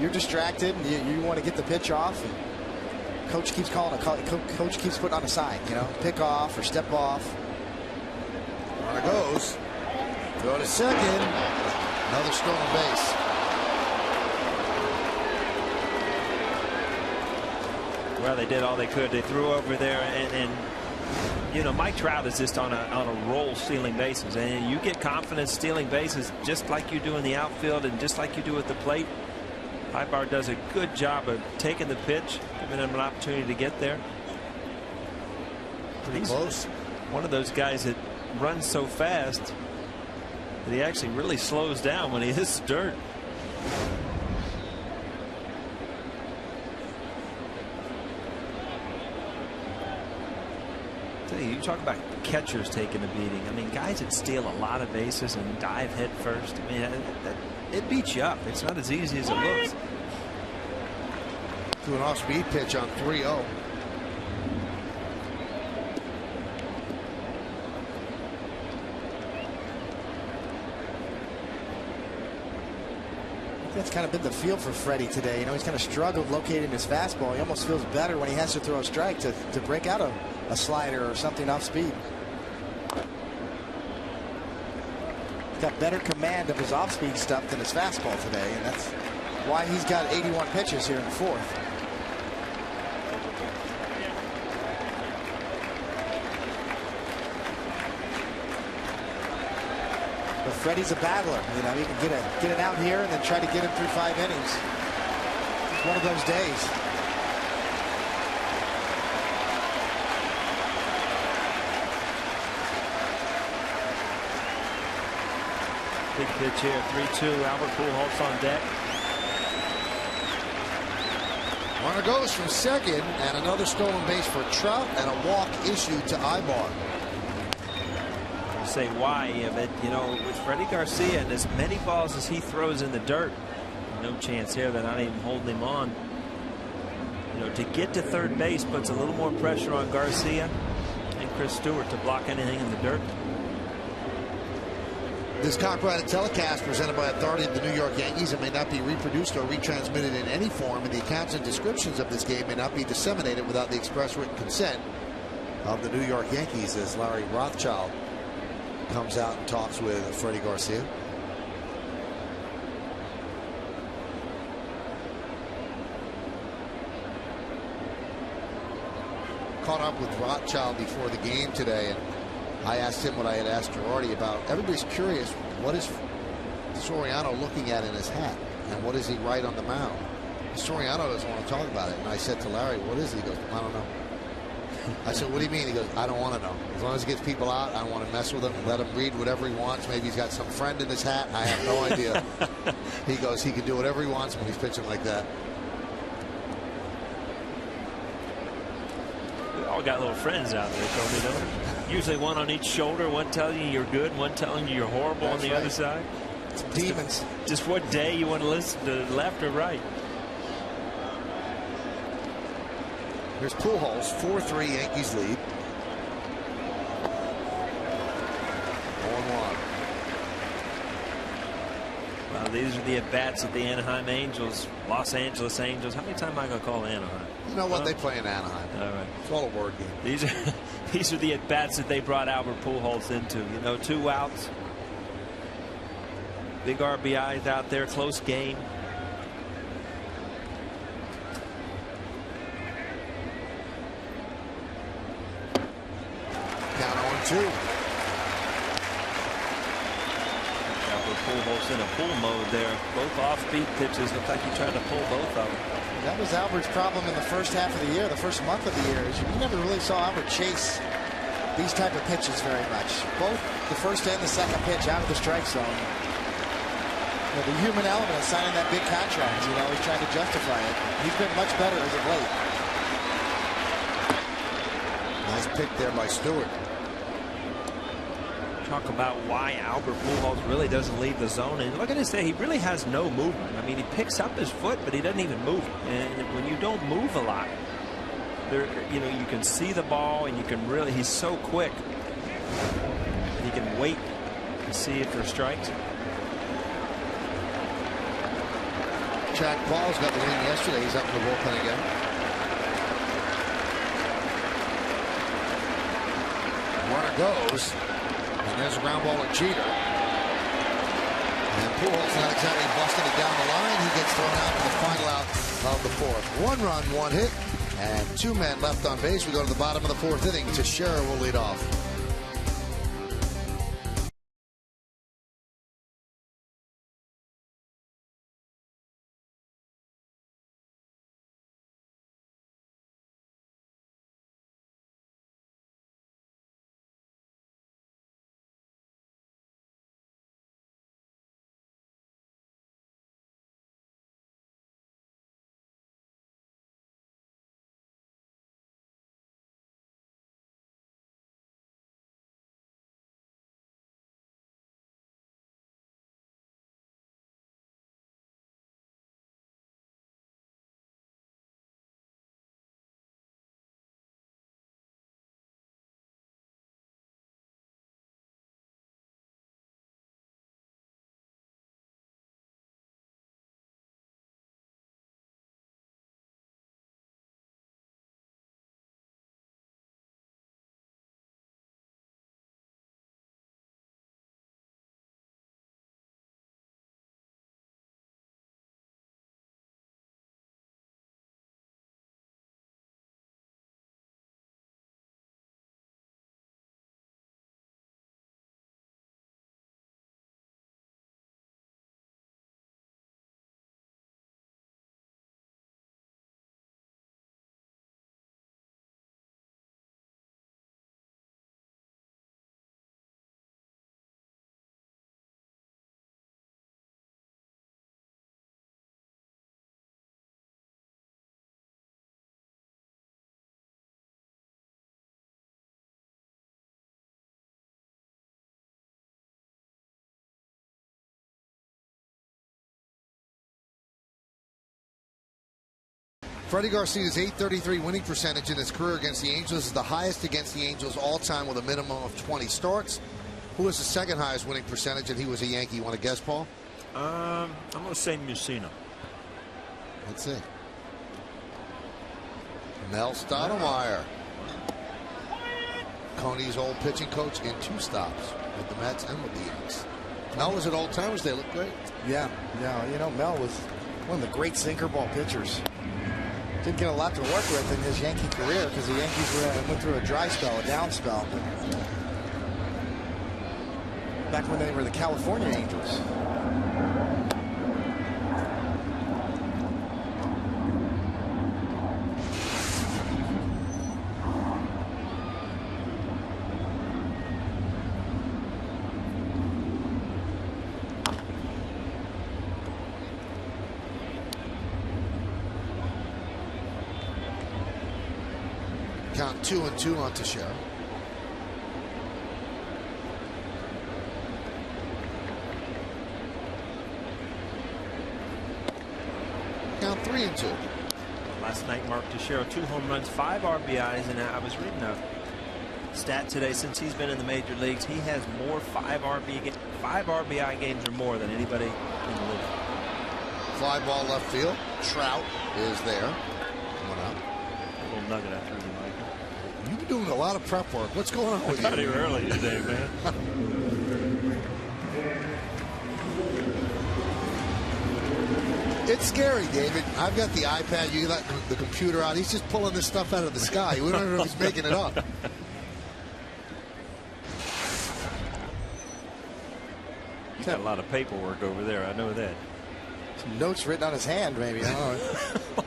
you're distracted and you want to get the pitch off, and coach keeps calling coach keeps putting on a sign, pick off or step off. Runner goes. Throw to second. Another stolen base. Well, they did all they could. They threw over there, and Mike Trout is just on a roll stealing bases, and you get confidence stealing bases just like you do in the outfield and just like you do at the plate. Ibar does a good job of taking the pitch, giving him an opportunity to get there. Pretty close. One of those guys that runs so fast that he actually really slows down when he hits dirt. You talk about catchers taking a beating. I mean, guys that steal a lot of bases and dive head first. I mean, it beats you up. It's not as easy as it looks. To an off-speed pitch on 3-0. That's kind of been the feel for Freddie today. You know, he's kind of struggled locating his fastball. He almost feels better when he has to throw a strike to break out a slider or something off speed. He's got better command of his off-speed stuff than his fastball today, and that's why he's got 81 pitches here in the fourth. But Freddie's a battler. You know, he can get it out here and then try to get him through 5 innings. It's one of those days. Big pitch here, 3-2. Albert Pujols on deck. Runner goes from second, and another stolen base for Trout, and a walk issued to Ibar. Say why, but you know, with Freddie Garcia and as many balls as he throws in the dirt, no chance here. They're not even holding him on. You know, to get to third base puts a little more pressure on Garcia and Chris Stewart to block anything in the dirt. This copyrighted telecast presented by authority of the New York Yankees and may not be reproduced or retransmitted in any form, and the accounts and descriptions of this game may not be disseminated without the express written consent of the New York Yankees, as Larry Rothschild comes out and talks with Freddie Garcia. Caught up with Rothschild before the game today, and I asked him what I had asked Girardi about. Everybody's curious, what is Soriano looking at in his hat, and what does he write on the mound? Soriano doesn't want to talk about it, and I said to Larry, what is it? He goes, I don't know. I said, what do you mean? He goes, I don't want to know. As long as it gets people out, I don't want to mess with him. Let him read whatever he wants. Maybe he's got some friend in his hat. I have no idea. He goes, he can do whatever he wants when he's pitching like that. We all got little friends out there, Tony, don't we? Usually one on each shoulder, one telling you you're good, one telling you you're horrible. That's on the other side. Some demons. Just what day you want to listen to, left or right. Here's Pujols, 4-3 Yankees lead. 1-1. Well, these are the at-bats of the Anaheim Angels, Los Angeles Angels. How many times am I going to call Anaheim? You know what? They play in Anaheim. All right. It's all a word game. These are the at-bats that they brought Albert Pujols into. You know, 2 outs. Big RBIs out there, close game. Two. Albert Pujols in a pull mode there. Both off-speed pitches. Look like he tried to pull both of them. That was Albert's problem in the first half of the year, the first month of the year. You never really saw Albert chase these type of pitches very much. Both the first and the second pitch out of the strike zone. You know, the human element of signing that big contract. You know, he's trying to justify it. He's been much better as of late. Nice pick there by Stewart. Talk about why Albert Pujols really doesn't leave the zone. And look at his say, he really has no movement. I mean, he picks up his foot, but he doesn't even move. And when you don't move a lot, there, you know, you can see the ball, and you can really, he's so quick. He can wait to see if there's strikes. Jack Paul's got the win yesterday. He's up in the bullpen again. Runner goes. And there's a ground ball at Jeter. And Pujols not exactly busting it down the line. He gets thrown out in the final out of the fourth. 1 run, 1 hit, and 2 men left on base. We go to the bottom of the 4th inning. Teixeira will lead off. Freddie Garcia's .833 winning percentage in his career against the Angels is the highest against the Angels all time with a minimum of 20 starts. Who was the second highest winning percentage, and he was a Yankee? You want to guess, Paul? I'm going to say Mussina. Let's see. Mel Stottlemyre. Coney's old pitching coach in 2 stops with the Mets and with the Yankees. Mel was at Old Timers. They looked great. Yeah, you know, Mel was one of the great sinker ball pitchers. Didn't get a lot to work with in his Yankee career because the Yankees went through a dry spell, a down spell. Back when they were the California Angels. Count 2-2 on Teixeira. Count 3-2. Last night, Mark Teixeira, 2 home runs, 5 RBIs, and I was reading a stat today. Since he's been in the major leagues, he has more 5 RBI games or more than anybody in the league. Fly ball left field. Trout is there. One out. A little nugget I threw you, Mike. You've been doing a lot of prep work. What's going on with you? I got here early today, man. It's scary, David. I've got the iPad. You got the computer out. He's just pulling this stuff out of the sky. We don't know if he's making it up. He's got a lot of paperwork over there. I know that. Some notes written on his hand, maybe. I don't know.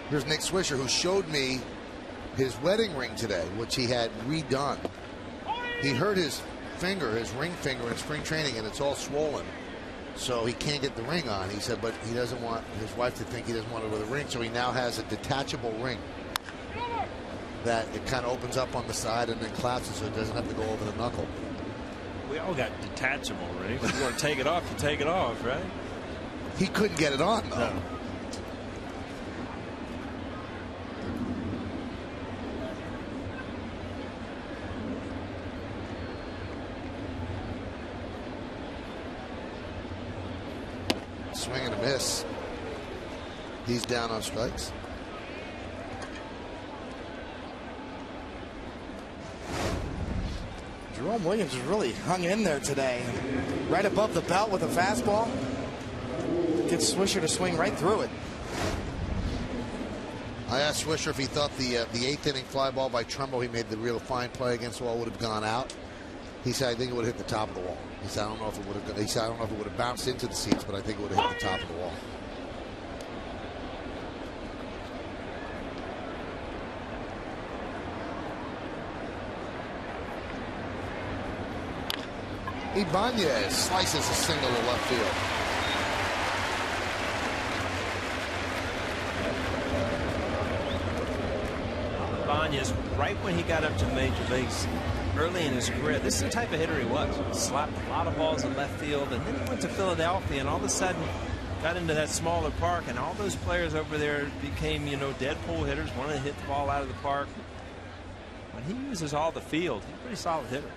Here's Nick Swisher, who showed me his wedding ring today, which he had redone. He hurt his finger, his ring finger, in spring training, and it's all swollen. So he can't get the ring on. He said, but he doesn't want his wife to think he doesn't want it with a ring. So he now has a detachable ring that it kind of opens up on the side and then collapses, so it doesn't have to go over the knuckle. We all got detachable rings. If you want to take it off, you take it off, right? He couldn't get it on, though. No. Swing and a miss. He's down on strikes. Jerome Williams has really hung in there today. Right above the belt with a fastball. Gets Swisher to swing right through it. I asked Swisher if he thought the 8th inning fly ball by Trumbo, he made the real fine play against the wall, would have gone out. He said, I think it would have hit the top of the wall. He said, I don't know if it would have. He said, I don't know if it would have bounced into the seats, but I think it would have hit the top of the wall. Ibanez slices a single to left field. Ibanez, right when he got up to the major leagues, early in his career, this is the type of hitter he was. Slapped a lot of balls in left field, and then he went to Philadelphia, and all of a sudden got into that smaller park, and all those players over there became, you know, Deadpool hitters, wanted to hit the ball out of the park. When he uses all the field, he's a pretty solid hitter.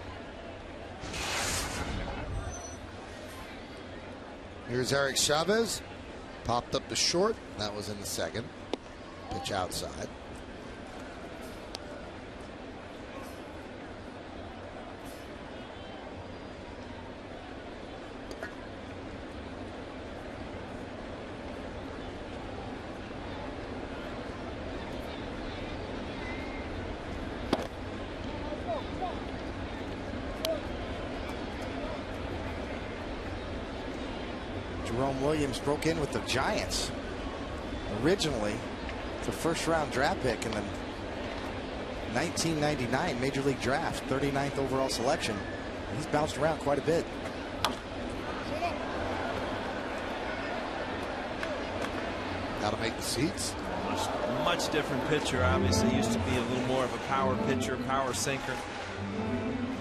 Here's Eric Chavez. Popped up to short. That was in the second. Pitch outside. Jerome Williams broke in with the Giants. Originally, it's a first-round draft pick in the 1999 Major League Draft, 39th overall selection. He's bounced around quite a bit. Got to make the seats. Much different pitcher. Obviously, used to be a little more of a power pitcher, power sinker.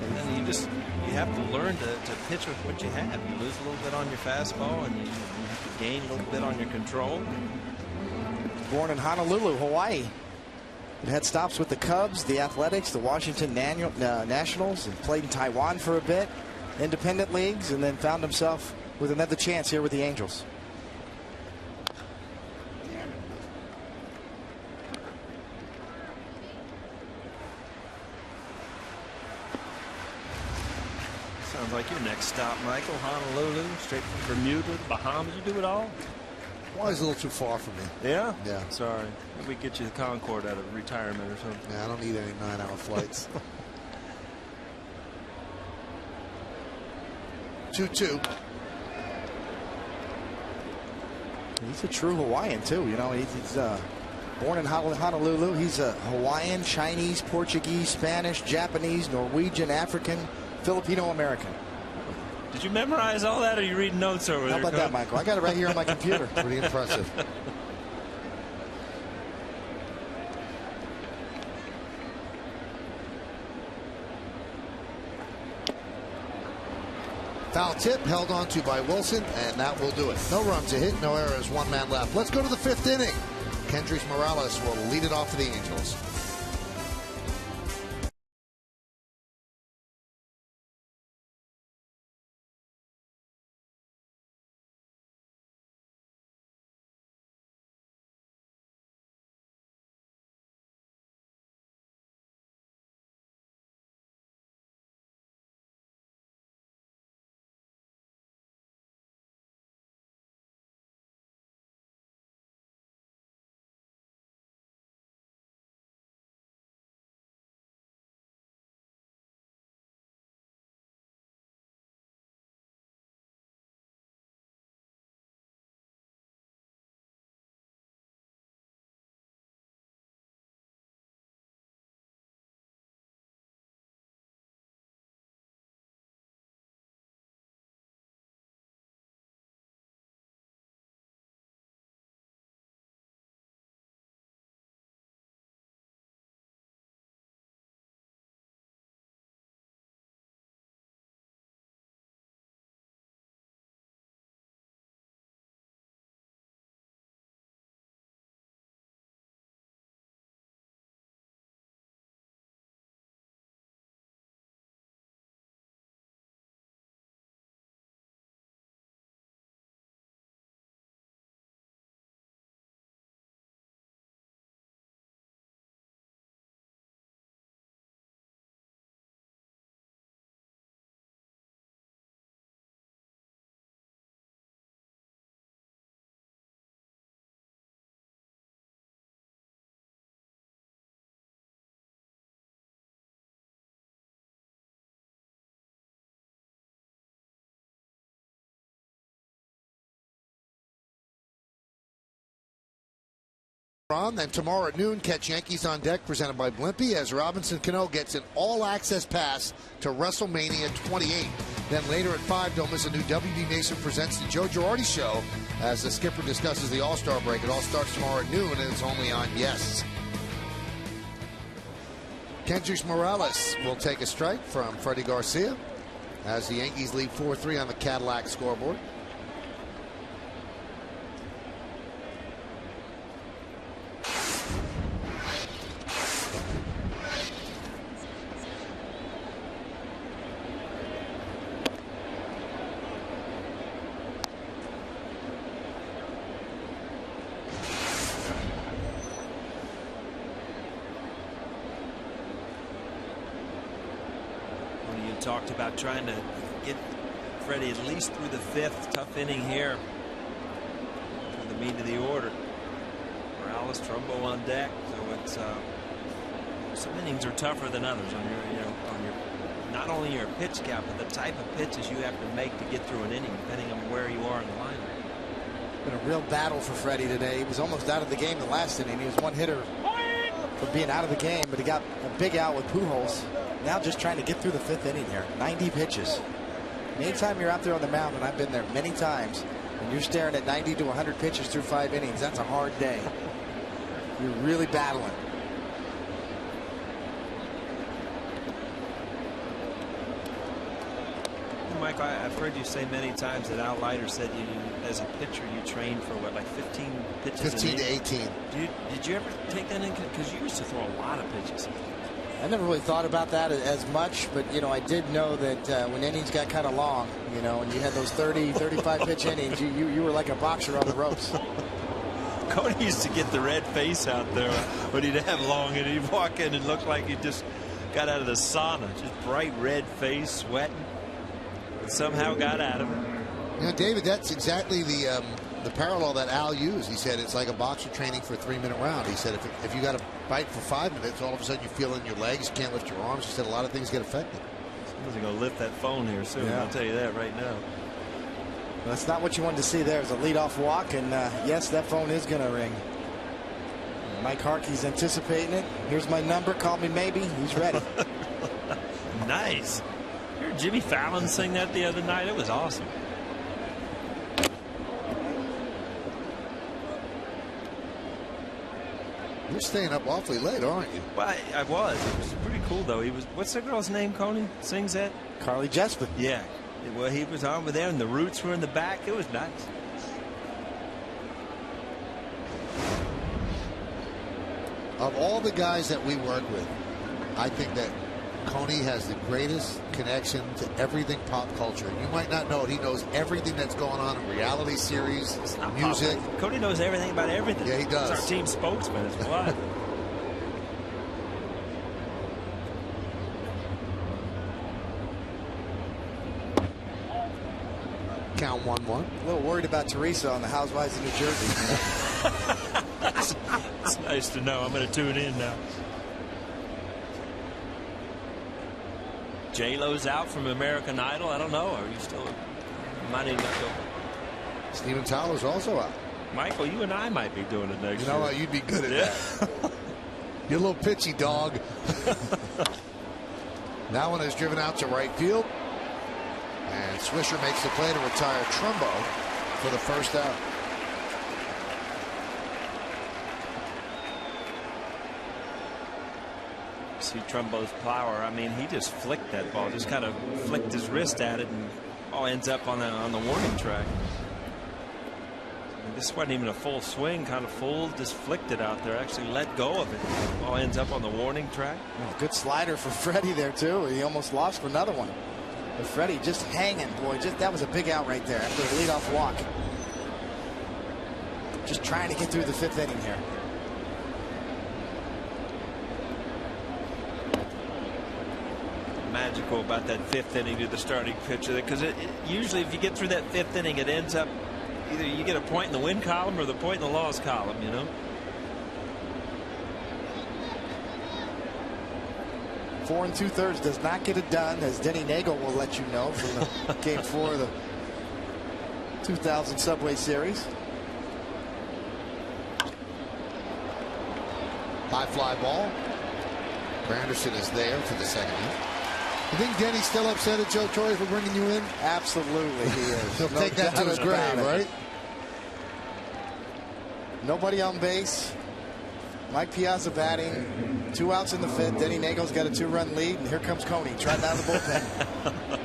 And then you have to learn to pitch with what you have. You lose a little bit on your fastball, and you have to gain a little bit on your control. Born in Honolulu, Hawaii. He had stops with the Cubs, the Athletics, the Washington Nationals, and played in Taiwan for a bit, independent leagues, and then found himself with another chance here with the Angels. Sounds like your next stop, Michael. Honolulu, straight from Bermuda, Bahamas. You do it all? Hawaii's a little too far for me. Yeah? Yeah. Sorry. Maybe we get you the Concorde out of retirement or something. Yeah, I don't need any 9-hour flights. 2-2. He's a true Hawaiian, too. You know, he's born in Honolulu. He's a Hawaiian, Chinese, Portuguese, Spanish, Japanese, Norwegian, African, Filipino American. Did you memorize all that, or are you reading notes over there? How about that, Michael? I got it right here on my computer. Pretty impressive. Foul tip held on to by Wilson, and that will do it. No runs a hit, no errors, 1 man left. Let's go to the 5th inning. Kendrys Morales will lead it off for the Angels. Then tomorrow at noon, catch Yankees on Deck, presented by Blimpie, as Robinson Cano gets an all-access pass to WrestleMania 28. Then later at 5, don't miss a new WB Mason Presents the Joe Girardi Show as the skipper discusses the All-Star break. It all starts tomorrow at noon, and it's only on Yes. Kendrys Morales will take a strike from Freddie Garcia as the Yankees lead 4-3 on the Cadillac scoreboard. Talked about trying to get Freddie at least through the 5th. Tough inning here for the meat of the order. Morales, Trumbo on deck, so it's some innings are tougher than others on your not only your pitch count, but the type of pitches you have to make to get through an inning, depending on where you are in the lineup. Been a real battle for Freddie today. He was almost out of the game the last inning. He was one hitter for being out of the game, but he got a big out with Pujols. Now just trying to get through the 5th inning here. 90 pitches. Anytime you're out there on the mound, and I've been there many times, and you're staring at 90 to 100 pitches through 5 innings, that's a hard day. You're really battling. I've heard you say many times that Al Leiter said you, as a pitcher, you trained for what, like 15 pitches? 15 to 18. Did you ever take that in? Because you used to throw a lot of pitches. I never really thought about that as much, but you know, I did know that when innings got kind of long, you know, and you had those 30, 35 pitch innings, you were like a boxer on the ropes. Cody used to get the red face out there when he'd have long, and he'd walk in and look like he just got out of the sauna, just bright red face, sweating, but somehow got out of it. You know, David, that's exactly the parallel that Al used. He said it's like a boxer training for a 3-minute round. He said if you got to fight for 5 minutes, all of a sudden you feel in your legs, you can't lift your arms. He said a lot of things get affected. Someone's going to lift that phone here soon. Yeah. I'll tell you that right now. Well, that's not what you wanted to see there. It's a leadoff walk, and yes, that phone is going to ring. Mike Harkey's anticipating it. Here's my number. Call me maybe. He's ready. Nice. You heard Jimmy Fallon sing that the other night. It was awesome. You're staying up awfully late, aren't you? Well, I was. It was pretty cool, though. He was. What's the girl's name, Coney? Sings that? Carly Jespin. Yeah. Well, he was on with there, and the Roots were in the back. It was nice. Of all the guys that we work with, I think that Coney has the greatest connection to everything pop culture. You might not know it. He knows everything that's going on in reality series, music. Cody knows everything about everything. Yeah, he does. He's our team spokesman. It's why. Count 1-1. A little worried about Teresa on the Housewives of New Jersey. It's nice to know. I'm going to tune in now. J-Lo's out from American Idol. I don't know. Are you still? Might even not go. Steven Tyler's also out. Michael, you and I might be doing it next year. You know what? You'd be good at that. You're a little pitchy, dog. That one is driven out to right field. And Swisher makes the play to retire Trumbo for the first out. See Trumbo's power. I mean, he just flicked that ball, just kind of flicked his wrist at it, and all ends up on the warning track. And this wasn't even a full swing, kind of full, just flicked it out there. Actually let go of it. All ends up on the warning track. Oh, good slider for Freddie there too. He almost lost for another one. But Freddie just hanging, boy. That was a big out right there after the leadoff walk. Just trying to get through the 5th inning here. Magical about that 5th inning to the starting pitcher, because usually if you get through that 5th inning, it ends up either you get a point in the win column or the point in the loss column, you know. Four and 2/3 does not get it done, as Denny Nagel will let you know from the Game 4 of the 2000 Subway Series. High fly ball. Granderson is there for the second hit. You think Denny's still upset at Joe Torre for bringing you in? Absolutely, he is. He'll take that to his grave, right? Nobody on base. Mike Piazza batting. 2 outs in the 5th. Denny Nagel's got a 2-run lead, and here comes Coney trotting out of the bullpen.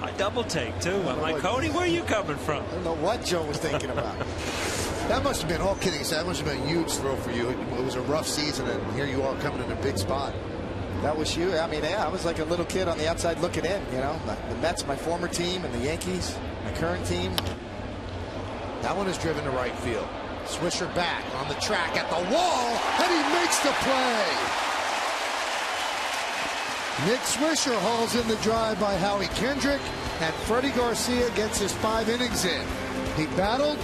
I double take too. I'm like, Coney, where are you coming from? I don't know what Joe was thinking about. That must have been, all kidding aside, that must have been a huge thrill for you. It was a rough season, and here you are coming in a big spot. That was huge. I mean, yeah, I was like a little kid on the outside looking in, you know. The Mets, my former team, and the Yankees, my current team. That one is driven to right field. Swisher back on the track at the wall, and he makes the play. Nick Swisher hauls in the drive by Howie Kendrick, and Freddie Garcia gets his 5 innings in. He battled,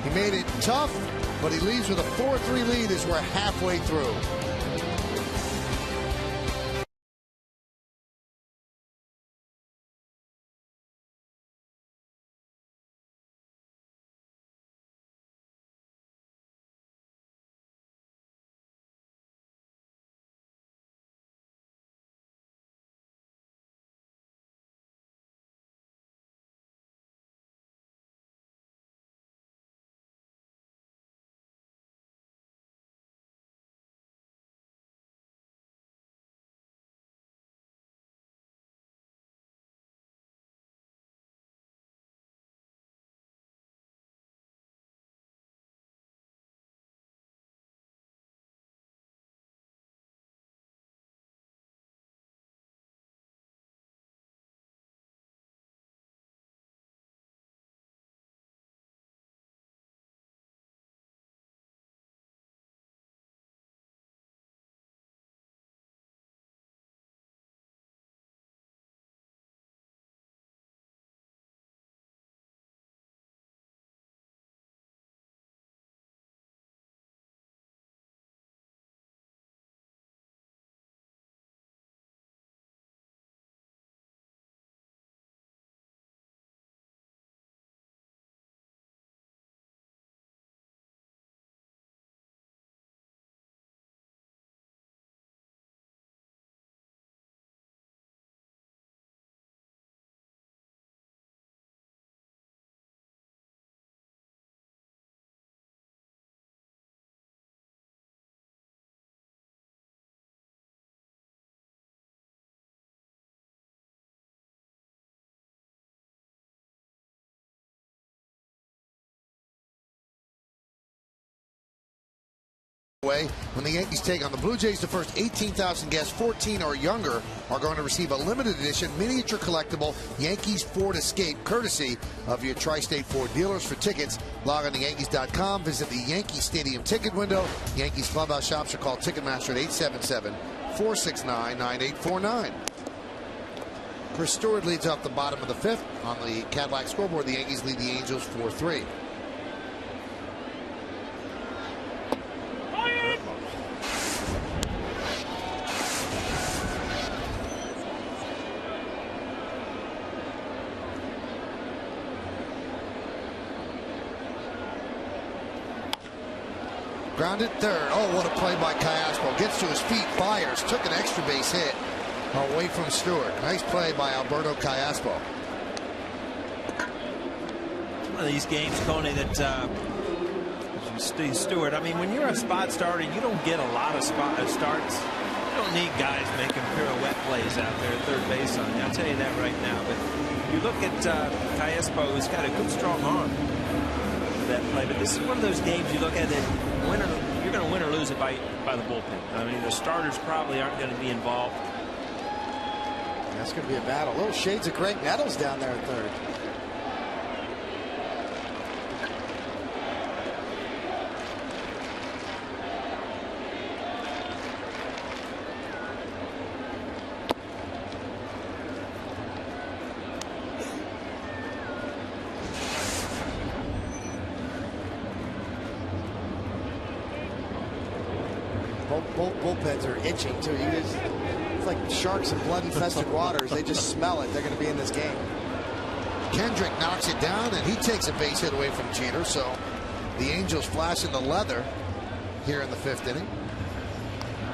he made it tough, but he leaves with a 4-3 lead as we're halfway through. Way. When the Yankees take on the Blue Jays, the first 18,000 guests 14 or younger are going to receive a limited edition miniature collectible Yankees Ford Escape, courtesy of your Tri-State Ford dealers. For tickets, log on to Yankees.com, visit the Yankee Stadium ticket window. Yankees clubhouse shops, or call Ticketmaster at 877-469-9849. Chris Stewart leads off the bottom of the fifth. On the Cadillac scoreboard, the Yankees lead the Angels 4-3. Grounded third. Oh, what a play by Callaspo. Gets to his feet, fires, took an extra base hit away from Stewart. Nice play by Alberto Callaspo. One of these games, Coney, that Steve Stewart, I mean, when you're a spot starter, you don't get a lot of starts. You don't need guys making pirouette plays out there at third base on you. I'll tell you that right now. But you look at Callaspo, who's got a good, strong arm for that play. But this is one of those games you look at it, you're going to win or lose it by the bullpen. I mean, the starters probably aren't going to be involved. That's going to be a battle. Little shades of Greg Nettles down there at third. Both bullpens are itching too. It's like sharks in blood-infested waters. They just smell it. They're going to be in this game. Kendrick knocks it down, and he takes a base hit away from Jeter. So the Angels flashing the leather here in the fifth inning.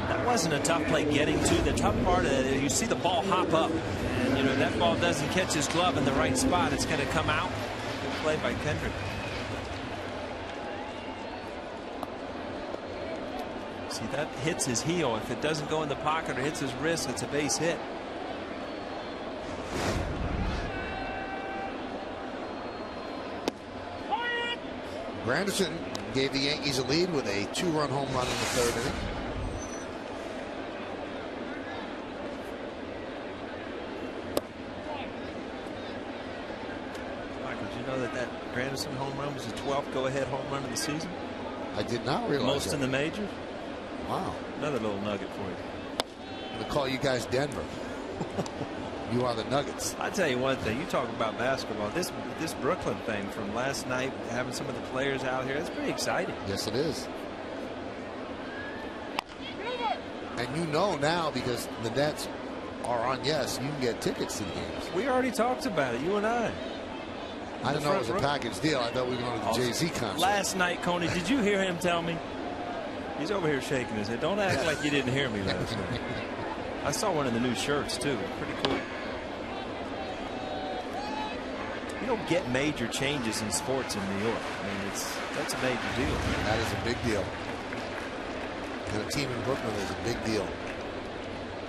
That wasn't a tough play getting to. The tough part of it, you see the ball hop up, and you know that ball doesn't catch his glove in the right spot. It's going to come out. Good play by Kendrick. See, that hits his heel. If it doesn't go in the pocket or hits his wrist, it's a base hit. Granderson gave the Yankees a lead with a 2-run home run in the third inning. Michael, did you know that Granderson home run was the 12th go-ahead home run of the season? I did not realize Most that. in the majors. Wow. Another little nugget for you. I'm going to call you guys Denver. You are the Nuggets. I tell you one thing. You talk about basketball. This Brooklyn thing from last night, having some of the players out here, it's pretty exciting. Yes, it is. And you know now, because the Nets are on yes, you can get tickets to the games. We already talked about it, you and I. I didn't know it was a package deal. I thought we were going to the Jay-Z concert. Last night, Coney, did you hear him tell me? He's over here shaking his head. Don't act like you didn't hear me last night. I saw one of the new shirts, too. Pretty cool. You don't get major changes in sports in New York. I mean, that's a major deal. That is a big deal. And a team in Brooklyn is a big deal.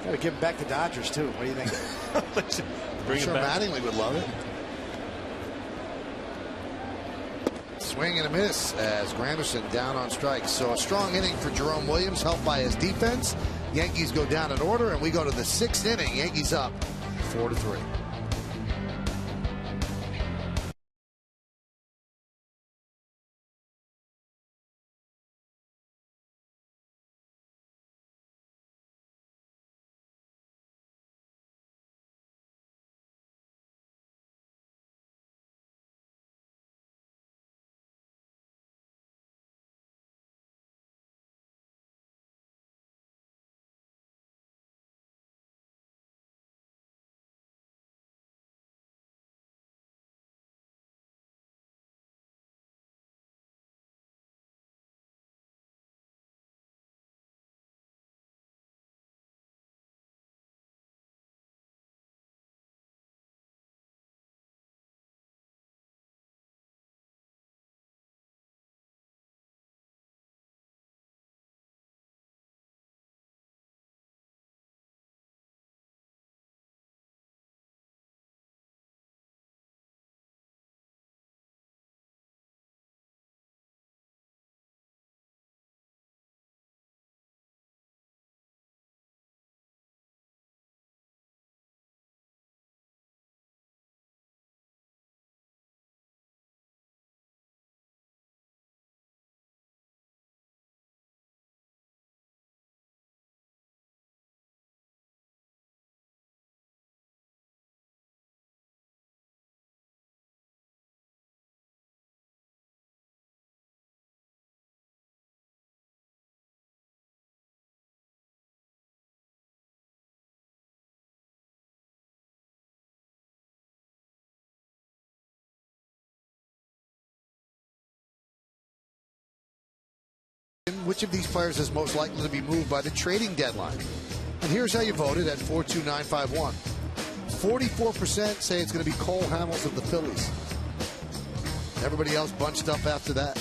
Got to give him back the Dodgers, too. What do you think? I'm sure Mattingly would love it. Swing and a miss as Granderson down on strikes. So a strong inning for Jerome Williams, helped by his defense. Yankees go down in order, and we go to the sixth inning. Yankees up 4-3. which of these players is most likely to be moved by the trading deadline. And here's how you voted at 42951. 44% say it's going to be Cole Hamels of the Phillies. Everybody else bunched up after that.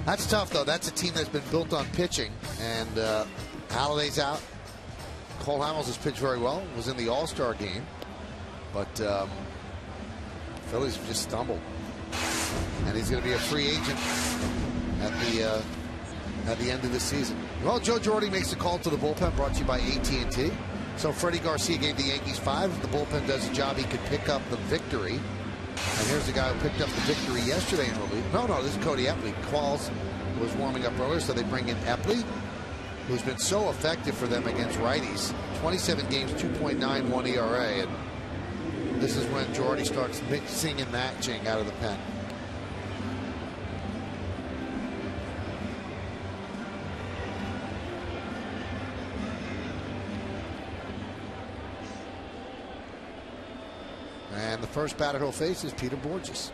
That's tough, though. That's a team that's been built on pitching. And Halliday's out. Cole Hamels has pitched very well. Was in the All-Star game. But Phillies have just stumbled. And he's going to be a free agent at the end of the season. Well, Joe Girardi makes a call to the bullpen, brought to you by AT&T. So Freddie Garcia gave the Yankees 5. If the bullpen does a job, he could pick up the victory. And here's the guy who picked up the victory yesterday in relief. No, this is Cody Epley. Qualls was warming up earlier, so they bring in Epley, who's been so effective for them against righties. 27 games, 2.91 ERA. And this is when Girardi starts mixing and matching out of the pen. And the first batter he'll face is Peter Borges.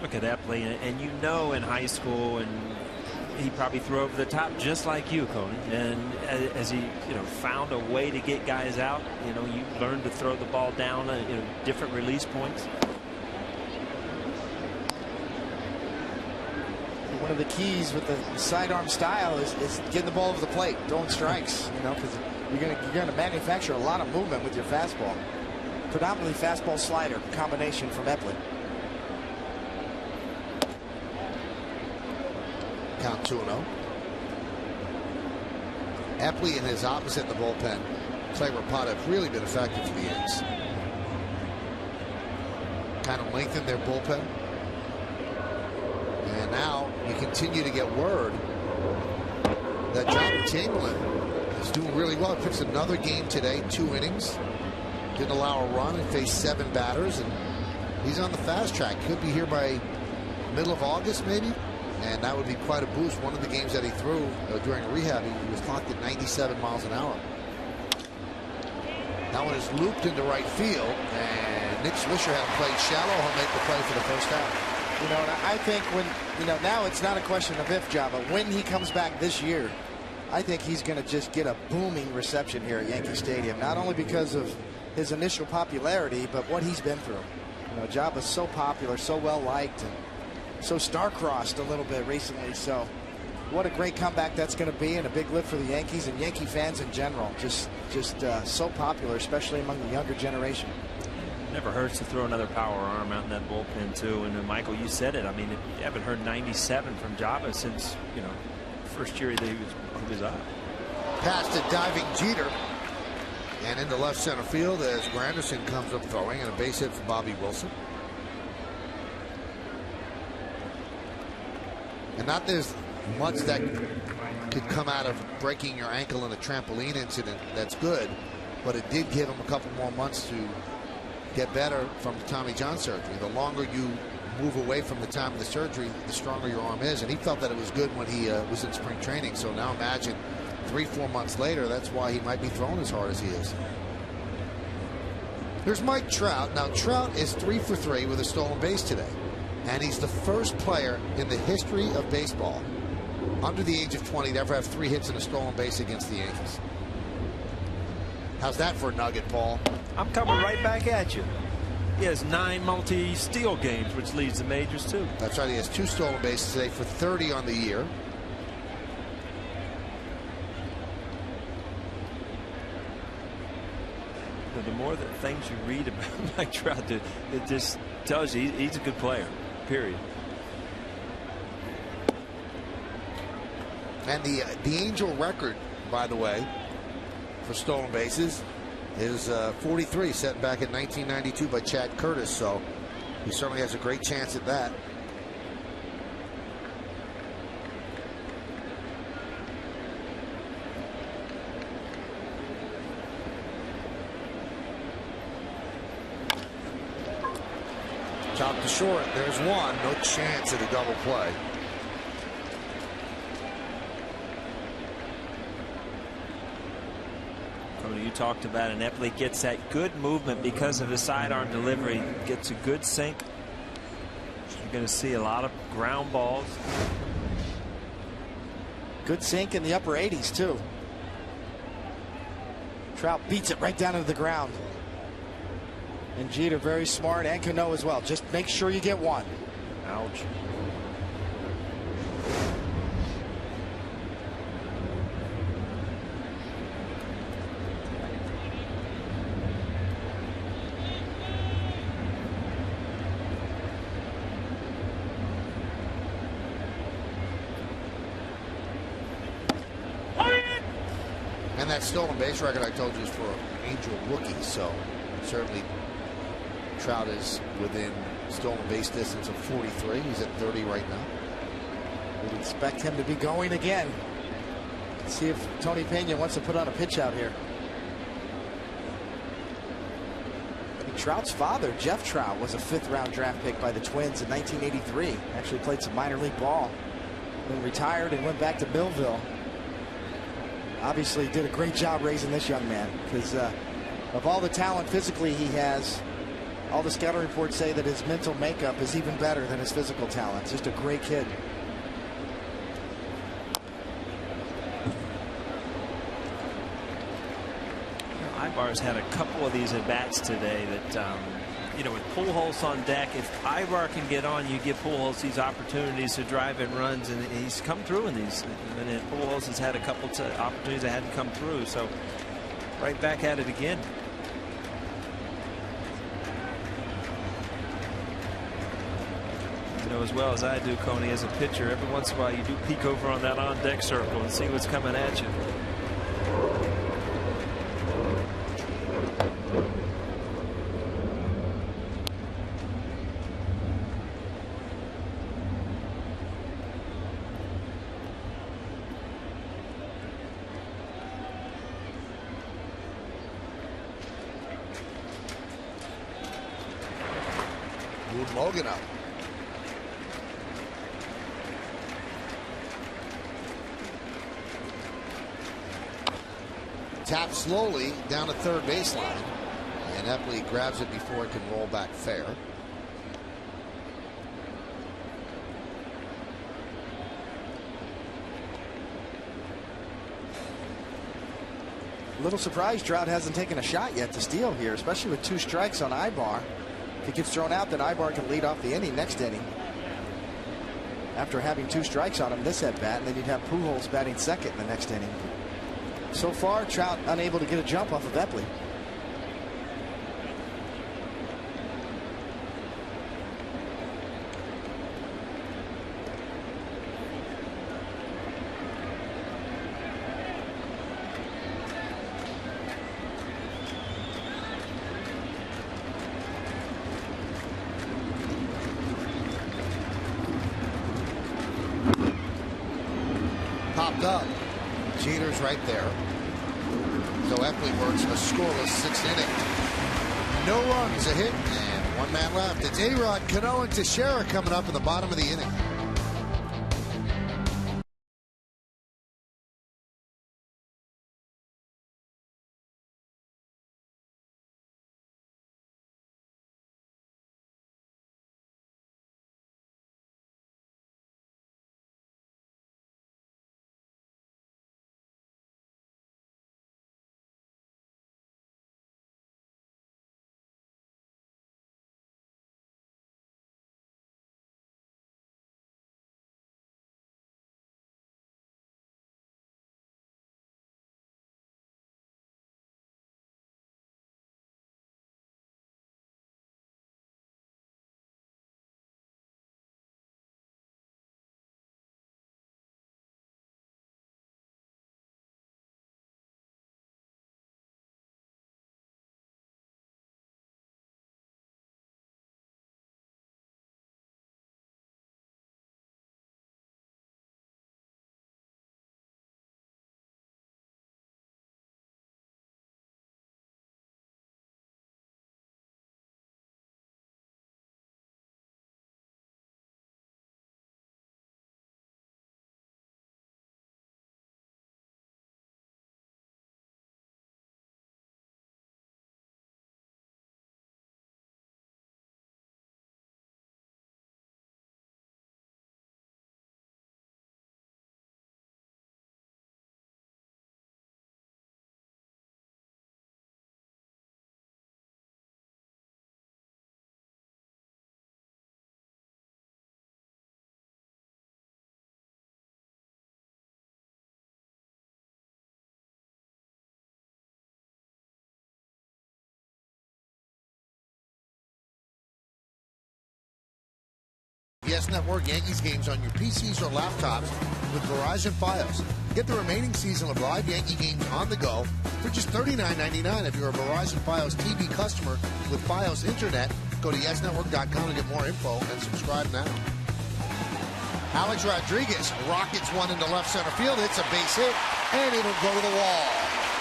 Look at Epley, and you know in high school, and he probably threw over the top just like you, Conan. And as he, found a way to get guys out, you learn to throw the ball down, different release points. One of the keys with the sidearm style is getting the ball over the plate, throwing strikes, because you're going to manufacture a lot of movement with your fastball. Predominantly fastball slider combination from Epley. Count 2-0. Epley and his opposite in the bullpen, Clay Rapata, have really been effective for the Yanks. Kind of lengthened their bullpen. And now we continue to get word that John Chamberlain is doing really well. He pitched another game today, 2 innings. Didn't allow a run and faced 7 batters. And he's on the fast track. Could be here by middle of August, maybe. And that would be quite a boost. One of the games that he threw during rehab, he was clocked at 97 miles an hour. That one is looped into right field. And Nick Swisher had played shallow. He'll make the play for the first half. And I think when, now it's not a question of if, John, but when he comes back this year, I think he's going to just get a booming reception here at Yankee Stadium. Not only because of his initial popularity, but what he's been through. Jaba's so popular, so well liked, and so star-crossed a little bit recently. So what a great comeback that's going to be, and a big lift for the Yankees and Yankee fans in general. Just so popular, especially among the younger generation. Never hurts to throw another power arm out in that bullpen too. And Michael, you said it. I mean, you haven't heard 97 from Jaba since first year that he was up. Past a diving Jeter, and into left center field as Granderson comes up throwing, and a base hit for Bobby Wilson. And not there's much that could come out of breaking your ankle in a trampoline incident that's good, but it did give him a couple more months to get better from the Tommy John surgery. The longer you move away from the time of the surgery, the stronger your arm is. And he felt that it was good when he was in spring training. So now imagine 3-4 months later, that's why he might be throwing as hard as he is. Here's Mike Trout. Now, Trout is 3 for 3 with a stolen base today. And he's the first player in the history of baseball under the age of 20 to ever have 3 hits and a stolen base against the Yankees. How's that for a nugget, Paul? I'm coming right back at you. He has 9 multi-steal games, which leads the majors too. That's right. He has 2 stolen bases today for 30 on the year. The more the things you read about Mike Trout, it just tells you he's a good player, period. And the Angel record, by the way, for stolen bases is 43, set back in 1992 by Chad Curtis. So he certainly has a great chance at that. Chopped to short. There's one. No chance at a double play. You talked about, and Epley gets that good movement because of his sidearm delivery, gets a good sink, You're going to see a lot of ground balls. Good sink in the upper 80s, too. Trout beats it right down into the ground. And Jeter very smart, and Cano as well. Just make sure you get one. Ouch. And that stolen base record I told you is for an Angel rookie, so certainly Trout is within stolen base distance of 43. He's at 30 right now. We'd expect him to be going again. Let's see if Tony Pena wants to put on a pitch out here. Trout's father, Jeff Trout, was a 5th-round draft pick by the Twins in 1983. Actually played some minor league ball, then retired and went back to Millville. Obviously did a great job raising this young man, because of all the talent physically he has, all the scouting reports say that his mental makeup is even better than his physical talent. Just a great kid. Ibar's had a couple of these at bats today that, you know, with Pujols on deck, if Ibar can get on, you give Pujols these opportunities to drive in runs, and he's come through in these. And Pujols has had a couple of opportunities that hadn't come through, so right back at it again. You know as well as I do, Coney, as a pitcher, every once in a while you do peek over on that on-deck circle and see what's coming at you. Move Logan up. Tap slowly down the third baseline, and Epley grabs it before it can roll back fair. A little surprised Trout hasn't taken a shot yet to steal here, especially with 2 strikes on Ibar. If he gets thrown out, then Ibar can lead off the inning next inning. After having 2 strikes on him this at bat, and then you'd have Pujols batting second in the next inning. So far, Trout unable to get a jump off of Epley. Popped up. Jeter's right there. So Epley works a scoreless 6th inning. No runs, a hit, and 1 man left. It's A-Rod, Cano, and Teixeira coming up in the bottom of the inning. Yes Network Yankees games on your PCs or laptops with Verizon Fios. Get the remaining season of live Yankee games on the go for just $39.99 if you're a Verizon Fios TV customer with Fios Internet. Go to yesnetwork.com to get more info and subscribe now. Alex Rodriguez rockets one into left center field. It's a base hit, and it'll go to the wall.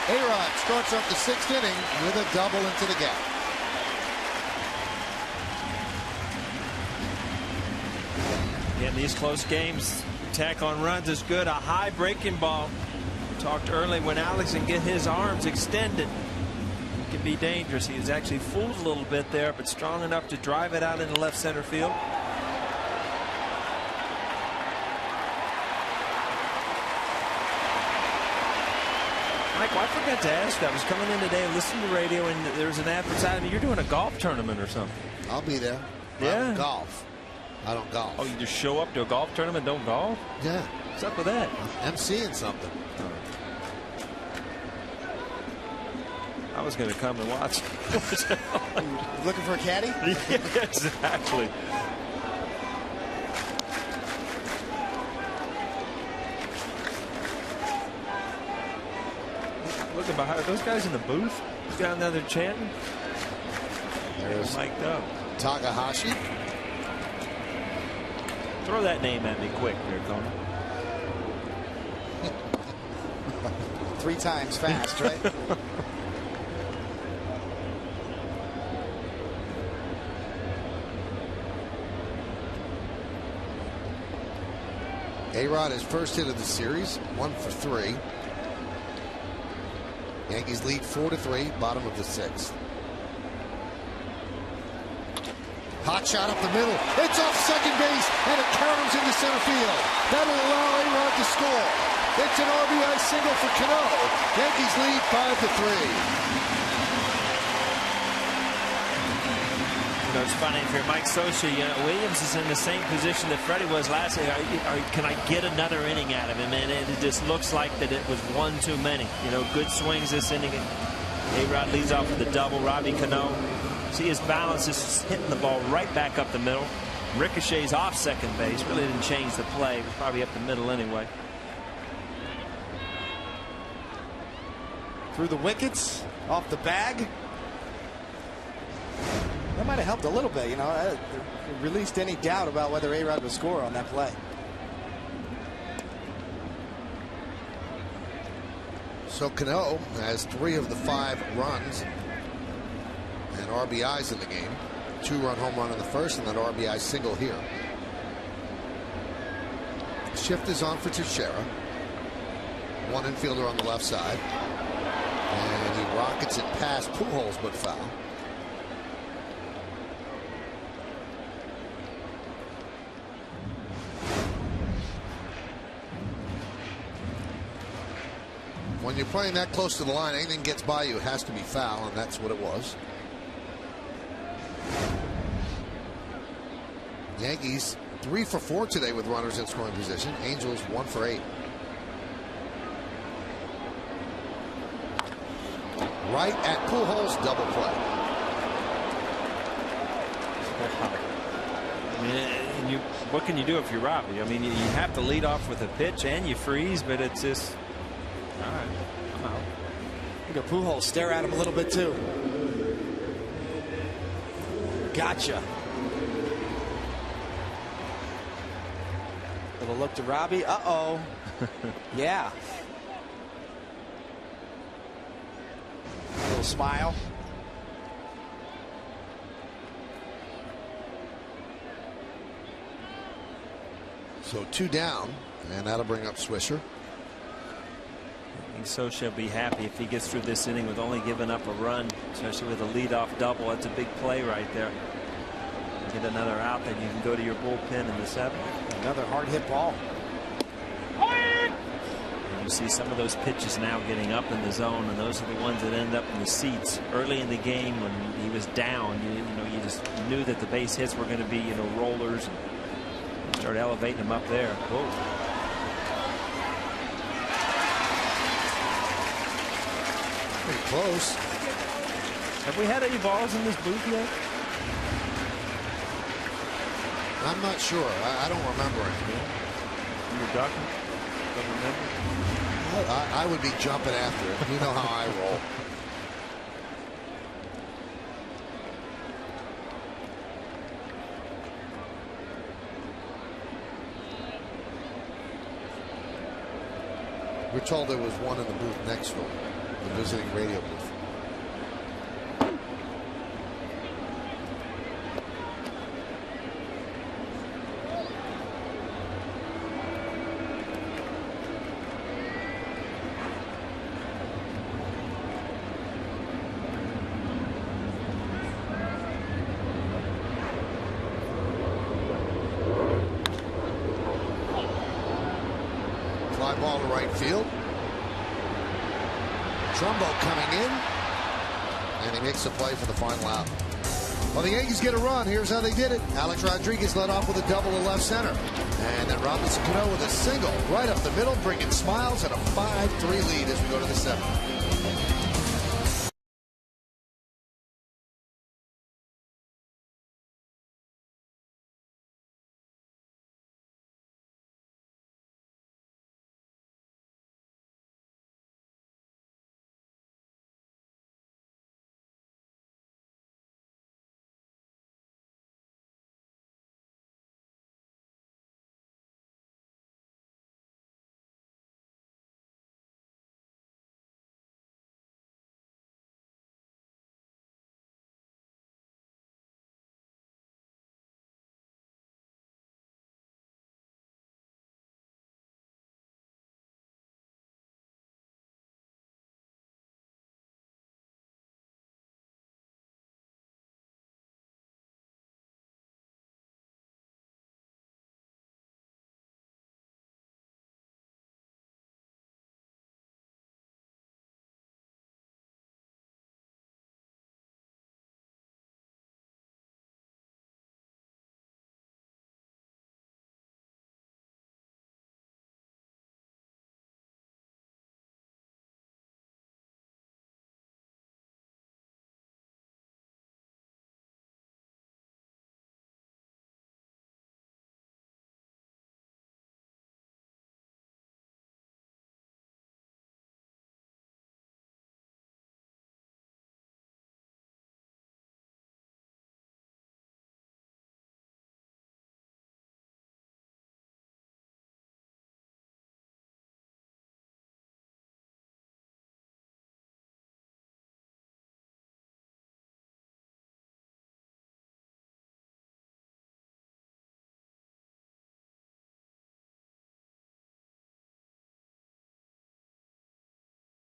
A-Rod starts off the 6th inning with a double into the gap. In these close games, attack on runs is good. A high breaking ball. We talked early when Alex can get his arms extended, it can be dangerous. He was actually fooled a little bit there, but strong enough to drive it out into left center field. Michael, I forgot to ask you. I was coming in today, listening to the radio, and there was an advertisement. You're doing a golf tournament or something. I'll be there. Yeah. I don't golf. I don't golf. Oh, you just show up to a golf tournament, don't golf? Yeah. What's up with that? I'm emceeing something. I was going to come and watch. Looking for a caddy? Yeah, exactly. Looking behind those guys in the booth down there, they're chanting. There's mic'd up. Takahashi. Throw that name at me quick there, Tony. 3 times fast, right? A-Rod, his first hit of the series, 1 for 3. Yankees lead 4-3, bottom of the 6th. Hot shot up the middle. It's off second base, and it counters into center field. That'll allow A-Rod to score. It's an RBI single for Cano. Yankees lead 5-3. You know, it's funny, if you're Mike Scioscia, you know, Williams is in the same position that Freddie was last year. Can I get another inning out of him? And it just looks like that it was one too many. You know, good swings this inning. A-Rod leads off with a double. Robbie Cano, see his balance is hitting the ball right back up the middle. Ricochets off second base. Really didn't change the play. It was probably up the middle anyway. Through the wickets, off the bag. That might have helped a little bit, you know. It released any doubt about whether A-Rod would score on that play. So Cano has 3 of the 5 runs and RBIs in the game. 2-run home run in the first and that RBI single here. Shift is on for Teixeira. One infielder on the left side. And he rockets it past Pujols, but foul. When you're playing that close to the line, anything gets by you, it has to be foul, and that's what it was. Yankees 3 for 4 today with runners in scoring position. Angels 1 for 8. Right at Pujols, double play. I mean, what can you do if you're Robbie? I mean, you have to lead off with a pitch and you freeze, but it's just, all right, I'm out. Look at Pujols stare at him a little bit too. Gotcha. Little look to Robbie. Uh-oh. Yeah. A little smile. So 2 down, and that'll bring up Swisher. I think Scioscia will be happy if he gets through this inning with only giving up a run, especially with a leadoff double. That's a big play right there. Get another out, then you can go to your bullpen in the 7th. Another hard hit ball. And you see some of those pitches now getting up in the zone, and those are the ones that end up in the seats. Early in the game when he was down, you just knew that the base hits were going to be, rollers. And start elevating them up there. Whoa. Pretty close. Have we had any balls in this booth yet? I'm not sure. I don't remember it. You were ducking? Don't remember? I would be jumping after it. You know how I roll. We're told there was one in the booth next door, the visiting radio booth. Fly ball to right field. Trumbo coming in, and he makes the play for the final out. Well, the Yankees get a run. Here's how they did it. Alex Rodriguez led off with a double to left center. And then Robinson Cano with a single right up the middle, bringing smiles and a 5-3 lead as we go to the seventh.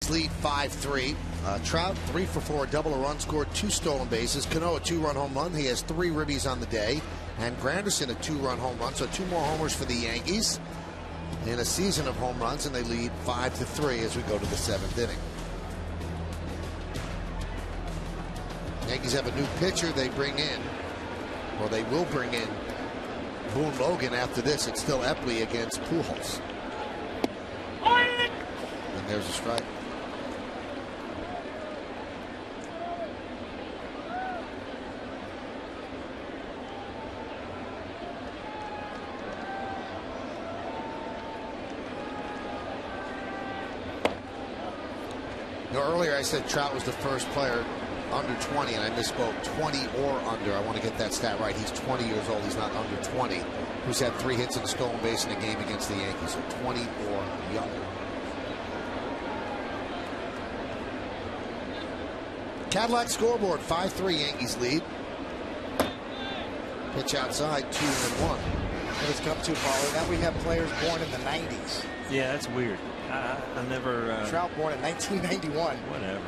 Lead 5-3. Trout 3 for 4, double, a run scored, 2 stolen bases. Cano a 2-run home run. He has 3 ribbies on the day. And Granderson a 2-run home run. So 2 more homers for the Yankees in a season of home runs, and they lead 5-3 as we go to the 7th inning. Yankees have a new pitcher they bring in, or they will bring in Boone Logan after this. It's still Epley against Pujols. And there's a strike. Earlier I said Trout was the first player under 20, and I misspoke. 20 or under. I want to get that stat right. He's 20 years old. He's not under 20. Who's had 3 hits and a stolen base in a game against the Yankees. So 20 or younger. Cadillac scoreboard. 5-3 Yankees lead. Pitch outside. 2-1. What it's come to, Paulie. Now we have players born in the 90s. Yeah, that's weird. I never. Trout born in 1991. Whatever.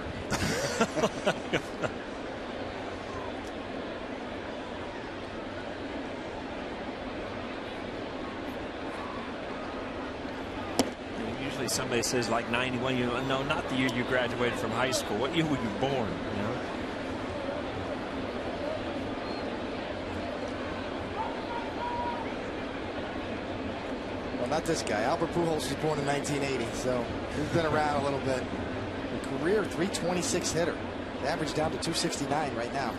Usually somebody says like 91. You know, no, not the year you graduated from high school. What year were you born? You know. Not this guy. Albert Pujols was born in 1980, so he's been around a little bit. A career 326 hitter. Average down to 269 right now.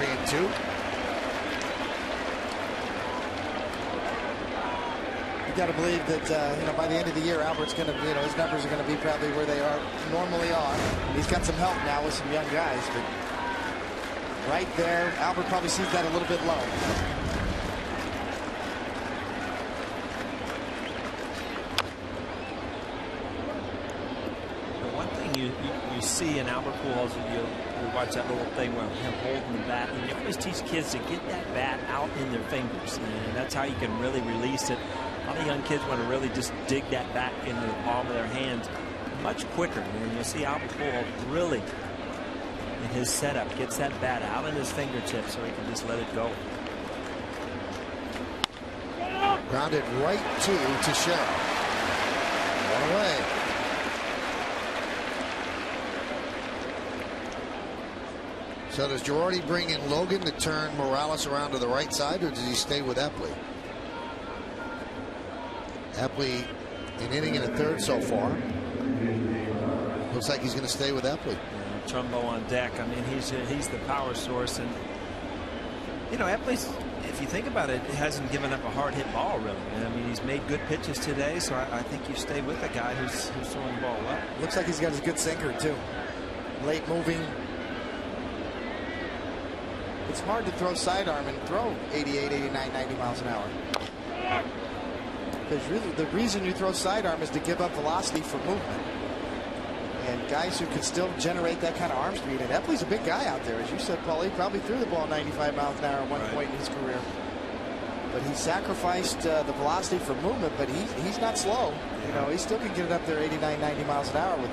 3-2. You got to believe that by the end of the year, Albert's going to, his numbers are going to be probably where they normally are. He's got some help now with some young guys, but right there, Albert probably sees that a little bit low. You see in Albert Pujols, you watch that little thing where him holding the bat, and you always teach kids to get that bat out in their fingers, and that's how you can really release it. A lot of young kids want to really just dig that bat into the palm of their hands much quicker, and you'll see Albert Pujols really, in his setup, gets that bat out in his fingertips so he can just let it go. Grounded right to Teixeira. One away. So does Girardi bring in Logan to turn Morales around to the right side, or does he stay with Epley? Epley an inning and a third so far. Looks like he's going to stay with Epley. Trumbo on deck. I mean, he's the power source, and Epley's, if you think about it, hasn't given up a hard hit ball really. I mean, he's made good pitches today, so I think you stay with a guy who's throwing the ball well. Looks like he's got his good sinker too. Late moving. It's hard to throw sidearm and throw 88, 89, 90 miles an hour. Because really the reason you throw sidearm is to give up velocity for movement. And guys who can still generate that kind of arm speed. And Epley's a big guy out there. As you said, Paul, he probably threw the ball 95 miles an hour at one point in his career. But he sacrificed the velocity for movement, but he's not slow. He still can get it up there 89, 90 miles an hour with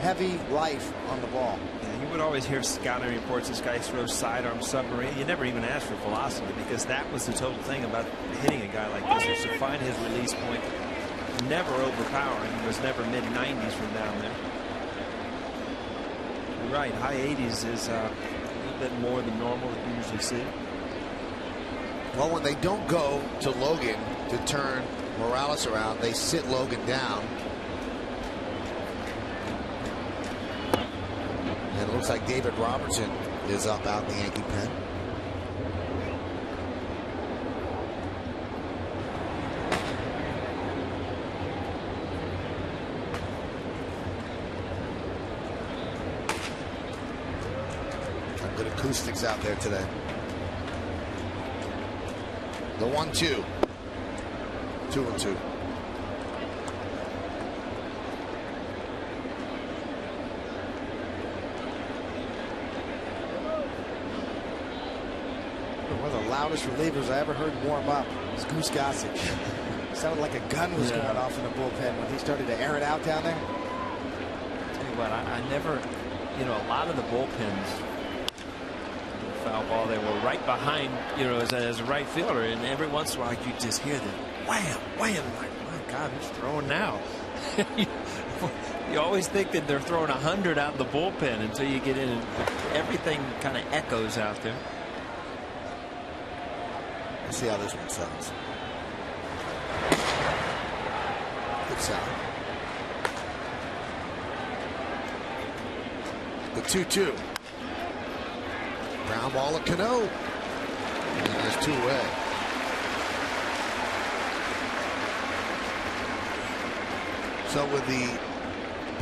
heavy life on the ball. Yeah, you would always hear scouting reports, this guy throws sidearm submarine. You never even asked for velocity, because that was the total thing about hitting a guy like this, is to find his release point, never overpowering. He was never mid-90s from down there. You're right, high 80s is a little bit more than normal that you usually see. Well, when they don't go to Logan to turn Morales around, they sit Logan down. And it looks like David Robertson is up out in the Yankee pen. Some good acoustics out there today. The 1-2. 2-2. One of the loudest relievers I ever heard warm up was Goose Gossage. Sounded like a gun was going off in the bullpen when he started to air it out down there. Tell you what, I never, a lot of the bullpens, foul ball, they were right behind, as a right fielder, and every once in a while you just hear them wham, wham, like, my God, who's throwing now? You always think that they're throwing 100 out in the bullpen until you get in, and everything kind of echoes out there. Let's see how this one sounds. Good sound. The 2-2. Ground ball at Cano. And there's 2 away. So with the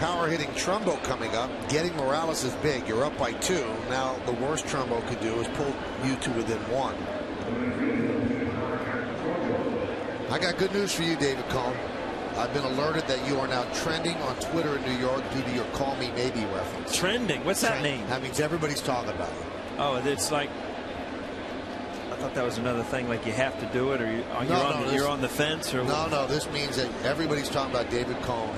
power hitting Trumbo coming up, getting Morales is big. You're up by 2. Now the worst Trumbo could do is pull you to within 1. I got good news for you, David Cohn. I've been alerted that you are now trending on Twitter in New York due to your "Call Me Maybe" reference. Trending? What's that mean? That means everybody's talking about it. Oh, it's like, I thought that was another thing, like you have to do it, or you're on the fence, or no. This means that everybody's talking about David Cohn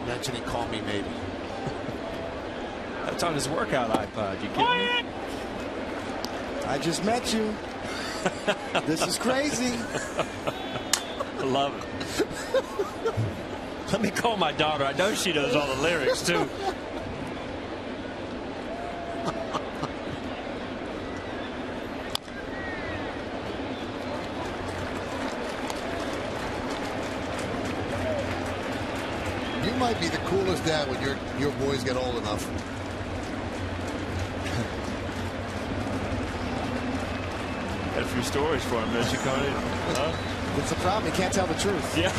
mentioning "Call Me Maybe." That's on his workout iPod. You kidding me? I just met you. This is crazy. I love it. Let me call my daughter. I know she knows all the lyrics too. You might be the coolest dad when your boys get old enough. few stories for him, doesn't she, Cody? It's the problem. He can't tell the truth. Yeah.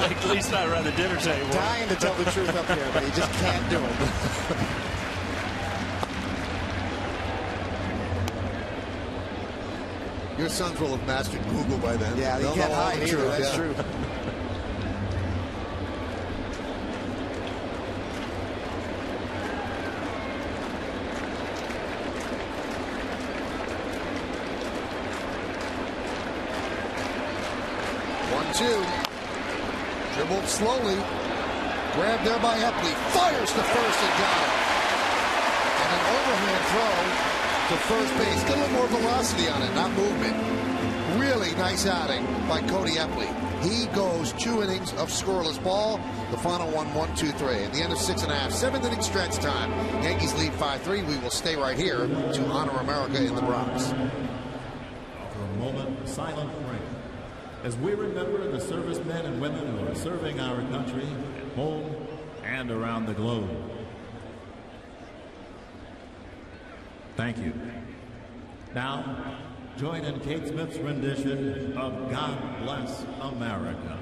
At least not around the dinner table. Dying to tell the truth up here, but he just can't do it. Your sons will have mastered Google by then. Yeah, they can't hide either. That's true. Two. Dribbled slowly. Grabbed there by Epley. Fires to first and got it. And an overhand throw to first base. Get a little more velocity on it, not movement. Really nice outing by Cody Epley. He goes 2 innings of scoreless ball. The final one, 1-2-3. At the end of 6.5, 7th inning stretch time. Yankees lead 5-3. We will stay right here to honor America in the Bronx. For a moment of silent prayer, as we remember the servicemen and women who are serving our country at home and around the globe. Thank you. Now, join in Kate Smith's rendition of God Bless America.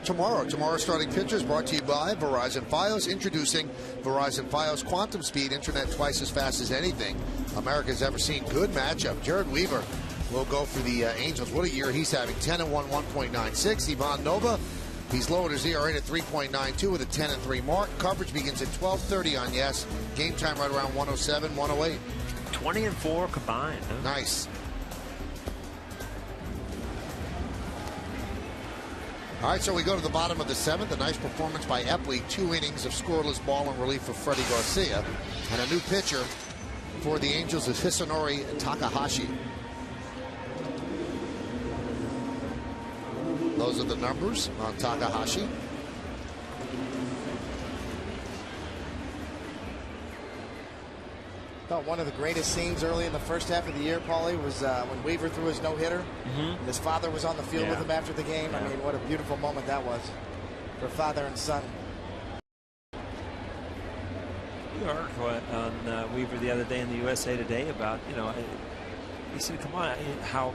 Tomorrow starting pitchers brought to you by Verizon Fios, introducing Verizon Fios Quantum Speed, internet twice as fast as anything America's ever seen. Good matchup. Jared Weaver will go for the Angels. What a year he's having. 10-1, 1.96. Ivan Nova, he's lowered his ERA to 3.92 with a 10-3 mark. Coverage begins at 12:30 on Yes. Game time right around 107, 108. 20-4 combined. Huh? Nice. All right, so we go to the bottom of the 7th. A nice performance by Epley. 2 innings of scoreless ball in relief for Freddie Garcia. And a new pitcher for the Angels is Hisanori Takahashi. Those are the numbers on Takahashi. Thought one of the greatest scenes early in the first half of the year, Paulie, was when Weaver threw his no-hitter. His father was on the field with him after the game. I mean, what a beautiful moment that was for father and son. We heard on Weaver the other day in the USA Today about, he said, come on, how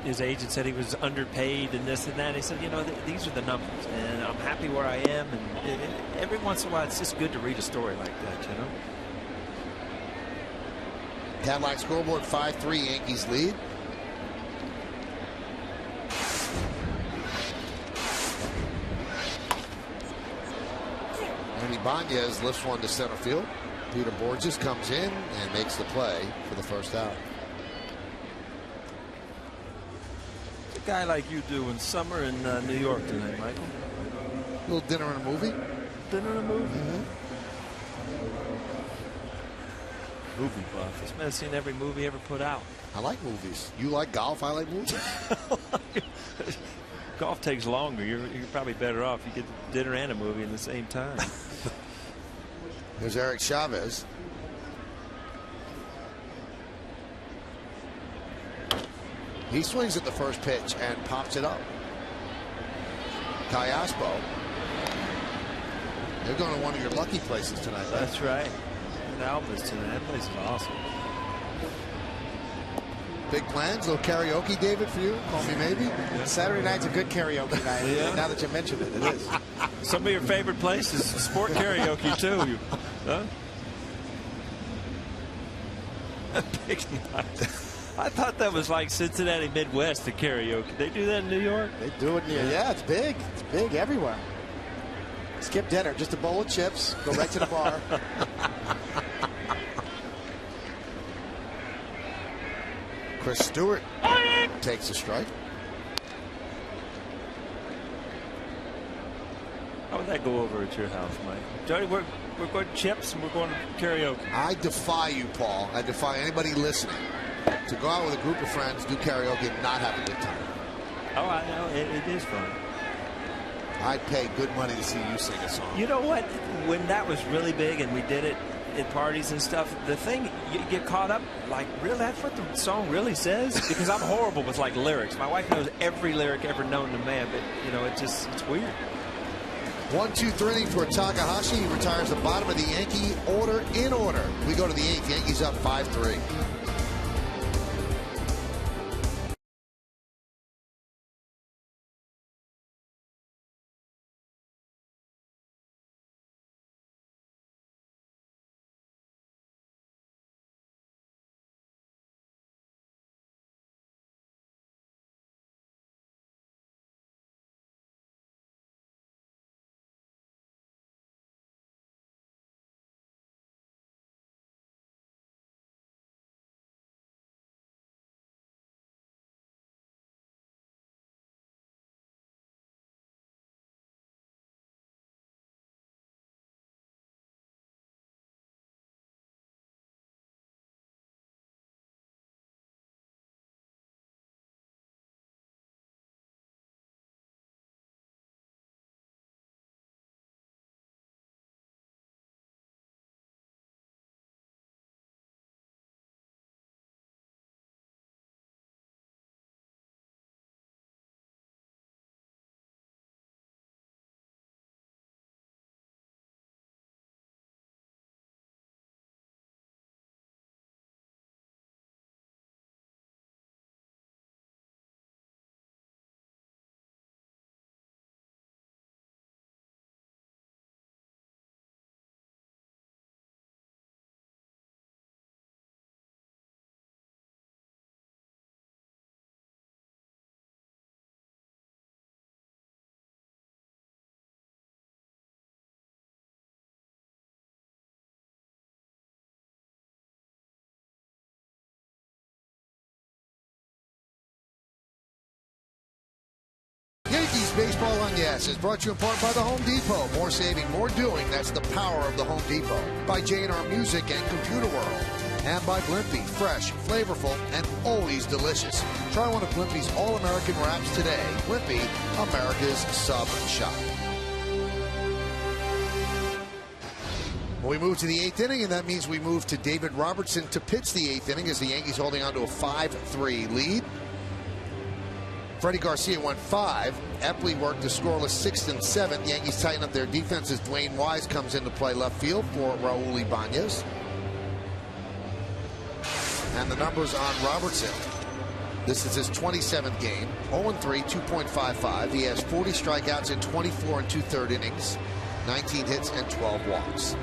his agent said he was underpaid and this and that. He said, these are the numbers, and I'm happy where I am. And every once in a while, it's just good to read a story like that, Cadillac scoreboard 5-3, Yankees lead. Andy Banez lifts one to center field. Peter Borges comes in and makes the play for the first out. What's a guy like you do in summer in New York tonight, Michael? A little dinner and a movie. Dinner and a movie? Movie buff. This man's seen every movie ever put out. I like movies. You like golf? I like movies. Golf takes longer. You're probably better off. You get dinner and a movie in the same time. There's Eric Chavez. He swings at the first pitch and pops it up. Callaspo. They're going to one of your lucky places tonight. That's right. Alba's tonight. That place is awesome. Big plans, little karaoke, David, for you? Call me maybe. Yeah. Saturday night's a good karaoke night. Yeah. Now that you mentioned it, it is. Some of your favorite places, sport karaoke too. Huh? Big night. I thought that was like Cincinnati Midwest, the karaoke. They do that in New York? They do it near. Yeah, it's big. It's big everywhere. Skip dinner, just a bowl of chips, go right to the bar. Chris Stewart takes a strike. How would that go over at your house, Mike? Johnny, we're going to chips and we're going to karaoke. I defy you, Paul. I defy anybody listening to go out with a group of friends, do karaoke, and not have a good time. Oh, I know. It is fun. I'd pay good money to see you sing a song. You know what? When that was really big and we did it at parties and stuff, the thing, you get caught up, like, really, that's what the song really says? Because I'm horrible with, like, lyrics. My wife knows every lyric ever known to man, but, it's weird. 1-2-3 for Takahashi. He retires the bottom of the Yankee order in order. We go to the 8th. Yankees up 5-3. Yankees Baseball on Yes is brought to you in part by the Home Depot. More saving, more doing. That's the power of the Home Depot. By J&R Music and Computer World. And by Blimpie. Fresh, flavorful, and always delicious. Try one of Blimpie's all-American wraps today. Blimpie, America's sub shop. We move to the 8th inning, and that means we move to David Robertson to pitch the 8th inning as the Yankees holding on to a 5-3 lead. Freddie Garcia went 5. Epley worked the scoreless 6th and 7th. Yankees tighten up their defense as Dwayne Wise comes into play left field for Raul Ibanez. And the numbers on Robertson. This is his 27th game. 0-3, 2.55. He has 40 strikeouts in 24 and 2/3 innings, 19 hits and 12 walks.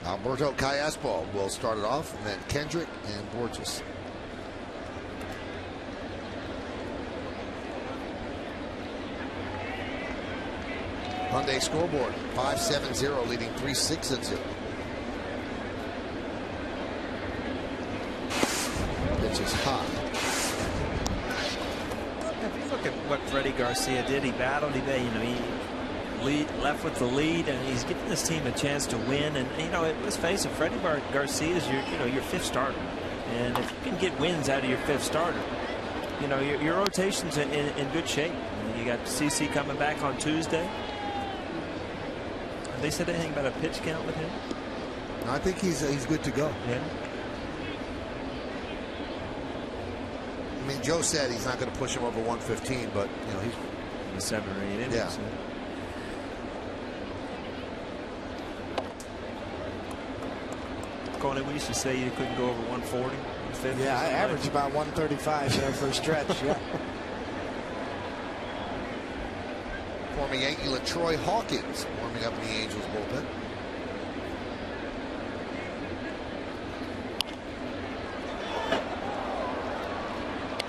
Alberto Callaspo will start it off, and then Kendrick and Borges. Hyundai scoreboard 5-7-0, leading 3-6-0. Pitch is hot. If you look at what Freddie Garcia did, he battled. He left with the lead, and he's giving this team a chance to win. And let's face it, Freddie Garcia is your fifth starter, and if you can get wins out of your fifth starter, your rotation's in good shape. You got CC coming back on Tuesday. Have they said anything about a pitch count with him? I think he's good to go. Yeah. I mean, Joe said he's not going to push him over 115, but he's in 7 or 8 innings. Yeah. Coney, we used to say you couldn't go over 140. 150. Yeah, I averaged about 135 there for a stretch. Yeah. Former Yankee LaTroy Hawkins warming up in the Angels bullpen.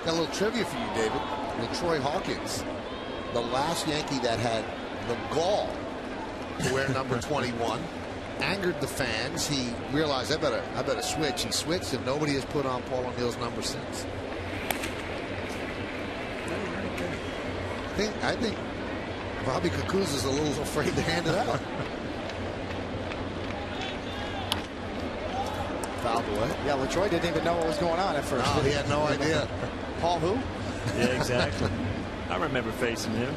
Got a little trivia for you, David. LaTroy Hawkins, the last Yankee that had the gall to wear number 21, angered the fans. He realized I better switch. He switched, and nobody has put on Paul O'Neill's number since. I think Bobby Kukuz is a little afraid to hand it out. Fouled away. Yeah, LaTroy didn't even know what was going on at first. No, he had no idea. Paul who? Yeah, exactly. I remember facing him.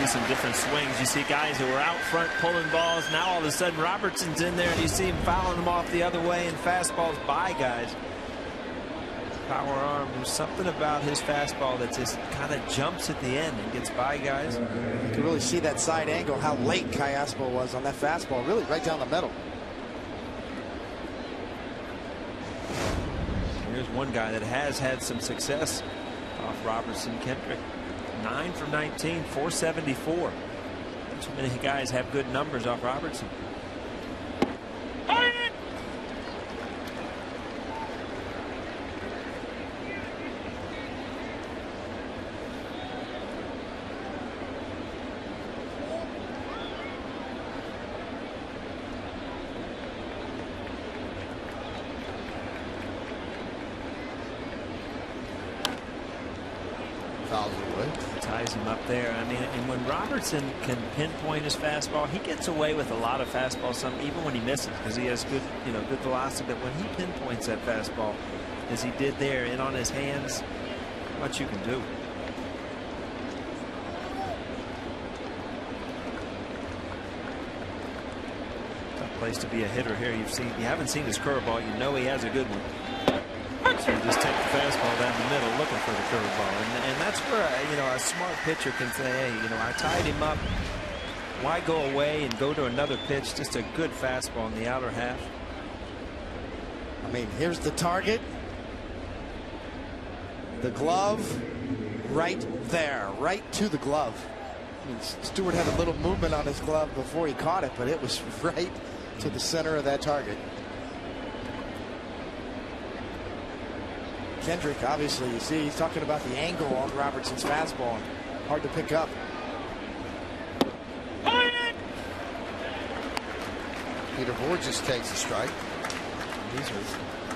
Some different swings. You see guys who were out front pulling balls. Now all of a sudden Robertson's in there, and you see him fouling them off the other way, and fastballs by guys. Power arm. There's something about his fastball that just kind of jumps at the end and gets by guys. You can really see that side angle, how late Callaspo was on that fastball, really right down the middle. Here's one guy that has had some success off Robertson, Kendrick. 9 from 19, 474. Too many guys have good numbers off Robertson. Ties him up there. I mean, and when Robertson can pinpoint his fastball, he gets away with a lot of fastballs, even when he misses, because he has good, good velocity. But when he pinpoints that fastball, as he did there, in on his hands, what you can do. Tough place to be a hitter here. You haven't seen his curveball. You know he has a good one. So you just take the fastball down the middle looking for the curveball. And that's where, a smart pitcher can say, hey, I tied him up. Why go away and go to another pitch? Just a good fastball in the outer half. I mean, here's the target. The glove right there, right to the glove. I mean, Stewart had a little movement on his glove before he caught it, but it was right to the center of that target. Kendrick, obviously, you see, he's talking about the angle on Robertson's fastball. Hard to pick up. Peter Borges takes a strike. These are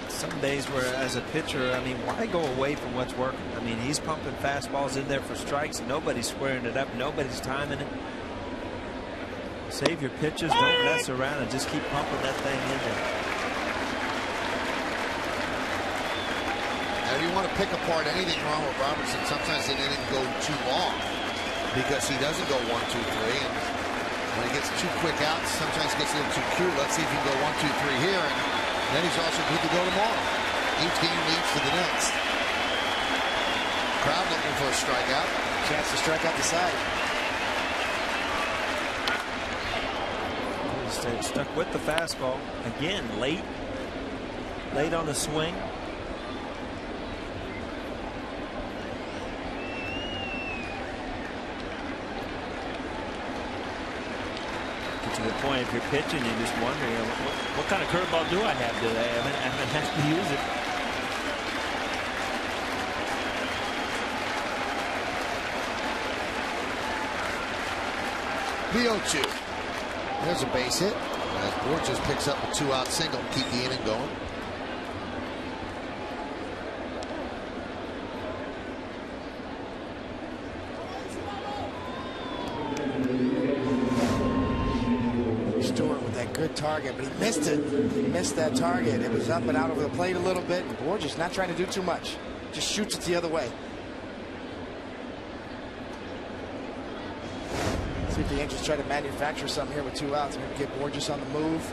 some days where, as a pitcher, I mean, why go away from what's working? I mean, he's pumping fastballs in there for strikes. Nobody's squaring it up. Nobody's timing it. Save your pitches. Don't mess around and just keep pumping that thing in there. Now, if you want to pick apart anything wrong with Robertson, sometimes it didn't go too long because he doesn't go 1, 2, 3. And when he gets 2 quick outs, sometimes he gets a little too cute. Let's see if he can go 1, 2, 3 here. And then he's also good to go tomorrow. Each game leads to the next. Crowd looking for a strikeout. Chance to strike out the side. He stayed stuck with the fastball. Again, late on the swing. To the point, if you're pitching, you're just wondering, what kind of curveball do I have today? I haven't had to use it. The 0-2. There's a base hit. As Borges picks up a 2-out single, keep the inning going. Good target, but he missed it. He missed that target. It was up and out over the plate a little bit. Borges not trying to do too much. Just shoots it the other way. See if the Angels try to manufacture something here with 2 outs. Maybe get Borges on the move.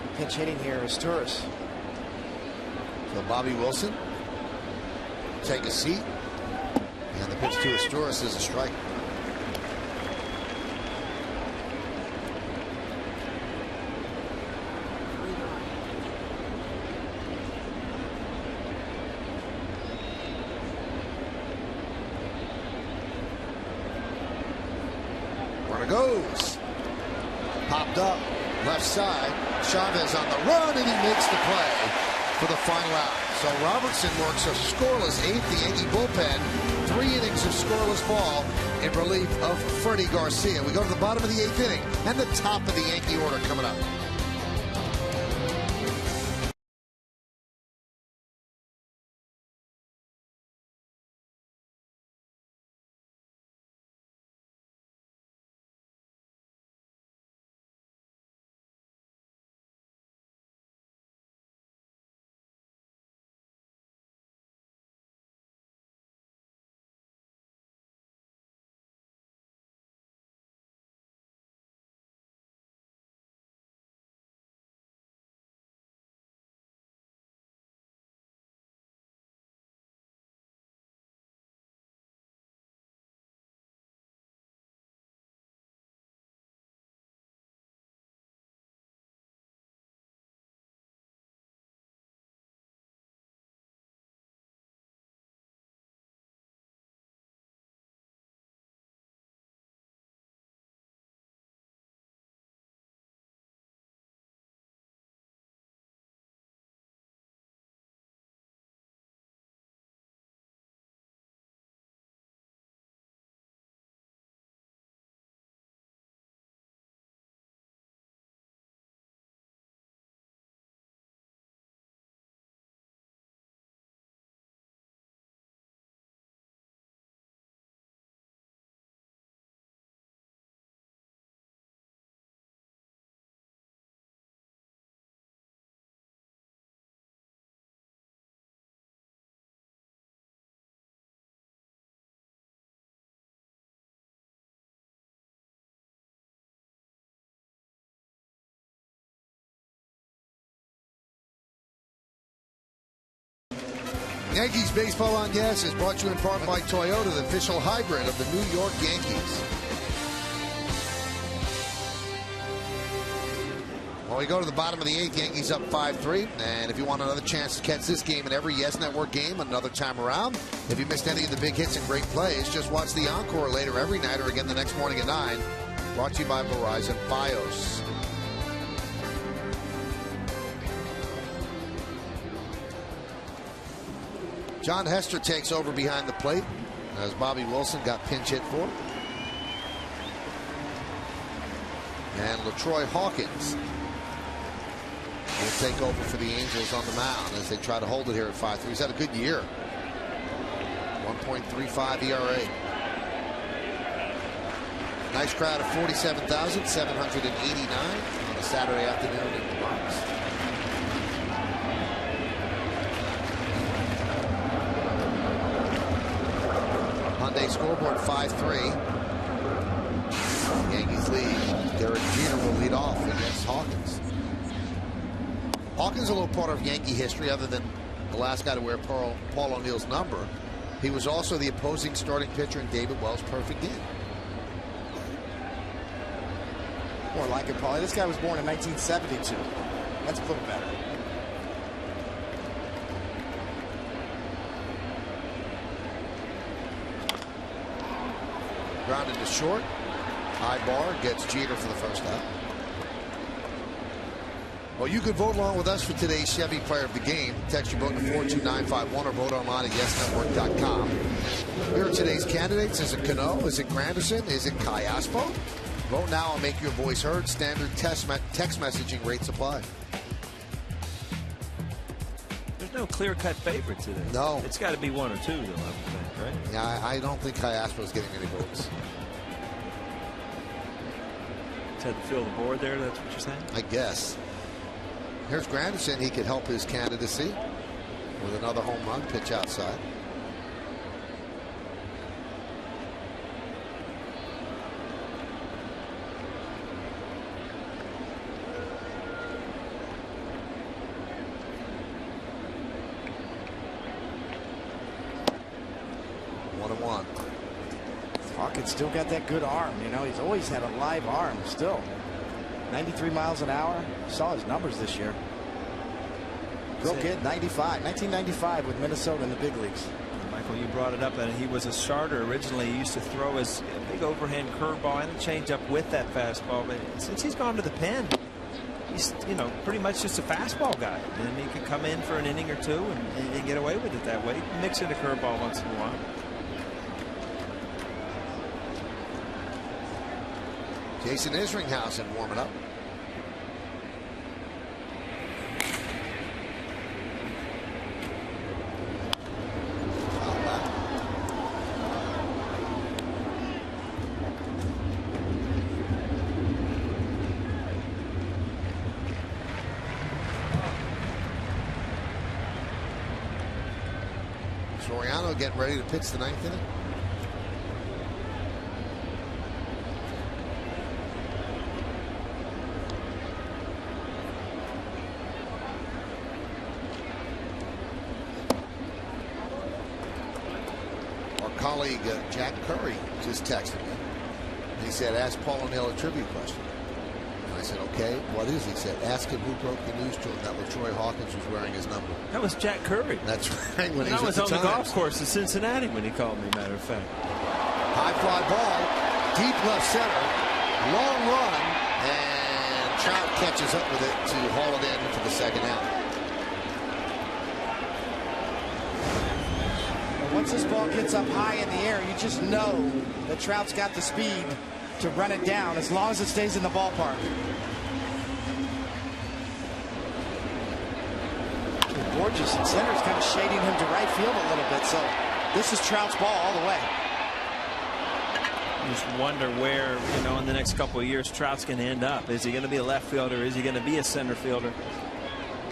The pinch hitting here is Turris. So Bobby Wilson take a seat. And the pitch to Asturias is a strike. Goes. Popped up. Left side. Chavez on the run, and he makes the play for the final out. So Robertson works a scoreless 8th. The Yankee bullpen. 3 innings of scoreless ball in relief of Freddie Garcia. We go to the bottom of the 8th inning and the top of the Yankee order coming up. Yankees Baseball on Gas is brought to you in part by Toyota, the official hybrid of the New York Yankees. Well, we go to the bottom of the 8th. Yankees up 5-3. And if you want another chance to catch this game and every Yes Network game another time around, if you missed any of the big hits and great plays, just watch the encore later every night or again the next morning at 9. Brought to you by Verizon Fios. John Hester takes over behind the plate as Bobby Wilson got pinch hit for. And LaTroy Hawkins will take over for the Angels on the mound as they try to hold it here at 5-3. He's had a good year. 1.35 ERA. Nice crowd of 47,789 on a Saturday afternoon in the Bronx. Hyundai scoreboard 5-3. Yankees lead. Derek Jeter will lead off against Hawkins. Hawkins a little part of Yankee history other than the last guy to wear Paul O'Neill's number. He was also the opposing starting pitcher in David Wells' perfect game. More like it, Paulie. This guy was born in 1972. That's a little better. Grounded to short. High bar gets Jeter for the first out. Well, you could vote along with us for today's Chevy Player of the Game. Text your vote to 42951 or vote online at yesnetwork.com. Here are today's candidates. Is it Cano? Is it Granderson? Is it Kai Aspo? Vote now and make your voice heard. Standard text messaging rates apply. There's no clear-cut favorite today. No. It's got to be one or two, though, I would think, right? Yeah, I don't think Kai Aspo is getting any votes. Just had to fill the board there, that's what you're saying? I guess. Here's Granderson. He could help his candidacy with another home run pitch outside. Hawkins still got that good arm. You know, he's always had a live arm still. 93 miles an hour. Saw his numbers this year. Pro kid, 1995 with Minnesota in the big leagues. Michael, you brought it up, and he was a starter originally. He used to throw his big overhand curveball and a changeup with that fastball. But since he's gone to the pen, he's, you know, pretty much just a fastball guy. And he could come in for an inning or two and get away with it that way. Mix in a curveball once in a while. Jason Isringhausen warming up. Soriano getting ready to pitch the ninth inning. Colleague Jack Curry just texted me. He said, ask Paul O'Neill a trivia question. And I said, okay, what is? He said, ask him who broke the news to him that LaTroy Hawkins was wearing his number. That was Jack Curry. That's right. When I was on the golf course in Cincinnati when he called me, matter of fact. High fly ball, deep left center, long run, and Trout catches up with it to haul it in for the second out. Once this ball gets up high in the air, you just know that Trout's got the speed to run it down as long as it stays in the ballpark. Gorgeous and center's kind of shading him to right field a little bit, so this is Trout's ball all the way. You just wonder where, you know, in the next couple of years Trout's going to end up. Is he going to be a left fielder? Is he going to be a center fielder?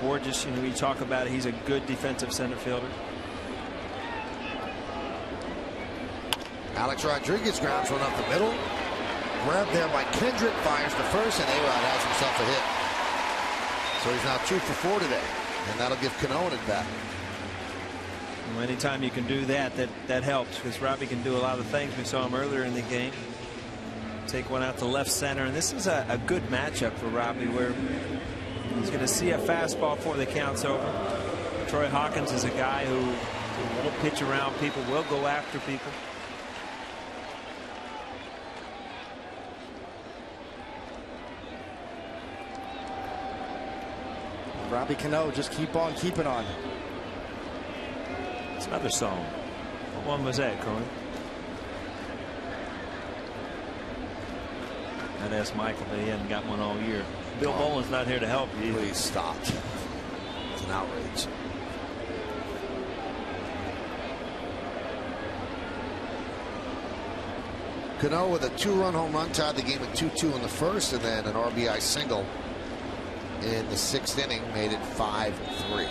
Borges, you know, we talk about it, he's a good defensive center fielder. Alex Rodriguez grounds one up the middle. Grabbed there by Kendrick, fires to first, and A-Rod has himself a hit. So he's now 2 for 4 today, and that'll give Cano an at-bat. Well, anytime you can do that, that helps, because Robbie can do a lot of things. We saw him earlier in the game. Take one out to left center, and this is a good matchup for Robbie, where he's going to see a fastball before the count's over. Troy Hawkins is a guy who will pitch around people, will go after people. Robbie Cano just keep on keeping on. It's another song. What one was that, Coney? I'd ask Michael, but he hasn't got one all year. Bill Boland's not here to help you either. Please stop. It's an outrage. Cano with a 2-run home run tied the game at 2-2 in the first, and then an RBI single in the 6th inning made it 5-3.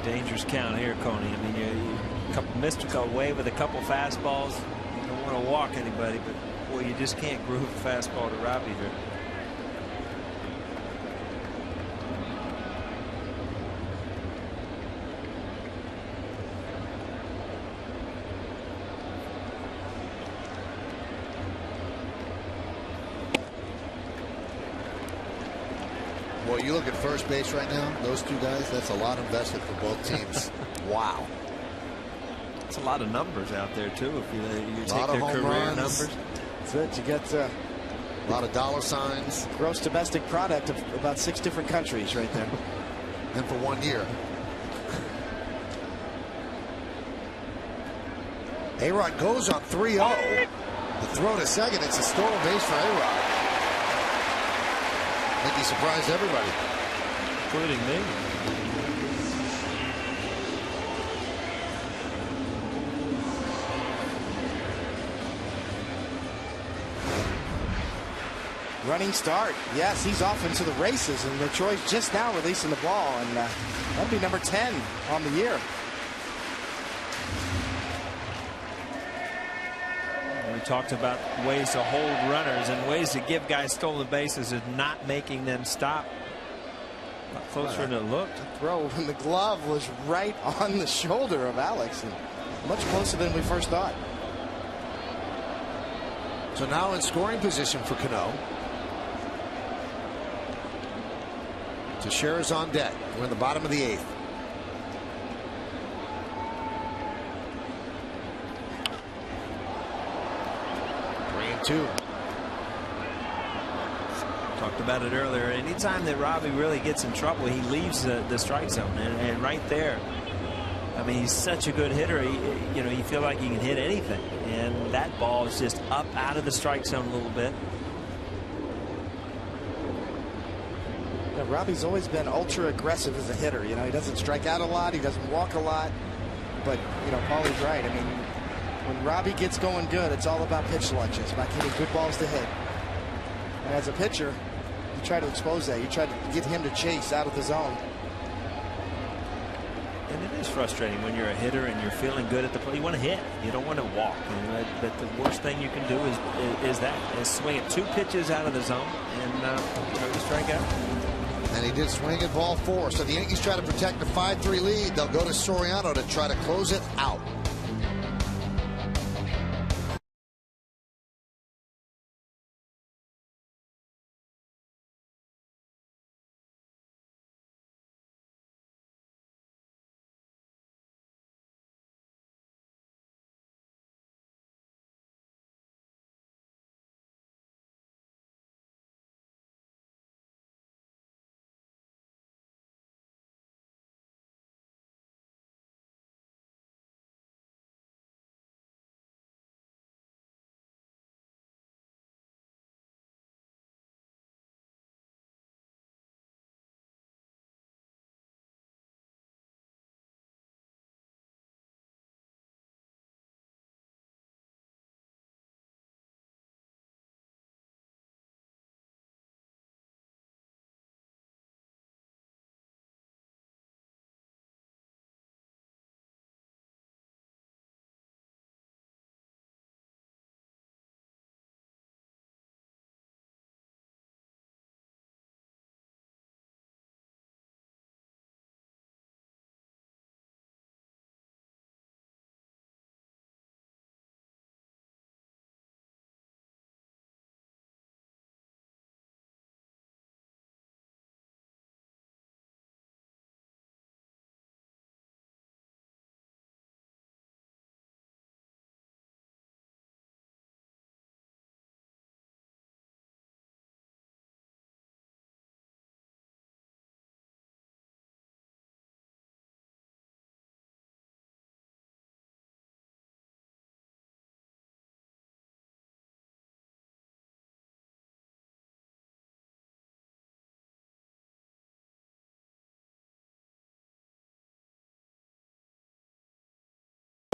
Dangerous count here, Coney. I mean, you missed away with a couple fastballs. You don't want to walk anybody, but boy, you just can't groove a fastball to Robbie here. Well, you look at first base right now, those two guys, that's a lot invested for both teams. Wow. It's a lot of numbers out there, too, if you take their career runs. numbers. That's it. You get a lot of dollar signs. Gross domestic product of about 6 different countries right there. And for 1 year. A-Rod goes on 3-0. The throw to second. It's a stolen base for A-Rod. I think he surprised everybody, including me. Running start. Yes, he's off into the races, and Detroit's just now releasing the ball, and that'll be number 10 on the year. We talked about ways to hold runners and ways to give guys stolen bases is not making them stop. A lot closer than it looked. The throw when the glove was right on the shoulder of Alex, and much closer than we first thought. So now in scoring position for Cano. Teixeira's on deck. We're in the bottom of the 8th. Two. Talked about it earlier. Anytime that Robbie really gets in trouble, he leaves the strike zone, and right there, I mean, he's such a good hitter. You feel like he can hit anything, and that ball is just up out of the strike zone a little bit. Yeah, Robbie's always been ultra aggressive as a hitter. He doesn't strike out a lot, he doesn't walk a lot, but Paulie's right. I mean, when Robbie gets going good, it's all about pitch selection. It's about getting good balls to hit. And as a pitcher, you try to expose that. You try to get him to chase out of the zone. And it is frustrating when you're a hitter and you're feeling good at the plate. You want to hit. You don't want to walk. But the worst thing you can do is swing it 2 pitches out of the zone and try to strike out. And he did swing at ball 4. So the Yankees try to protect the 5-3 lead. They'll go to Soriano to try to close it out.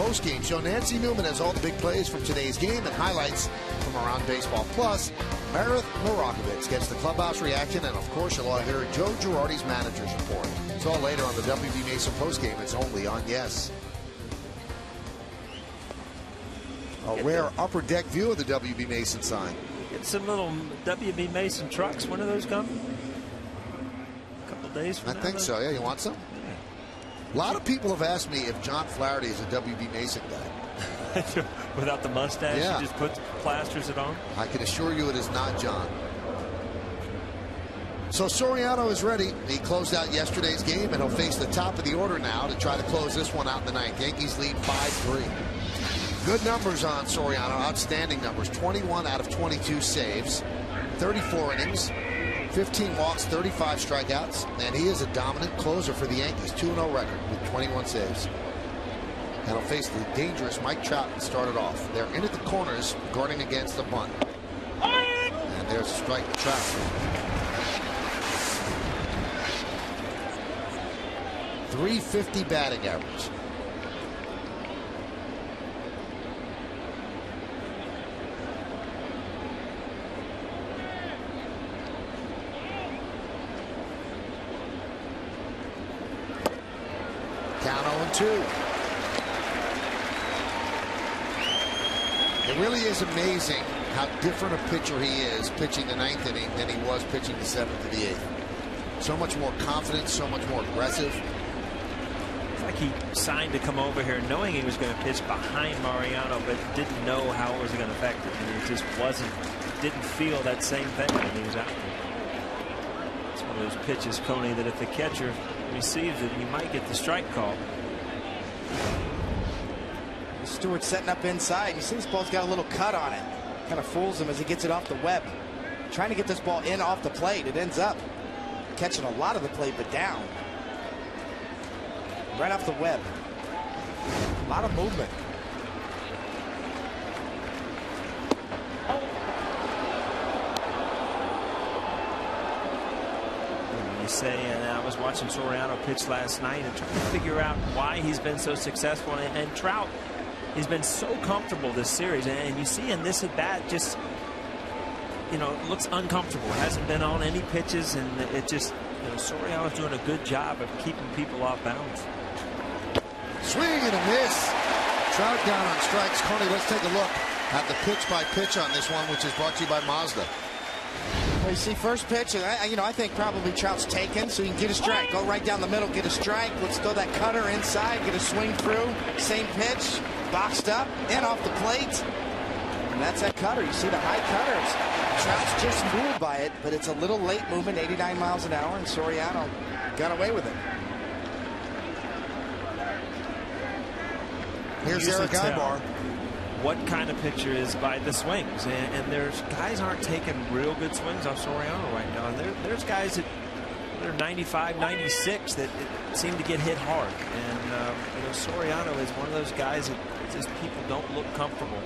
post-game show. Nancy Newman has all the big plays from today's game and highlights from around baseball. Plus, Meredith Morakovitz gets the clubhouse reaction, and of course, you'll all hear Joe Girardi's manager's report. It's all later on the WB Mason postgame. It's only on Yes. A rare upper deck view of the WB Mason sign. Get some little WB Mason trucks. When do those come? A couple days from now? I think so. Yeah, you want some? A lot of people have asked me if John Flaherty is a WB Mason guy. Without the mustache, yeah. He just plasters it on? I can assure you it is not John. So Soriano is ready. He closed out yesterday's game, and he'll face the top of the order now to try to close this one out in the ninth. Yankees lead 5-3. Good numbers on Soriano, outstanding numbers. 21 out of 22 saves, 34 innings, 15 walks, 35 strikeouts, and he is a dominant closer for the Yankees. 2-0 record with 21 saves. And he'll face the dangerous Mike Trout to start it off. They're in at the corners, guarding against the bunt. And there's a strike to Trout. 350 batting average. Count 0-2. It really is amazing how different a pitcher he is pitching the ninth inning than he was pitching the seventh or the eighth. So much more confident, so much more aggressive. It's like he signed to come over here knowing he was going to pitch behind Mariano, but didn't know how it was going to affect him. And it just didn't feel that same thing when he was out there. It's one of those pitches, Coney, that if the catcher receives it, he might get the strike call. Stewart setting up inside. You see this ball's got a little cut on it. Kind of fools him as he gets it off the web. Trying to get this ball in off the plate. It ends up catching a lot of the plate, but down. Right off the web. A lot of movement. You say, and I was watching Soriano pitch last night and trying to figure out why he's been so successful. And Trout, he's been so comfortable this series, and you see in this at bat, just, you know, looks uncomfortable. Hasn't been on any pitches, and it just, you know, Soriano's doing a good job of keeping people off balance. Swing and a miss. Trout down on strikes. Coney, let's take a look at the pitch by pitch on this one, which is brought to you by Mazda. Well, you see first pitch, and I think probably Trout's taken, so you can get a strike. Go right down the middle, get a strike. Let's throw that cutter inside, get a swing through. Same pitch, boxed up, and off the plate. And that's that cutter. You see the high cutters. Trout's just fooled by it, but it's a little late movement, 89 miles an hour, and Soriano got away with it. Here's Eric Ibar. What kind of pitcher is by the swings, and there's guys aren't taking real good swings off Soriano right now. And there's guys that are 95, 96 that seem to get hit hard. And you know, Soriano is one of those guys that just people don't look comfortable.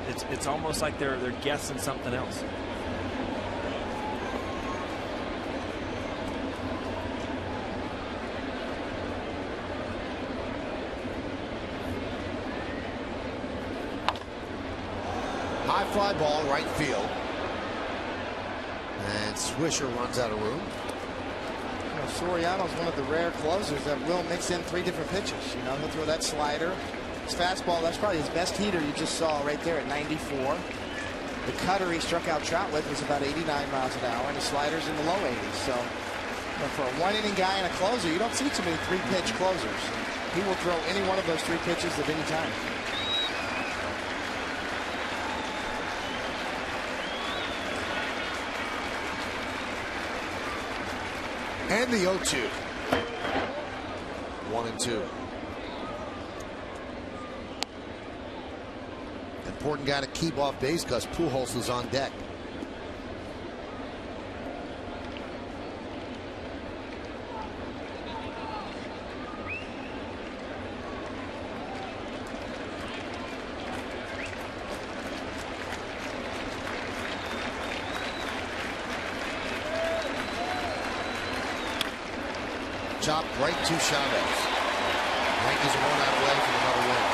It's almost like they're guessing something else. High fly ball, right field. And Swisher runs out of room. You know, Soriano's one of the rare closers that will mix in 3 different pitches. You know, he'll throw that slider. His fastball, that's probably his best heater you just saw right there at 94. The cutter he struck out Trout with was about 89 miles an hour, and the slider's in the low 80s. So, you know, for a one-inning guy and a closer, you don't see too many 3-pitch closers. He will throw any one of those 3 pitches at any time. And the 0-2. 1-2. Important guy to keep off base because Pujols is on deck. Chop right to Chavez. Yankees are 1 out away from another win.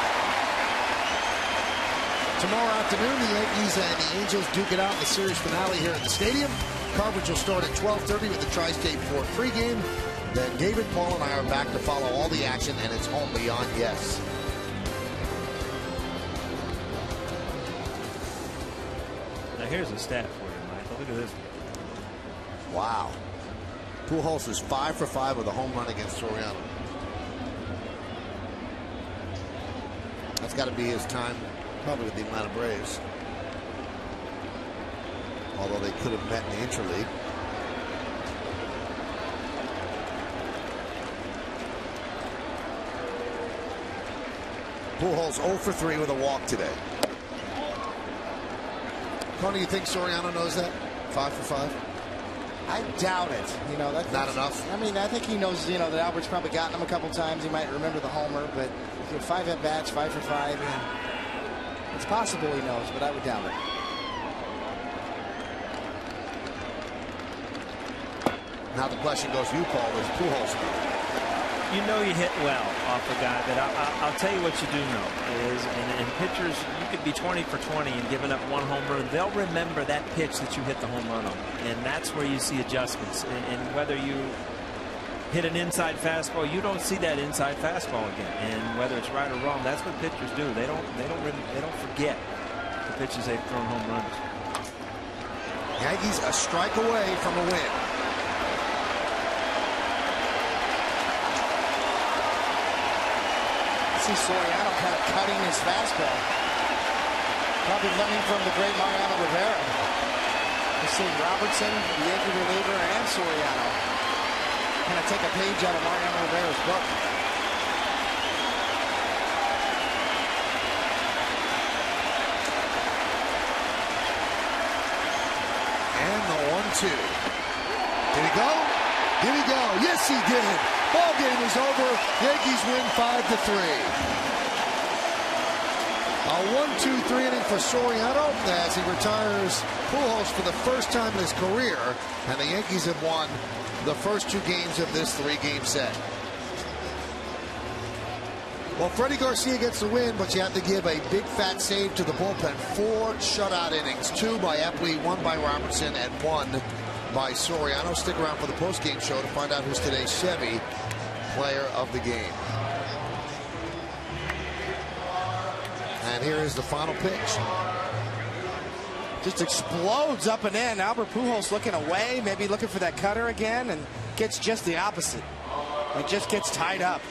Tomorrow afternoon, the Yankees and the Angels duke it out in the series finale here at the stadium. Coverage will start at 12:30 with the Tri-State Ford pregame. Then David, Paul, and I are back to follow all the action, and it's only on Yes. Now here's a stat for you, Michael. Look at this. Wow. Pujols is 5 for 5 with a home run against Soriano. That's got to be his time, probably with the Atlanta Braves. Although they could have met in the interleague. Pujols 0 for 3 with a walk today. Tony, you think Soriano knows that? 5 for 5? I doubt it. You know, that's not enough. I mean, I think he knows, you know, that Albert's probably gotten him a couple times. He might remember the homer, but 5 at bats, 5 for 5. And it's possible he knows, but I would doubt it. Now the question goes to you, Paul, is Pujols. You know you hit well off a guy, but I'll tell you what you do know is, and pitchers, you could be 20 for 20 and giving up one home run. They'll remember that pitch that you hit the home run on, and that's where you see adjustments. And whether you hit an inside fastball, you don't see that inside fastball again. And whether it's right or wrong, that's what pitchers do. They don't forget the pitches they've thrown home runs. Yankees a strike away from a win. See Soriano kind of cutting his fastball. Probably learning from the great Mariano Rivera. We've seen Robertson, the Yankee reliever, and Soriano kind of take a page out of Mariano Rivera's book. And the 1-2. Did he go? Did he go? Yes, he did. Ball game is over. Yankees win 5-3. A 1-2-3 inning for Soriano as he retires Pujols for the first time in his career, and the Yankees have won the first 2 games of this 3-game set. Well, Freddie Garcia gets the win, but you have to give a big fat save to the bullpen. 4 shutout innings, 2 by Epley, 1 by Robertson, and 1 by Soriano. Stick around for the postgame show to find out who's today's Chevy player of the game. And here is the final pitch. Just explodes up and in. Albert Pujols looking away, maybe looking for that cutter again, and gets just the opposite. It just gets tied up.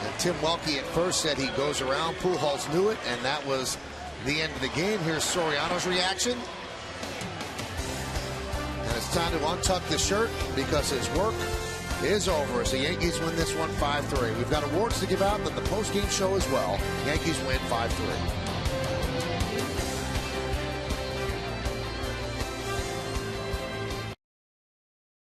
And Tim Welke at first said he goes around. Pujols knew it, and that was the end of the game. Here's Soriano's reaction. And it's time to untuck the shirt because his work is over as the Yankees win this one 5-3. We've got awards to give out and then the post-game show as well. Yankees win 5-3.